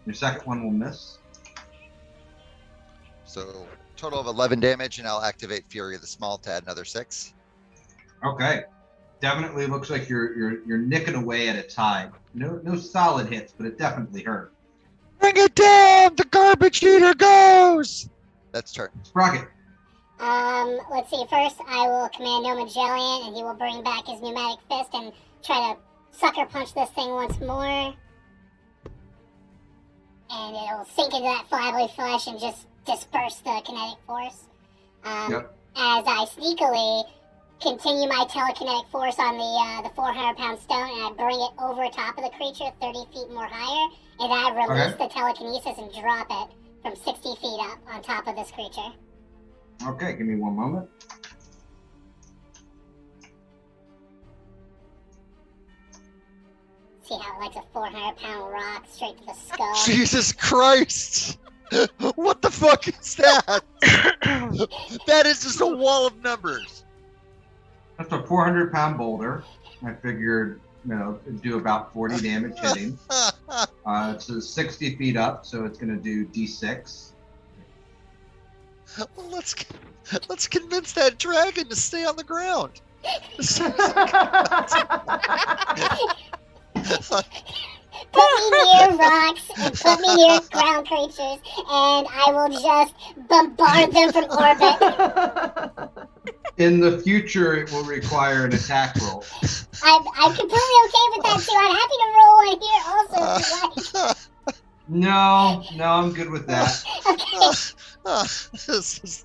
S1: Your second one will miss.
S8: so total of 11 damage, and I'll activate Fury of the Small to add another 6.
S1: Okay. Definitely looks like you're nicking away at its hide. No solid hits, but it definitely hurt.
S8: Bring it down! The garbage eater goes! That's turn.
S1: Sprocket.
S5: Let's see. First, I will command No Magellan, and he will bring back his pneumatic fist and try to sucker punch this thing once more. And it'll sink into that flabby flesh and just disperse the kinetic force.
S1: Yep.
S5: As I sneakily continue my telekinetic force on the 400-pound stone, and I bring it over top of the creature 30 feet more higher, and I release the telekinesis and drop it from 60 feet up on top of this creature.
S1: Okay, give me one moment.
S5: See how it likes a 400-pound rock straight to the skull.
S8: Jesus Christ! What the fuck is that? That is just a wall of numbers.
S1: That's a 400-pound boulder. I figured, it'd do about 40 damage hitting. It's 60 feet up, so it's going to do D6.
S8: Well, let's convince that dragon to stay on the ground.
S5: Put me near rocks and put me near ground creatures, and I will just bombard them from orbit.
S1: In the future, it will require an attack roll.
S5: I'm completely okay with that too. I'm happy to roll one here also if you like.
S1: No, I'm good with that.
S8: This is-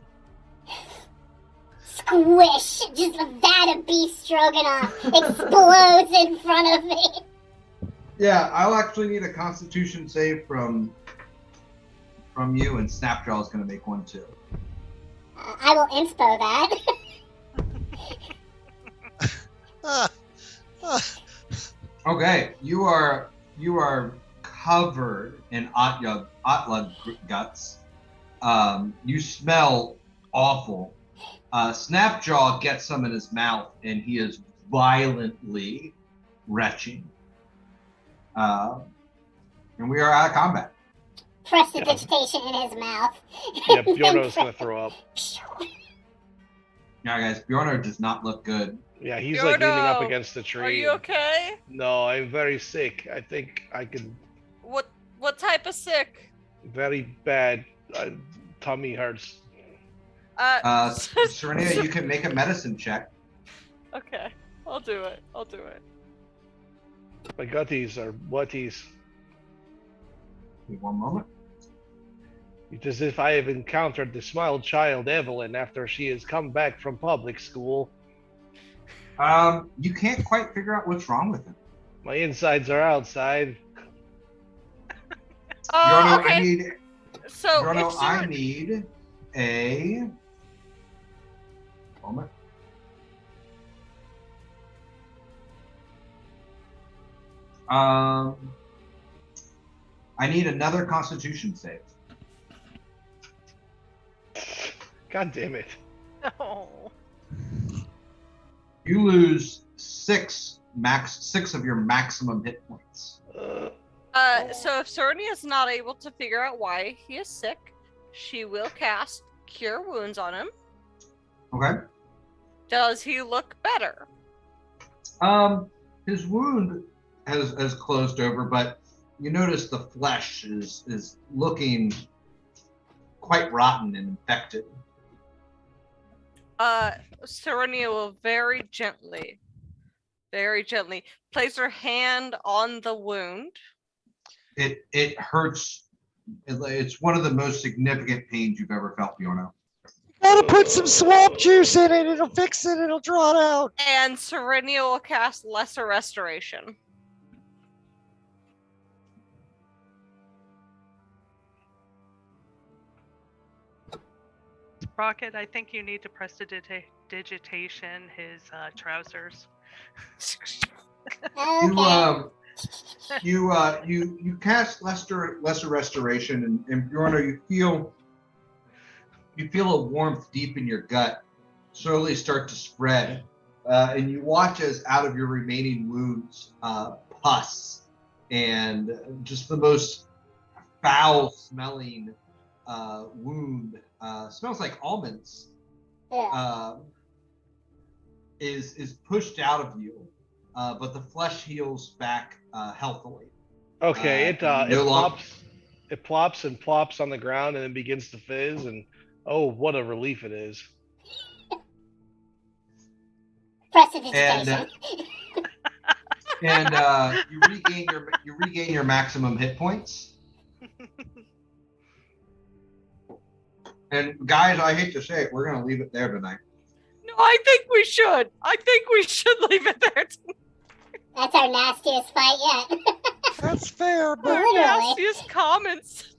S5: Squish! Just a vat of beef stroganoff explodes in front of me.
S1: Yeah, I'll actually need a Constitution save from you, and Snapjaw is going to make one too.
S5: I will inspo that.
S1: Okay, you are covered in Otlug guts. You smell awful. Snapjaw gets some in his mouth, and he is violently retching. And we are out of combat.
S5: Prestidigitation in his mouth.
S6: Yeah, Bjorno's gonna throw up.
S1: Yeah, guys, Bjorno does not look good.
S6: Yeah, he's like leaning up
S7: Bjorno,
S6: against the tree.
S7: Are you okay?
S6: No, I'm very sick. I think I could.
S7: What type of sick?
S6: Very bad. Tummy hurts.
S1: Serenia, you can make a medicine check.
S7: Okay, I'll do it.
S6: My gutties are whatties.
S1: Give me one moment.
S6: It's as if I have encountered the small child Evelyn after she has come back from public school.
S1: You can't quite figure out what's wrong with him.
S6: My insides are outside.
S1: Yorno,
S7: Okay.
S1: I need.
S7: So
S1: Yorno,
S7: if
S1: I
S7: Seren-
S1: need a moment. I need another Constitution save.
S6: God damn it.
S7: Oh.
S1: You lose six of your maximum hit points.
S7: So if Serenia is not able to figure out why he is sick, she will cast Cure Wounds on him.
S1: Okay.
S7: Does he look better?
S1: His wound has closed over, but you notice the flesh is looking quite rotten and infected.
S7: Serenia will very gently place her hand on the wound.
S1: It hurts. It's one of the most significant pains you've ever felt, Yorno.
S3: Gotta put some swamp juice in it. It'll fix it. It'll draw it out.
S7: And Serenia will cast Lesser Restoration.
S9: Rocket, I think you need to prestidigitation his trousers.
S5: Okay.
S1: You cast lesser restoration, and Yorno, you feel a warmth deep in your gut slowly start to spread, and you watch as out of your remaining wounds pus and just the most foul smelling wound, smells like almonds,
S5: Yeah.
S1: is pushed out of you, but the flesh heals back healthily.
S6: Okay, it
S1: no long-
S6: plops and plops on the ground and then begins to fizz, and oh, what a relief it is.
S5: Prestidigitation.
S1: And you regain your maximum hit points. And guys, I hate to say it, we're gonna leave it there tonight.
S7: No, I think we should. I think we should leave it there.
S5: That's our nastiest fight yet.
S3: That's fair, but
S5: Literally.
S7: Nastiest comments.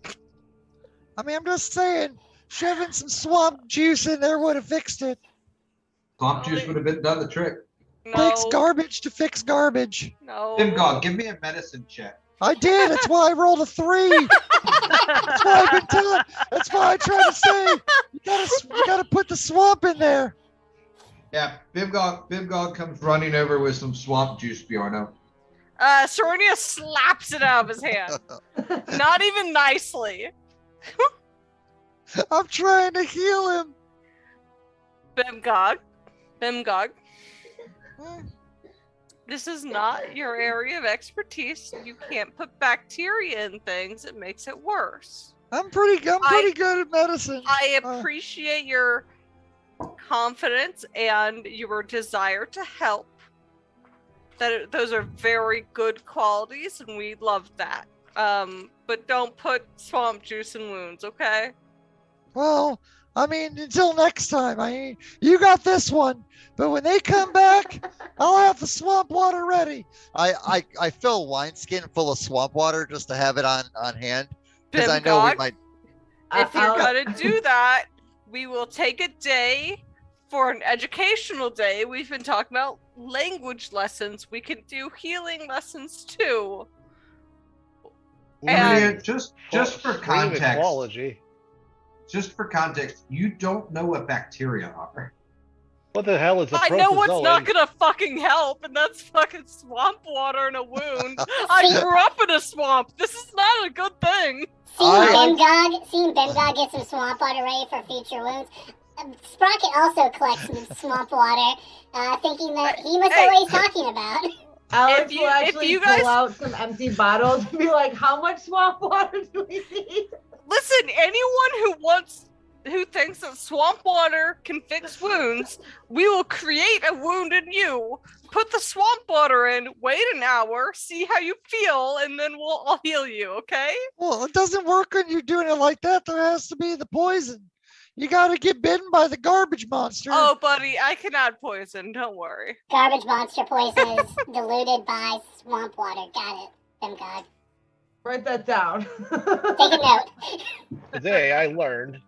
S3: I mean, I'm just saying, shoving some swamp juice in there would have fixed it.
S1: Swamp juice would have done the trick.
S3: Takes
S7: No.
S3: garbage to fix garbage.
S7: No.
S1: Dimgog, give me a medicine check.
S3: I did. That's why I rolled a 3. That's why I've been telling. That's why I tried to say you gotta put the swamp in there.
S1: Yeah, Bimgog comes running over with some swamp juice, Bjorno.
S7: Serenia slaps it out of his hand. Not even nicely.
S3: I'm trying to heal him.
S7: Bimgog.
S3: Hmm.
S7: This is not your area of expertise. You can't put bacteria in things. It makes it worse.
S3: I'm pretty good at medicine.
S7: I appreciate your confidence and your desire to help. Those are very good qualities, and we love that. But don't put swamp juice in wounds, okay?
S3: Well, I mean, until next time. I mean, you got this one, but when they come back, I'll have the swamp water ready.
S8: I fill wineskin full of swamp water just to have it on hand because I know we
S7: Bimgog,
S8: might.
S7: if you're gonna do that, we will take a day for an educational day. We've been talking about language lessons. We can do healing lessons too. And-
S1: just for
S6: Stream
S1: context,
S6: ecology.
S1: you don't know what bacteria are.
S6: What the hell is a
S7: I know what's not
S6: protozoan?
S7: gonna fucking help, and that's fucking swamp water in a wound. I grew up in a swamp. This is not a good thing.
S5: Seeing Bimgog get some swamp water ready for future wounds. Sprocket also collects some swamp water, thinking that he must know what he's talking about.
S4: Alex
S7: If
S4: will actually
S7: you guys-
S4: pull out some empty bottles and be like, how much swamp water do we need?
S7: Listen, anyone who wants who thinks that swamp water can fix wounds, we will create a wound in you, put the swamp water in, wait an hour, see how you feel, and then I'll heal you, okay?
S3: Well, it doesn't work when you're doing it like that. There has to be the poison. You got to get bitten by the garbage monster.
S7: Oh, buddy, I can add poison, don't worry.
S5: Garbage monster poison is diluted by swamp water. Got it. Them God.
S4: Write that down.
S5: Take a note.
S6: Today I learned.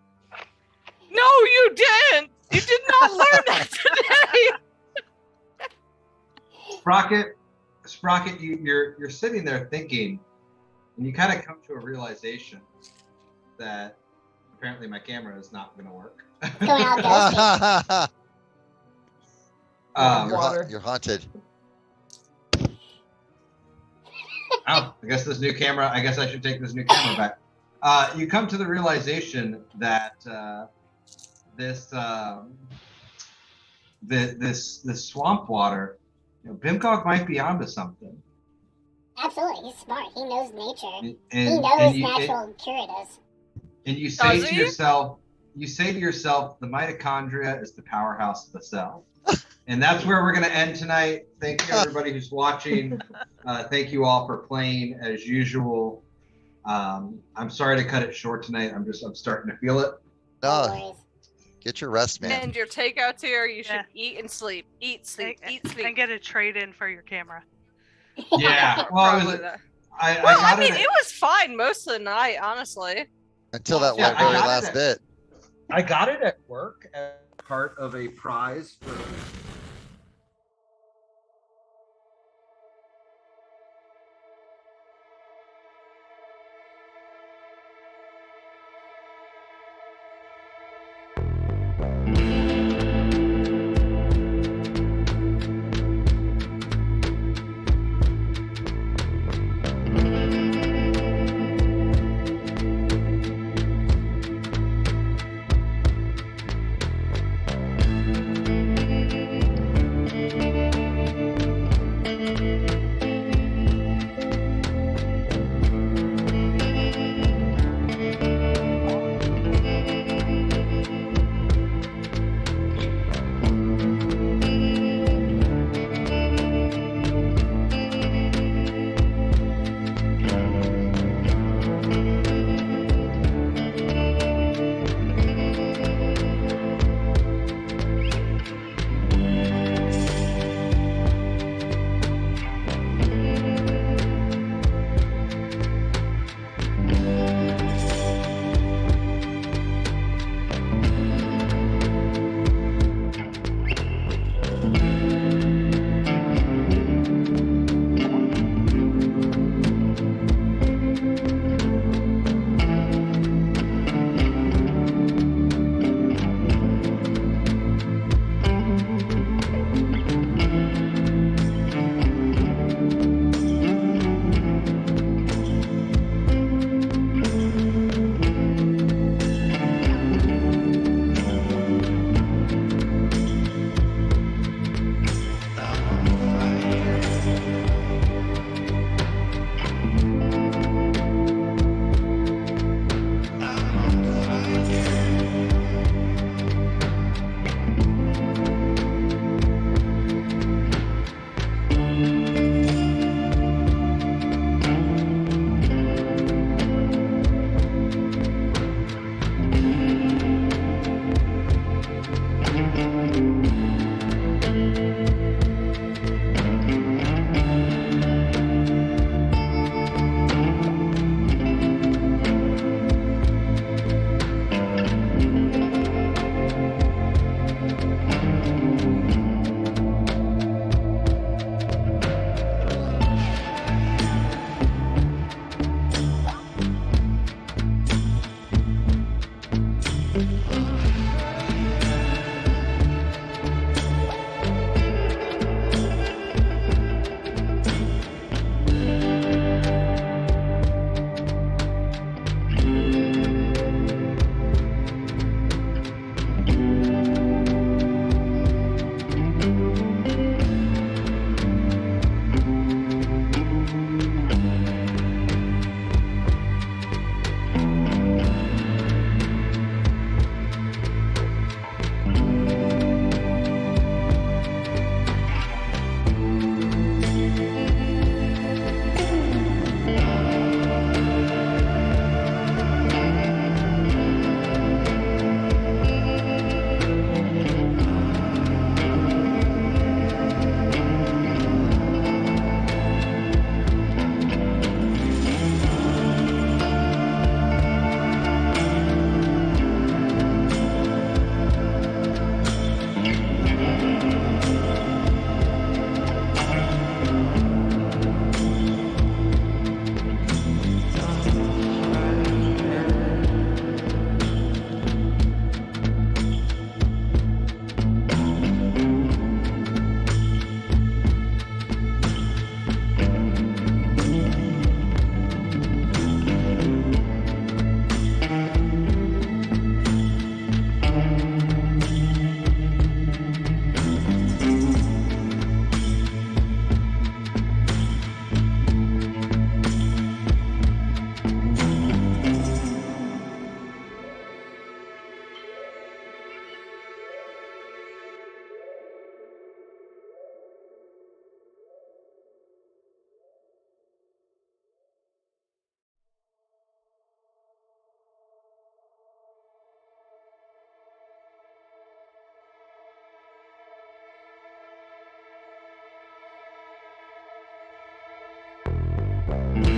S7: No, you didn't! You did not learn that today!
S1: Sprocket, you're sitting there thinking, and you kind of come to a realization that apparently my camera is not going to work.
S5: Going all ghosty.
S4: Water.
S8: You're haunted.
S1: Oh, I guess I should take this new camera back. You come to the realization that this swamp water, Bimgog might be onto something.
S5: Absolutely, he's smart. He knows nature.
S1: And
S5: He knows natural curatives.
S1: And you say
S7: Does
S1: to
S7: he?
S1: yourself, the mitochondria is the powerhouse of the cell. And that's where we're going to end tonight. Thank you, everybody who's watching. Thank you all for playing as usual. I'm sorry to cut it short tonight. I'm starting to feel it.
S5: No
S8: No,
S5: worries.
S8: get your rest, man.
S7: And your takeouts here, you should
S9: Yeah.
S7: eat and sleep. Eat, sleep, eat,
S9: And
S7: sleep.
S9: get a trade in for your camera.
S1: Yeah. Well,
S7: Probably that.
S1: I
S7: Well,
S1: got
S7: I mean,
S1: it.
S7: it was fine most of the night, honestly.
S8: Until that
S1: Yeah,
S8: one
S1: I
S8: very
S1: got
S8: last
S1: it.
S8: bit.
S1: I got it at work as part of a prize for
S4: Bye.